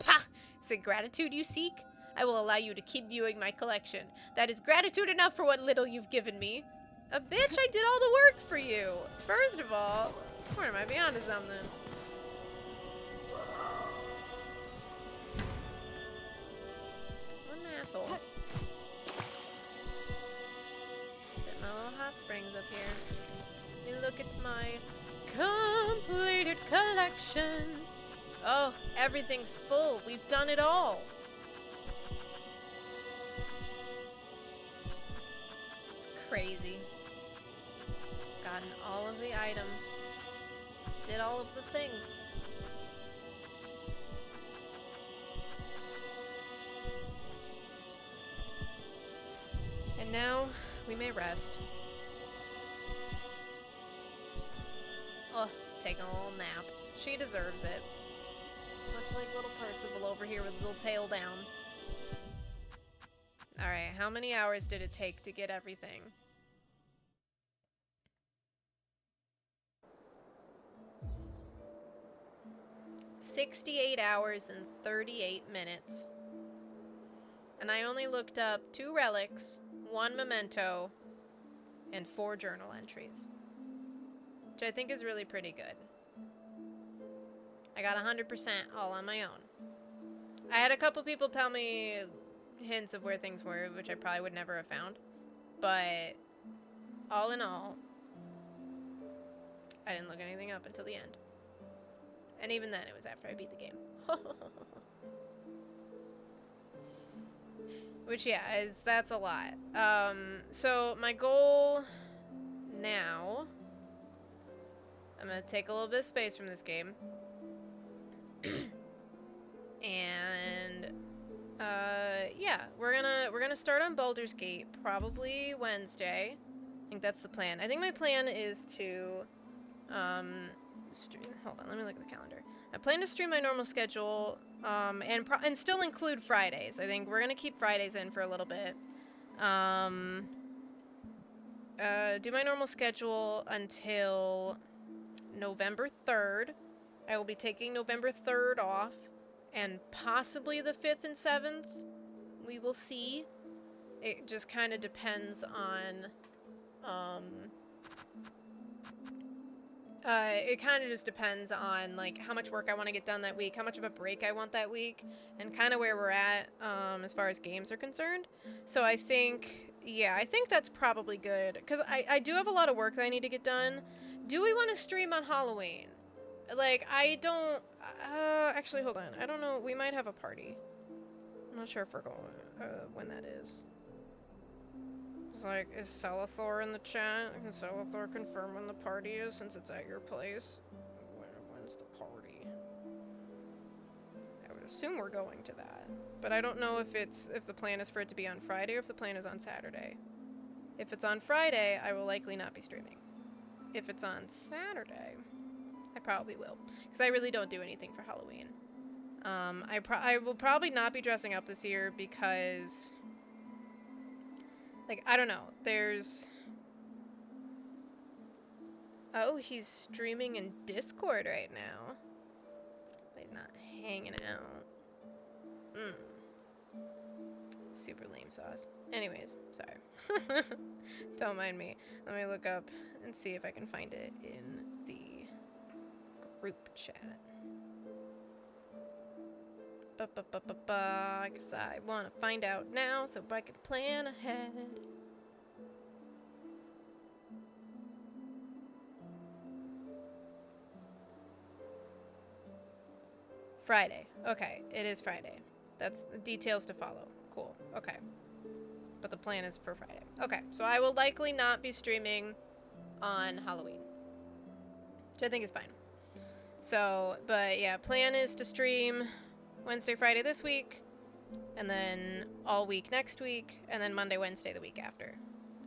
Pah! Is it gratitude you seek? I will allow you to keep viewing my collection. That is gratitude enough for what little you've given me. A bitch, I did all the work for you. First of all, Hornet might be onto something. What an asshole. Sit my little hot springs up here. You look at my completed collection. Oh, everything's full. We've done it all. It's crazy. Gotten all of the items. Did all of the things. And now we may rest. Oh, taking a little nap. She deserves it. Much like little Percival over here with his little tail down. Alright, how many hours did it take to get everything? $68 hours and 38 minutes. And I only looked up 2 relics, 1 memento, and 4 journal entries. Which I think is really pretty good. I got 100% all on my own. I had a couple people tell me hints of where things were, which I probably would never have found. But all in all, I didn't look anything up until the end. And even then, it was after I beat the game. Which, yeah, that's a lot. So my goal now... I'm gonna take a little bit of space from this game. And yeah, we're gonna start on Baldur's Gate probably Wednesday. I think that's the plan. I think my plan is to hold on, let me look at the calendar. I plan to stream my normal schedule and still include Fridays. I think we're gonna keep Fridays in for a little bit. Do my normal schedule until November 3rd. I will be taking November 3rd off, and possibly the 5th and 7th. We will see. It just kind of depends on, it kind of just depends on, like, how much work I want to get done that week, how much of a break I want that week, and kind of where we're at, as far as games are concerned. So I think, yeah, I think that's probably good, because I do have a lot of work that I need to get done. Do we want to stream on Halloween? Like, I don't... actually, hold on. I don't know. We might have a party. I'm not sure if we're going... when that is. It's like, is Celathor in the chat? Can Celathor confirm when the party is since it's at your place? When's the party? I would assume we're going to that. But I don't know if the plan is for it to be on Friday or if the plan is on Saturday. If it's on Friday, I will likely not be streaming. If it's on Saturday, I probably will. Because I really don't do anything for Halloween. I will probably not be dressing up this year because... Like, I don't know. There's... Oh, he's streaming in Discord right now. But he's not hanging out. Super lame sauce. Anyways, sorry. Don't mind me. Let me look up and see if I can find it in the group chat. I guess I want to find out now so I can plan ahead. Friday. Okay, it is Friday. That's the details to follow. Cool. Okay. But the plan is for Friday. Okay, so I will likely not be streaming on Halloween. Which I think is fine. So, but yeah, plan is to stream Wednesday, Friday this week, and then all week next week, and then Monday, Wednesday the week after.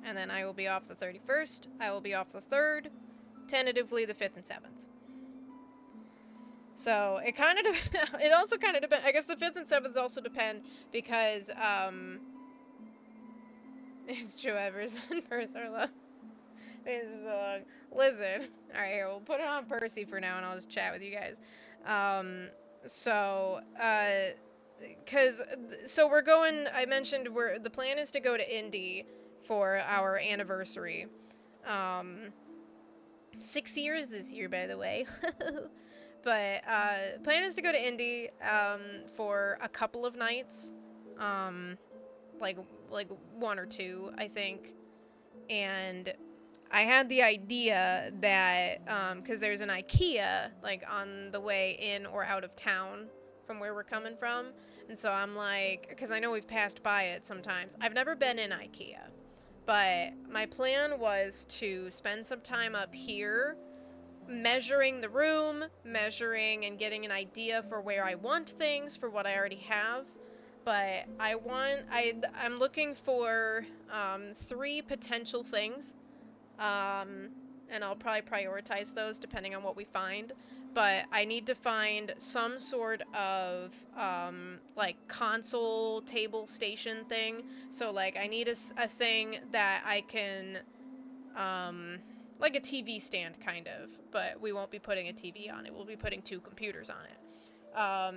And then I will be off the 31st, I will be off the 3rd, tentatively the 5th and 7th. So, it kind of, it also kind of depends, I guess the 5th and 7th also depend, because, it's Joe Everson for Ursula. This is so long. Listen, alright, here, we'll put it on Percy for now, and I'll just chat with you guys. So we're going, I mentioned the plan is to go to Indy for our anniversary. 6 years this year, by the way. But, plan is to go to Indy, for a couple of nights. Like 1 or 2, I think. And I had the idea that, because there's an IKEA, like, on the way in or out of town from where we're coming from. And so I'm like, because I know we've passed by it sometimes. I've never been in IKEA. But my plan was to spend some time up here measuring the room, measuring and getting an idea for where I want things, for what I already have. But I'm looking for 3 potential things. And I'll probably prioritize those depending on what we find. But I need to find some sort of, like, console table station thing. So, like, I need a thing that I can, like a TV stand, kind of. But we won't be putting a TV on it. We'll be putting 2 computers on it.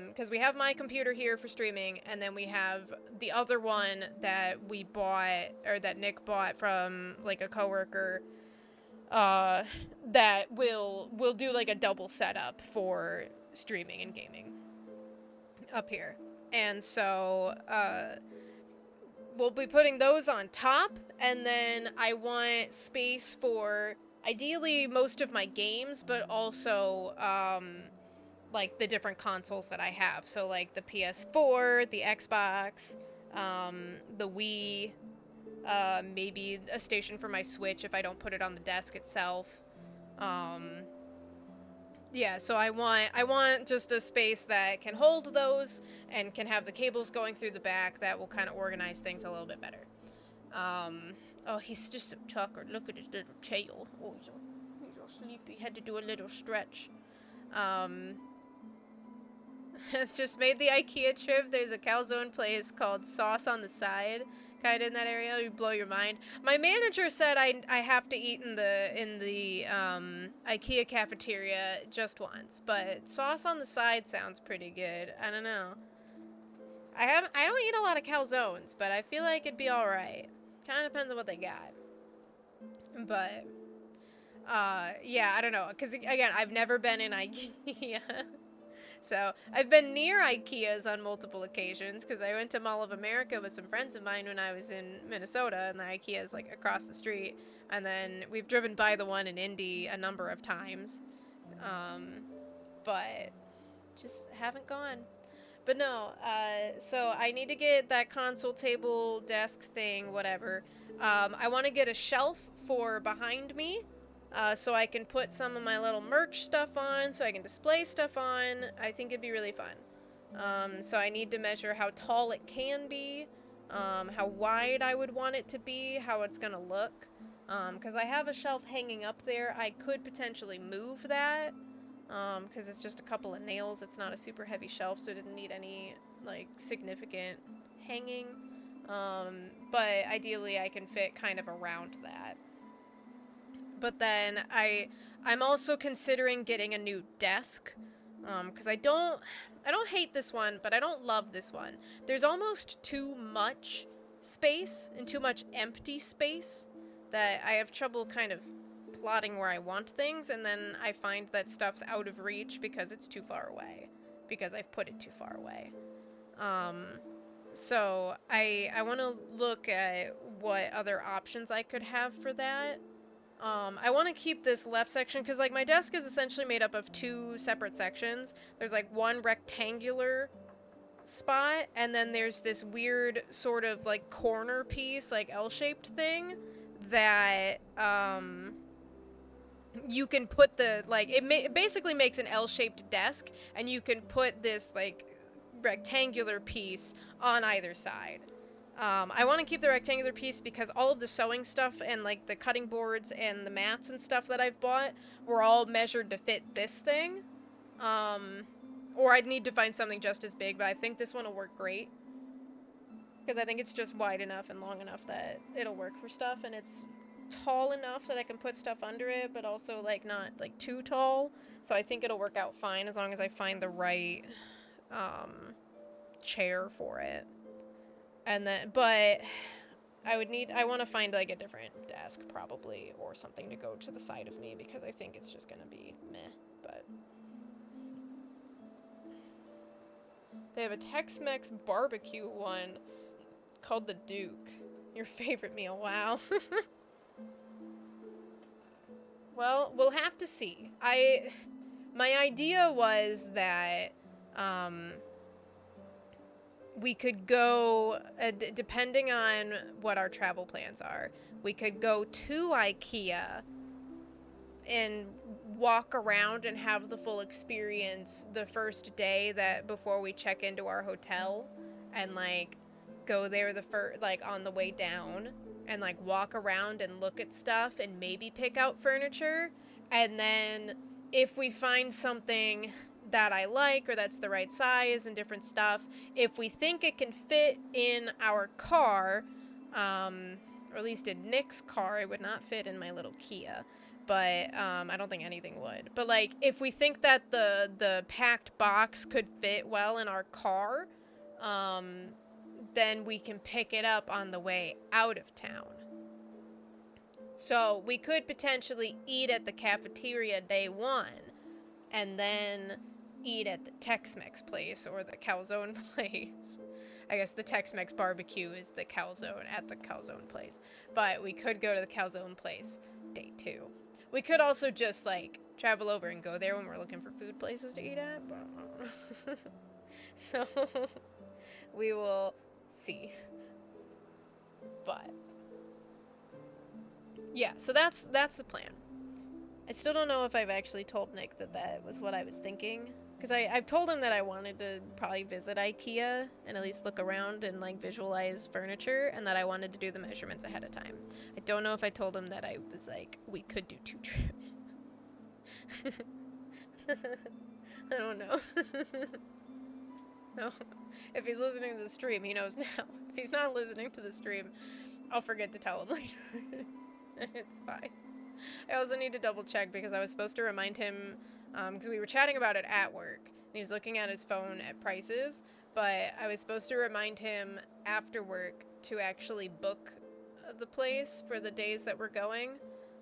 Because we have my computer here for streaming, and then we have the other one that we bought, or that Nick bought from, like, a coworker, that will do, like, a double setup for streaming and gaming up here. And so, we'll be putting those on top, and then I want space for, ideally, most of my games, but also, like, the different consoles that I have. So, like, the PS4, the Xbox, the Wii, maybe a station for my Switch if I don't put it on the desk itself. Yeah, so I want just a space that can hold those and can have the cables going through the back that will kind of organize things a little bit better. Oh, he's just so tuckered. Look at his little tail. Oh, he's so sleepy. Had to do a little stretch. It's just made the IKEA trip. There's a calzone place called Sauce on the Side, kind of in that area. You blow your mind. My manager said I have to eat in the IKEA cafeteria just once, but Sauce on the Side sounds pretty good. I don't know. I don't eat a lot of calzones, but I feel like it'd be all right. Kind of depends on what they got. But yeah, I don't know, because again, I've never been in IKEA. So, I've been near IKEAs on multiple occasions, because I went to Mall of America with some friends of mine when I was in Minnesota, and the IKEA is, like, across the street. And then we've driven by the one in Indy a number of times. But just haven't gone. But no, so I need to get that console table, desk thing, whatever. I want to get a shelf for behind me, so I can put some of my little merch stuff on, so I can display stuff on. I think it'd be really fun. So I need to measure how tall it can be, how wide I would want it to be, how it's gonna look. Because I have a shelf hanging up there. I could potentially move that, because it's just a couple of nails. It's not a super heavy shelf, so it didn't need any, like, significant hanging. But ideally I can fit kind of around that. But then I'm also considering getting a new desk, because I don't hate this one, but I don't love this one. There's almost too much space and too much empty space that I have trouble kind of plotting where I want things, and then I find that stuff's out of reach because it's too far away, because I've put it too far away. So I want to look at what other options I could have for that. I want to keep this left section because, like, my desk is essentially made up of two separate sections. There's, like, one rectangular spot, and then there's this weird sort of, like, corner piece, like, L-shaped thing that, you can put the, like, it basically makes an L-shaped desk, and you can put this, like, rectangular piece on either side. I want to keep the rectangular piece because all of the sewing stuff and, like, the cutting boards and the mats and stuff that I've bought were all measured to fit this thing. Or I'd need to find something just as big, but I think this one will work great. Because I think it's just wide enough and long enough that it'll work for stuff, and it's tall enough that I can put stuff under it, but also, like, not, like, too tall. So I think it'll work out fine as long as I find the right, chair for it. And then, but I want to find, like, a different desk probably, or something to go to the side of me, because I think it's just gonna be meh. But they have a Tex-Mex barbecue one called the Duke. Your favorite meal, wow. Well, we'll have to see. My idea was that, we could go, depending on what our travel plans are, we could go to IKEA and walk around and have the full experience the first day that before we check into our hotel, and, like, go there like, on the way down, and, like, walk around and look at stuff and maybe pick out furniture. And then if we find something that I like or that's the right size and different stuff, if we think it can fit in our car, or at least in Nick's car, it would not fit in my little Kia, but I don't think anything would. But, like, if we think that the packed box could fit well in our car, then we can pick it up on the way out of town. So we could potentially eat at the cafeteria day one, and then eat at the Tex-Mex place or the calzone place. I guess the Tex-Mex barbecue is the calzone at the calzone place. But we could go to the calzone place day two. We could also just, like, travel over and go there when we're looking for food places to eat at. So we will see. But yeah, so that's the plan. I still don't know if I've actually told Nick that was what I was thinking. Because I've told him that I wanted to probably visit IKEA and at least look around and, like, visualize furniture, and that I wanted to do the measurements ahead of time. I don't know if I told him that I was like, we could do 2 trips. I don't know. No. If he's listening to the stream, he knows now. If he's not listening to the stream, I'll forget to tell him later. It's fine. I also need to double check because I was supposed to remind him, because we were chatting about it at work, and he was looking at his phone at prices, but I was supposed to remind him after work to actually book the place for the days that we're going,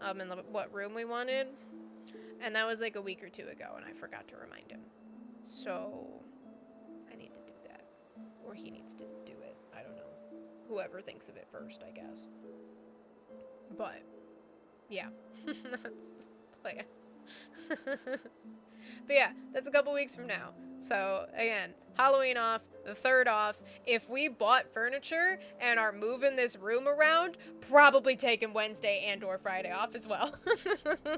and what room we wanted, and that was like a week or 2 ago, and I forgot to remind him. So I need to do that, or he needs to do it. I don't know. Whoever thinks of it first, I guess. But yeah, that's the plan. But yeah, that's a couple weeks from now. So again, Halloween off, the 3rd off. If we bought furniture and are moving this room around, probably taking Wednesday and or Friday off as well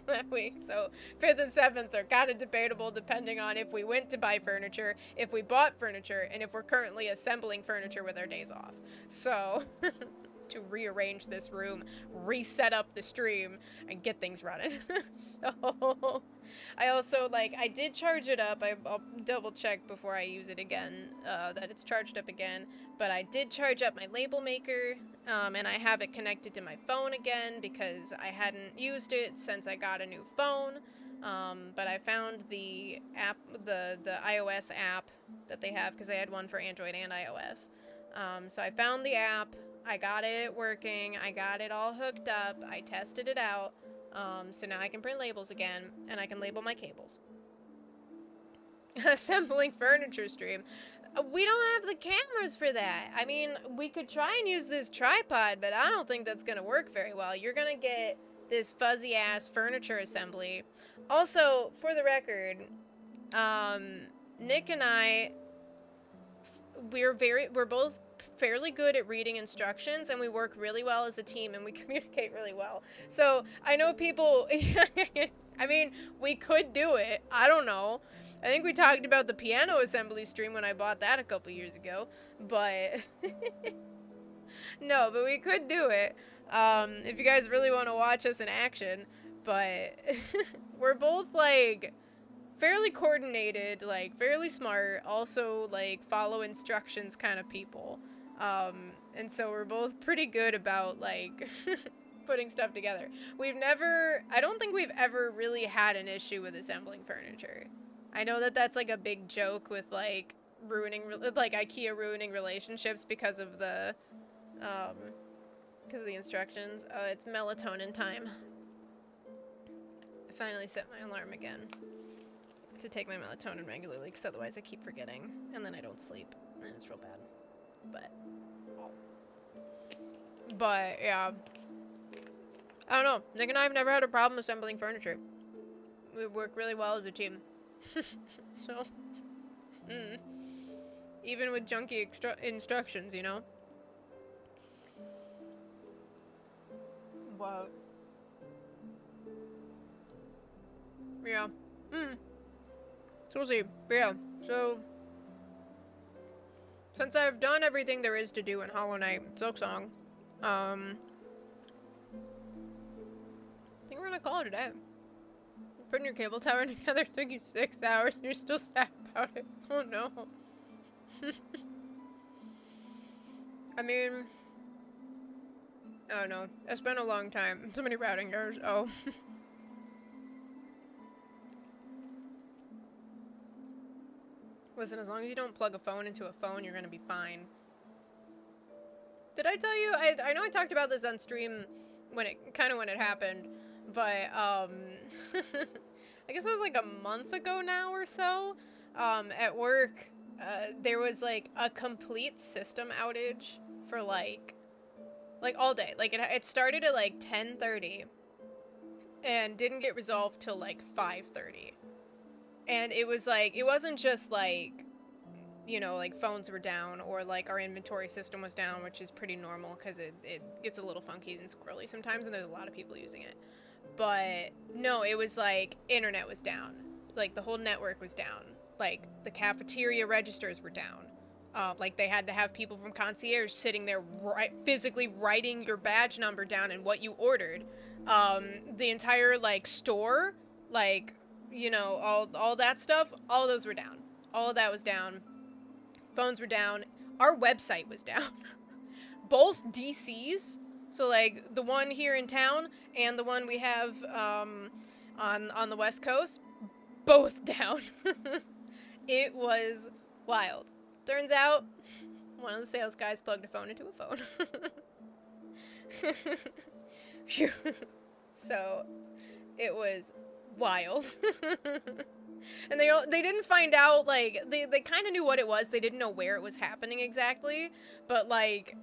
that week. So 5th and 7th are kind of debatable depending on if we went to buy furniture, if we bought furniture, and if we're currently assembling furniture with our days off. So to rearrange this room, reset up the stream, and get things running. So I also, like, I did charge it up. I'll double check before I use it again that it's charged up again. But I did charge up my label maker, and I have it connected to my phone again because I hadn't used it since I got a new phone. But I found the app, the iOS app that they have, because they had one for Android and iOS. So I found the app. I got it working. I got it all hooked up. I tested it out. So now I can print labels again, and I can label my cables. Assembling furniture stream. We don't have the cameras for that. I mean, we could try and use this tripod, but I don't think that's going to work very well. You're going to get this fuzzy-ass furniture assembly. Also, for the record, Nick and I, we're both fairly good at reading instructions, and we work really well as a team, and we communicate really well. So I know people, I mean, we could do it. I don't know. I think we talked about the piano assembly stream when I bought that a couple years ago, but no, but we could do it if you guys really want to watch us in action. But we're both, like, fairly coordinated, like, fairly smart, also, like, follow instructions kind of people. And so we're both pretty good about, like, putting stuff together. I don't think we've ever really had an issue with assembling furniture. I know that that's, like, a big joke with, like, IKEA ruining relationships because of the instructions. Oh, it's melatonin time. I finally set my alarm again to take my melatonin regularly, because otherwise I keep forgetting, and then I don't sleep, and it's real bad. But yeah, I don't know. Nick and I have never had a problem assembling furniture. We work really well as a team. So, even with junky instructions, you know. But yeah. So we'll see. But yeah. So since I've done everything there is to do in Hollow Knight Silksong, I think we're gonna call it a day. Putting your cable tower together took you 6 hours and you're still sad about it. Oh no. I mean, I don't know. It's been a long time. So many routing errors. Oh. Listen, as long as you don't plug a phone into a phone, you're gonna be fine. Did I tell you? I know I talked about this on stream when it happened, but I guess it was like a month ago now or so. At work, there was like a complete system outage for like all day. Like it started at like 10:30 and didn't get resolved till like 5:30. And it was like, it wasn't just like, you know, like phones were down or like our inventory system was down, which is pretty normal because it gets a little funky and squirrely sometimes and there's a lot of people using it. But no, it was like internet was down. Like the whole network was down. Like the cafeteria registers were down. Like they had to have people from concierge sitting there physically writing your badge number down and what you ordered. The entire like store, like, you know, all that stuff, all those were down. All of that was down. Phones were down. Our website was down. Both DCs, so like the one here in town and the one we have on the West Coast, both down. It was wild. Turns out, one of the sales guys plugged a phone into a phone. Phew. So, it was wild. And they didn't find out, like, they kind of knew what it was. They didn't know where it was happening exactly. But, like,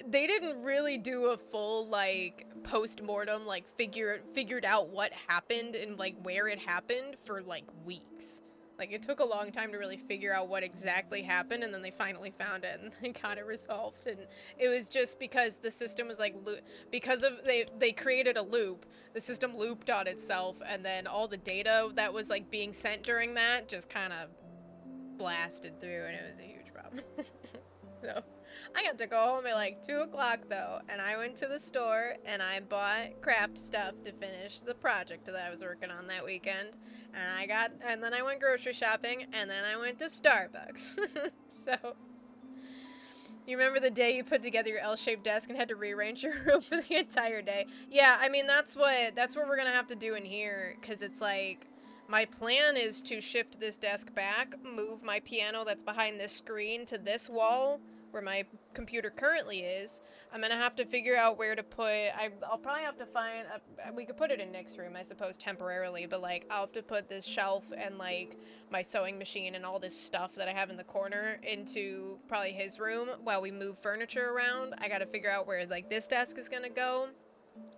they didn't really do a full, like, post-mortem, like, figured out what happened and, like, where it happened for, like, weeks. Like, it took a long time to really figure out what exactly happened, and then they finally found it, and they got it resolved. And it was just because the system was, like, because of, they created a loop, the system looped on itself, and then all the data that was, like, being sent during that just kind of blasted through, and it was a huge problem. So, I got to go home at, like, 2 o'clock, though, and I went to the store, and I bought craft stuff to finish the project that I was working on that weekend. And then I went grocery shopping, and then I went to Starbucks. So, you remember the day you put together your L-shaped desk and had to rearrange your room for the entire day? Yeah, I mean, that's what we're gonna have to do in here, because it's like, my plan is to shift this desk back, move my piano that's behind this screen to this wall, where my computer currently is. I'm gonna have to figure out where to put, I'll probably have to find, we could put it in Nick's room, I suppose, temporarily, but, like, I'll have to put this shelf and, like, my sewing machine and all this stuff that I have in the corner into probably his room while we move furniture around. I gotta figure out where, like, this desk is gonna go.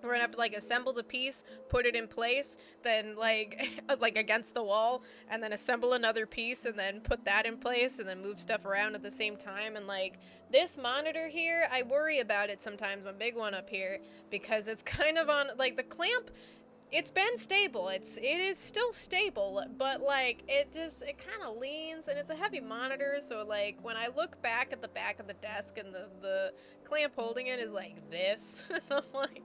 We're gonna have to, like, assemble the piece, put it in place, then, like, like, against the wall, and then assemble another piece, and then put that in place, and then move stuff around at the same time. And, like, this monitor here, I worry about it sometimes, my big one up here, because it's kind of on, like, the clamp, it's been stable, it is still stable, but, like, it kind of leans, and it's a heavy monitor, so, like, when I look back at the back of the desk, and the clamp holding it is like this, I'm like,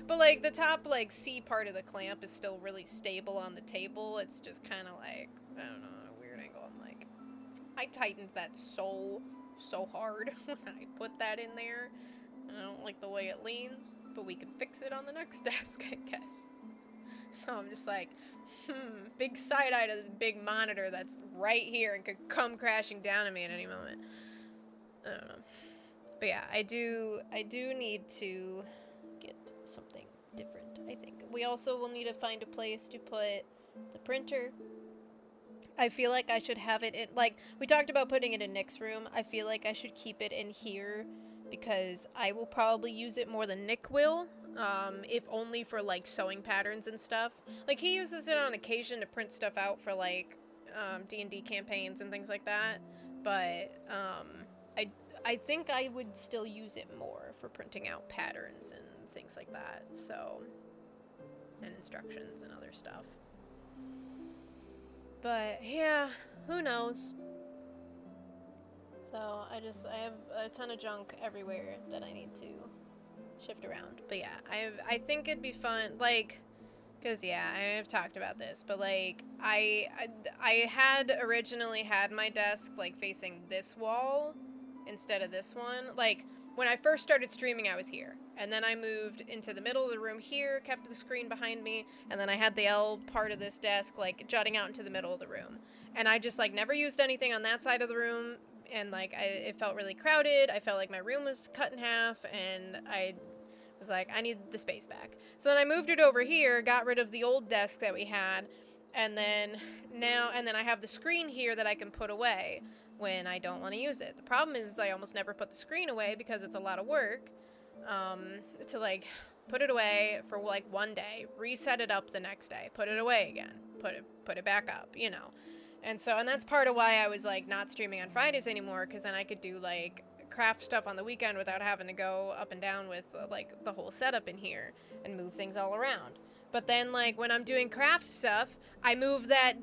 but, like, the top, like, C part of the clamp is still really stable on the table. It's just kind of like, I don't know, at a weird angle. I'm like, I tightened that so hard when I put that in there. I don't like the way it leans, but we can fix it on the next desk, I guess. So I'm just like, big side eye to this big monitor that's right here and could come crashing down on me at any moment. I don't know. But yeah, I do need to get something different, I think. We also will need to find a place to put the printer. I feel like I should have it in, like, we talked about putting it in Nick's room. I feel like I should keep it in here because I will probably use it more than Nick will, if only for, like, sewing patterns and stuff. Like, he uses it on occasion to print stuff out for, like, D&D campaigns and things like that, but, I think I would still use it more for printing out patterns and things like that, so, and instructions and other stuff. But, yeah, who knows? So, I have a ton of junk everywhere that I need to shift around. But yeah, I think it'd be fun, like, because, yeah, I have talked about this, but, like, I had originally had my desk, like, facing this wall instead of this one. Like, when I first started streaming, I was here. And then I moved into the middle of the room here, kept the screen behind me, and then I had the L part of this desk, like, jutting out into the middle of the room. And I just, like, never used anything on that side of the room, and, like, it felt really crowded. I felt like my room was cut in half, and I was like, I need the space back. So then I moved it over here, got rid of the old desk that we had, and then I have the screen here that I can put away when I don't want to use it. The problem is I almost never put the screen away because it's a lot of work, to, like, put it away for, like, one day, reset it up the next day, put it away again, put it back up, you know. And that's part of why I was, like, not streaming on Fridays anymore, because then I could do, like, craft stuff on the weekend without having to go up and down with, like, the whole setup in here and move things all around. But then, like, when I'm doing craft stuff, I move that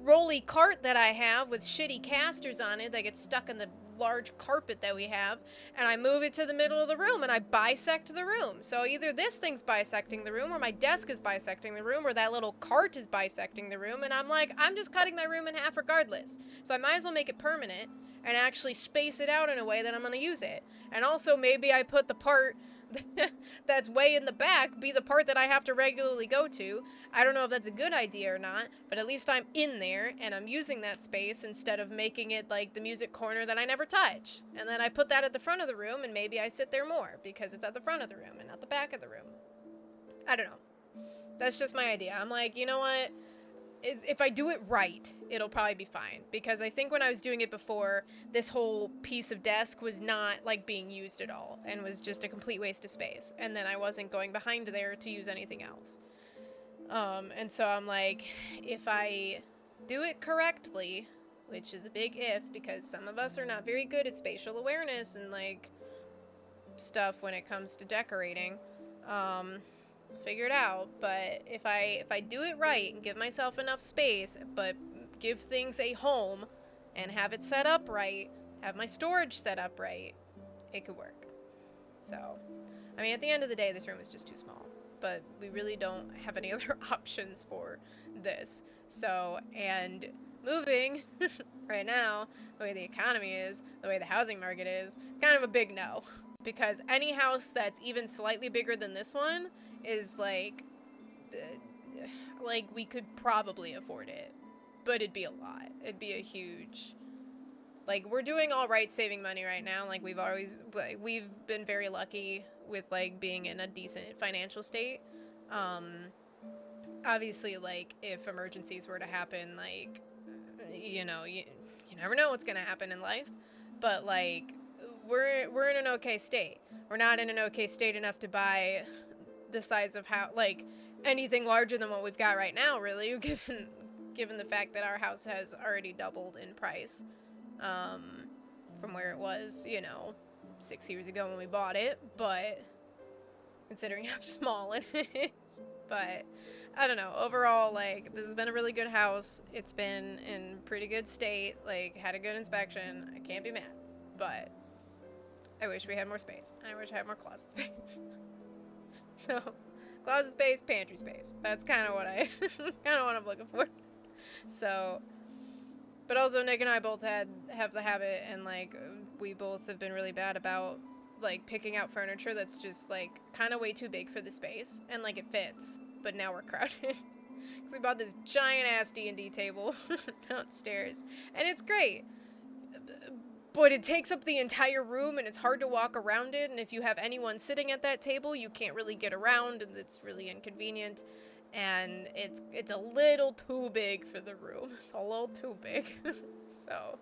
rolly cart that I have with shitty casters on it that gets stuck in the large carpet that we have, and I move it to the middle of the room, and I bisect the room. So either this thing's bisecting the room, or my desk is bisecting the room, or that little cart is bisecting the room, and I'm like, I'm just cutting my room in half regardless. So I might as well make it permanent and actually space it out in a way that I'm going to use it. And also maybe I put the part that's way in the back be the part that I have to regularly go to. I don't know if that's a good idea or not, but at least I'm in there and I'm using that space instead of making it like the music corner that I never touch. And then I put that at the front of the room, and maybe I sit there more because it's at the front of the room and not the back of the room. I don't know. That's just my idea. I'm like, you know what? If I do it right, it'll probably be fine. Because I think when I was doing it before, this whole piece of desk was not, like, being used at all. And was just a complete waste of space. And then I wasn't going behind there to use anything else. And so I'm like, if I do it correctly, which is a big if because some of us are not very good at spatial awareness and like stuff when it comes to decorating. Figure it out. But if I do it right and give myself enough space, but give things a home and have it set up right, have my storage set up right, it could work. So, I mean, at the end of the day, this room is just too small. But we really don't have any other options for this. So, and moving right now, the way the economy is, the way the housing market is, kind of a big no. Because any house that's even slightly bigger than this one is like we could probably afford it. But it'd be a lot. It'd be a huge... Like, we're doing all right saving money right now. Like, we've been very lucky with, like, being in a decent financial state. Obviously, like, if emergencies were to happen, like, you know, you never know what's gonna happen in life. But, like, we're in an okay state. We're not in an okay state enough to buy the size of like, anything larger than what we've got right now, really, given the fact that our house has already doubled in price. From where it was, 6 years ago when we bought it, but considering how small it is. But I don't know. Overall, like, this has been a really good house. It's been in pretty good state, like, had a good inspection. I can't be mad. But I wish we had more space. I wish I had more closet space. So, closet space, pantry space. That's kind of what I'm looking for. So, but also Nick and I both have the habit, and like we both have been really bad about like picking out furniture that's just like kind of way too big for the space, and like it fits, but now we're crowded because we bought this giant ass D&D table downstairs, and it's great, but it takes up the entire room and it's hard to walk around it, and if you have anyone sitting at that table, you can't really get around, and it's really inconvenient. And it's a little too big for the room. It's a little too big. So,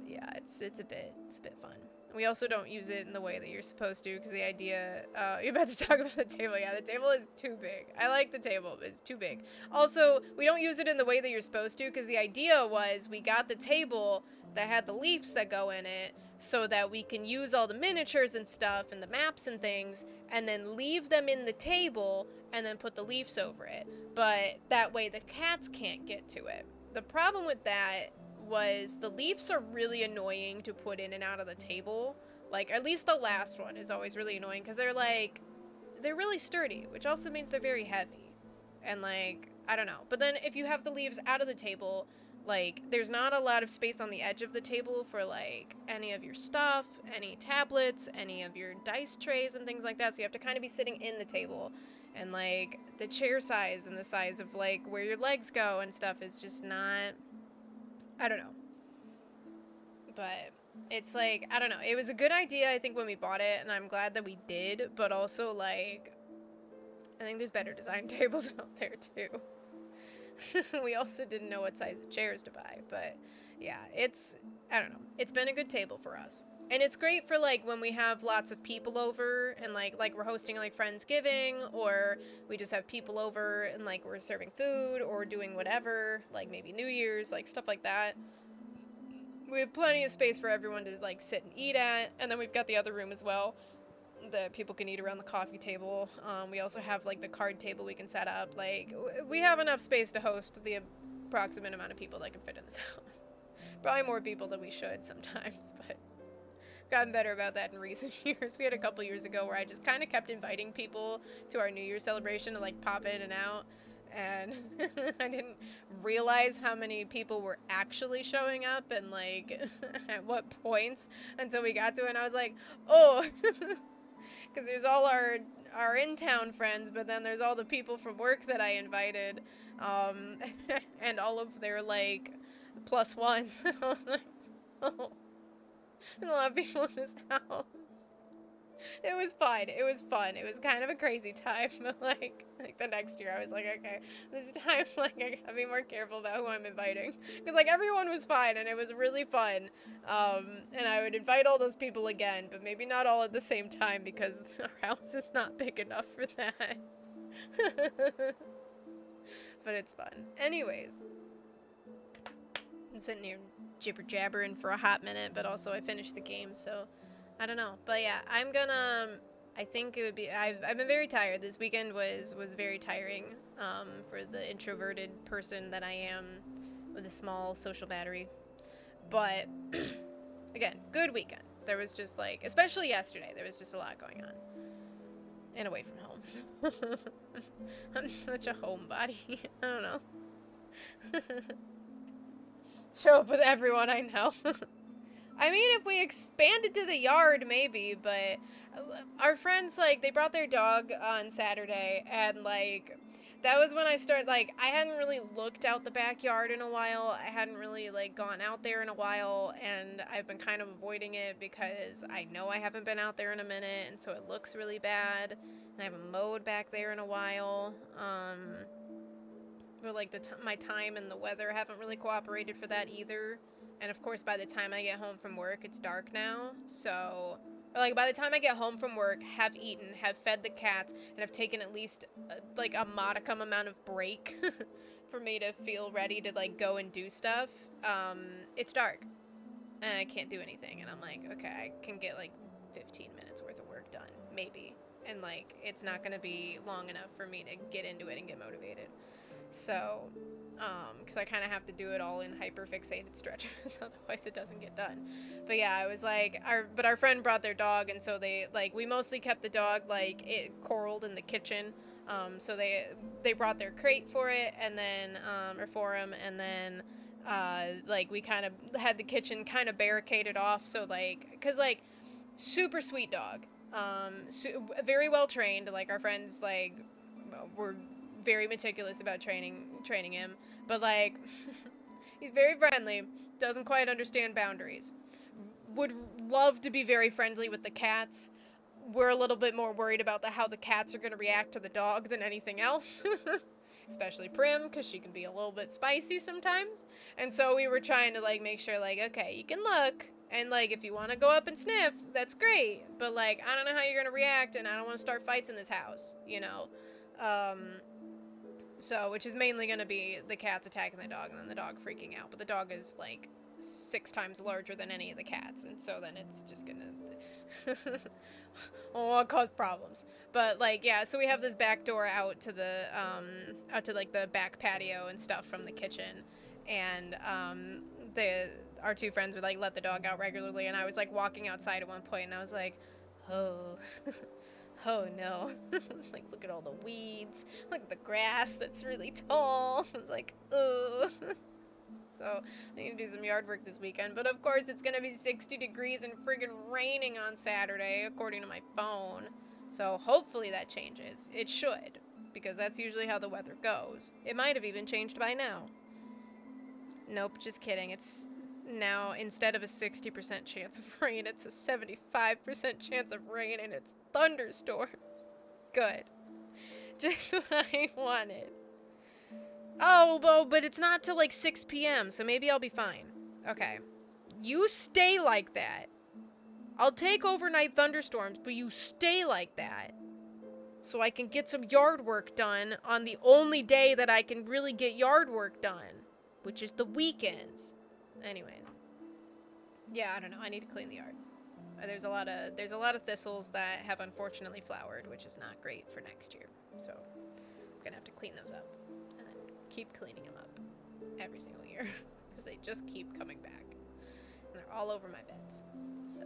yeah, it's a bit fun. We also don't use it in the way that you're supposed to, because the idea, you're about to talk about the table. Yeah, the table is too big. I like the table, but it's too big. Also, we don't use it in the way that you're supposed to, because the idea was we got the table that had the leaves that go in it, so that we can use all the miniatures and stuff and the maps and things and then leave them in the table and then put the leaves over it. But that way the cats can't get to it. The problem with that was the leaves are really annoying to put in and out of the table. Like, at least the last one is always really annoying because they're really sturdy, which also means they're very heavy. And like, I don't know. But then if you have the leaves out of the table, like, there's not a lot of space on the edge of the table for, like, any of your stuff, any tablets, any of your dice trays and things like that. So you have to kind of be sitting in the table. And, like, the chair size and the size of, like, where your legs go and stuff is just not... I don't know. But it's, like, I don't know. It was a good idea, I think, when we bought it, and I'm glad that we did. But also, like, I think there's better design tables out there, too. We also didn't know what size of chairs to buy, but yeah, I don't know. It's been a good table for us. And it's great for like when we have lots of people over and like we're hosting like Friendsgiving, or we just have people over and like we're serving food or doing whatever, like maybe New Year's, like stuff like that. We have plenty of space for everyone to like sit and eat at, and then we've got the other room as well that people can eat around the coffee table. We also have like the card table we can set up. Like, we have enough space to host the approximate amount of people that can fit in this house. Probably more people than we should sometimes, but gotten better about that in recent years. We had a couple years ago where I just kind of kept inviting people to our New Year's celebration to like pop in and out, and I didn't realize how many people were actually showing up and like at what points until we got to it, and I was like, oh. Because there's all our in-town friends, but then there's all the people from work that I invited, and all of their, like, plus ones. I was like, oh, there's a lot of people in this house. It was fun. It was fun. It was kind of a crazy time, but, like the next year I was like, okay, this time, like, I gotta be more careful about who I'm inviting. Because, like, everyone was fine, and it was really fun. And I would invite all those people again, but maybe not all at the same time, because our house is not big enough for that. but it's fun. Anyways, I'm sitting here jibber jabbering for a hot minute, but also I finished the game, so I don't know. But yeah, I think it would be. I've been very tired. This weekend was very tiring. For the introverted person that I am, with a small social battery. But again, good weekend. There was just like, especially yesterday, there was just a lot going on. And away from home. I'm such a homebody. I don't know. Show up with everyone I know. I mean, if we expanded to the yard, maybe, but our friends, like, they brought their dog on Saturday, and, like, that was when I started, like, I hadn't really looked out the backyard in a while. I hadn't really, like, gone out there in a while, and I've been kind of avoiding it because I know I haven't been out there in a minute, and so it looks really bad, and I haven't mowed back there in a while. But, like, my time and the weather haven't really cooperated for that either. And, of course, by the time I get home from work, it's dark now, so... Or, like, by the time I get home from work, have eaten, have fed the cats, and have taken at least, like, a modicum amount of break for me to feel ready to, like, go and do stuff, it's dark. And I can't do anything, and I'm like, okay, I can get, like, 15 minutes worth of work done, maybe. And, like, it's not gonna be long enough for me to get into it and get motivated. So, because I kind of have to do it all in hyper-fixated stretches, otherwise it doesn't get done. But yeah, I was like, our friend brought their dog, and so they, like, we mostly kept the dog, like, it corralled in the kitchen, so they brought their crate for it, and then, or for him, and then, like, we kind of had the kitchen kind of barricaded off, so, like, because, like, super sweet dog, very well trained, like, our friends, like, were very meticulous about training him, but like he's very friendly, doesn't quite understand boundaries, would love to be very friendly with the cats. We're a little bit more worried about how the cats are going to react to the dog than anything else. Especially Prim, because she can be a little bit spicy sometimes, and so we were trying to like make sure like, okay, you can look, and like if you want to go up and sniff, that's great, but like I don't know how you're going to react, and I don't want to start fights in this house, you know. So, which is mainly going to be the cats attacking the dog and then the dog freaking out. But the dog is, like, 6 times larger than any of the cats. And so then it's just going to... oh, cause problems. But, like, yeah, so we have this back door out to the, like, the back patio and stuff from the kitchen. And, our two friends would, like, let the dog out regularly. And I was, like, walking outside at one point and I was like, oh... oh no. It's like, look at all the weeds. Look at the grass that's really tall. It's like, ugh. So, I need to do some yard work this weekend. But of course, it's gonna be 60 degrees and friggin' raining on Saturday, according to my phone. So, hopefully that changes. It should, because that's usually how the weather goes. It might have even changed by now. Nope, just kidding. It's now, instead of a 60% chance of rain, it's a 75% chance of rain, and it's thunderstorms. Good. Just what I wanted. Oh, well, but it's not till like 6 p.m., so maybe I'll be fine. Okay. You stay like that. I'll take overnight thunderstorms, but you stay like that. So I can get some yard work done on the only day that I can really get yard work done, which is the weekends. Anyway, yeah, I don't know. I need to clean the yard. There's a lot of thistles that have unfortunately flowered, which is not great for next year. So I'm gonna have to clean those up and then keep cleaning them up every single year because they just keep coming back and they're all over my beds. So,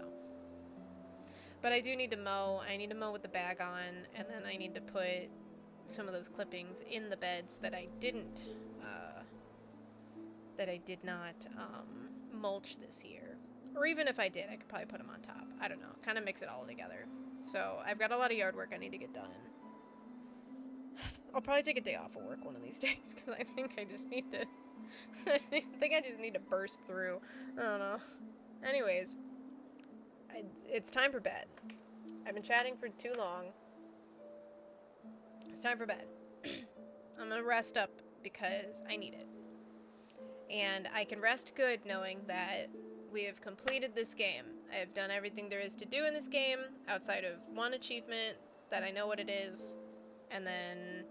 but I do need to mow. I need to mow with the bag on, and then I need to put some of those clippings in the beds that I did not mulch this year. Or even if I did, I could probably put them on top. I don't know. Kind of mix it all together. So I've got a lot of yard work I need to get done. I'll probably take a day off of work one of these days because I think I just need to... I think I just need to burst through. I don't know. Anyways, it's time for bed. I've been chatting for too long. It's time for bed. I'm gonna rest up because I need it. And I can rest good knowing that we have completed this game. I have done everything there is to do in this game, outside of one achievement that I know what it is, and then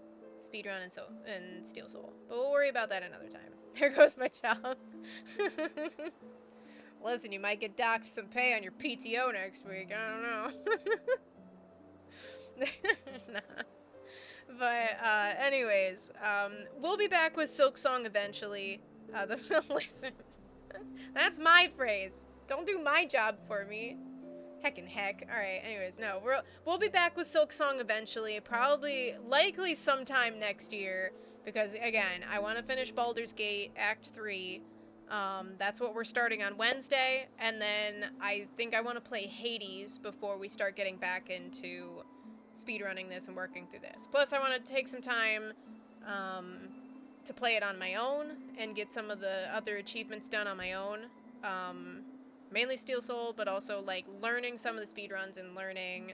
speedrun in Steel Soul. But we'll worry about that another time. There goes my job. Listen, you might get docked some pay on your PTO next week. I don't know. Nah. But, anyways, we'll be back with Silksong eventually. Listen, that's my phrase. Don't do my job for me. Heckin' heck. Alright, anyways, no. We'll be back with Silksong eventually. Probably, likely sometime next year. Because, again, I want to finish Baldur's Gate Act 3. That's what we're starting on Wednesday. And then I think I want to play Hades before we start getting back into speedrunning this and working through this. Plus, I want to take some time to play it on my own and get some of the other achievements done on my own. Mainly Steel Soul, but also like learning some of the speedruns and learning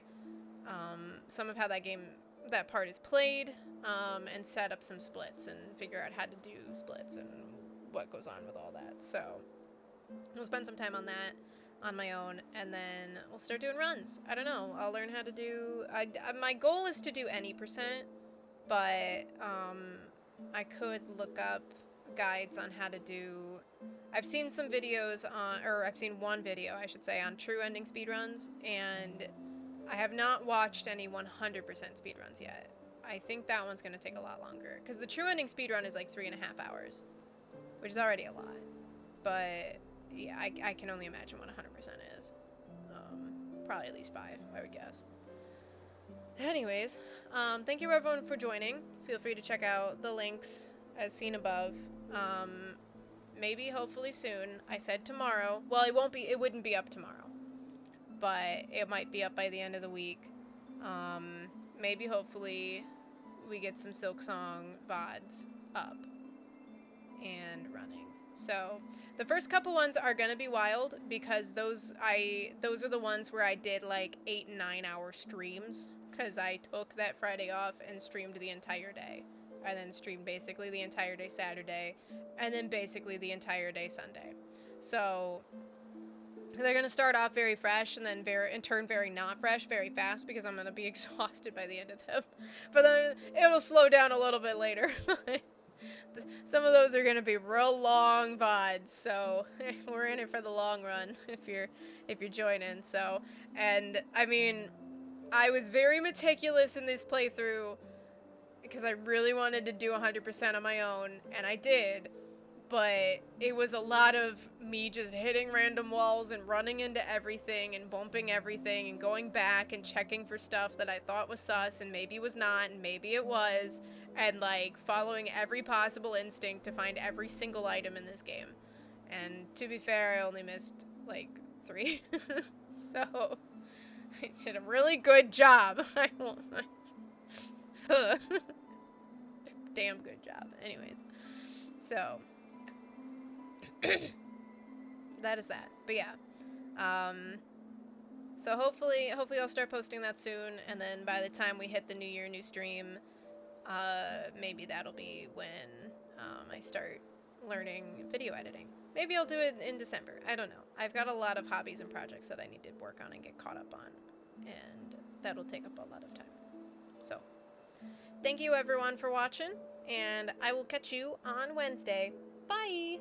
some of how that part is played, and set up some splits and figure out how to do splits and what goes on with all that. So we'll spend some time on that on my own, and then we'll start doing runs. I don't know. I'll learn how to do. My goal is to do any percent, but I could look up guides on how to do. I've seen some videos I've seen one video, I should say, on true ending speedruns, and I have not watched any 100% speedruns yet. I think that one's going to take a lot longer, because the true ending speedrun is like 3.5 hours, which is already a lot. But yeah, I can only imagine what 100% is. Probably at least 5, I would guess. Anyways, thank you everyone for joining. Feel free to check out the links as seen above. Maybe hopefully soon. I said tomorrow. Well, it wouldn't be up tomorrow, but it might be up by the end of the week. Maybe hopefully we get some Silksong VODs up and running. So the first couple ones are gonna be wild, because those are the ones where I did like 8 and 9 hour streams, because I took that Friday off and streamed the entire day. I then streamed basically the entire day Saturday, and then basically the entire day Sunday. So they're gonna start off very fresh, and then turn very not fresh very fast, because I'm gonna be exhausted by the end of them. But then it'll slow down a little bit later. Some of those are gonna be real long VODs, so we're in it for the long run if you're joining. So, and I mean, I was very meticulous in this playthrough, because I really wanted to do 100% on my own, and I did, but it was a lot of me just hitting random walls and running into everything and bumping everything and going back and checking for stuff that I thought was sus and maybe was not and maybe it was, and like following every possible instinct to find every single item in this game. And to be fair, I only missed like 3. So I did a really good job. I won't. Damn good job. Anyways, so that is that. But yeah, so hopefully I'll start posting that soon, and then by the time we hit the new year, new stream, maybe that'll be when I start learning video editing. Maybe I'll do it in December. I don't know. I've got a lot of hobbies and projects that I need to work on and get caught up on, and that'll take up a lot of time. So thank you everyone for watching, and I will catch you on Wednesday. Bye!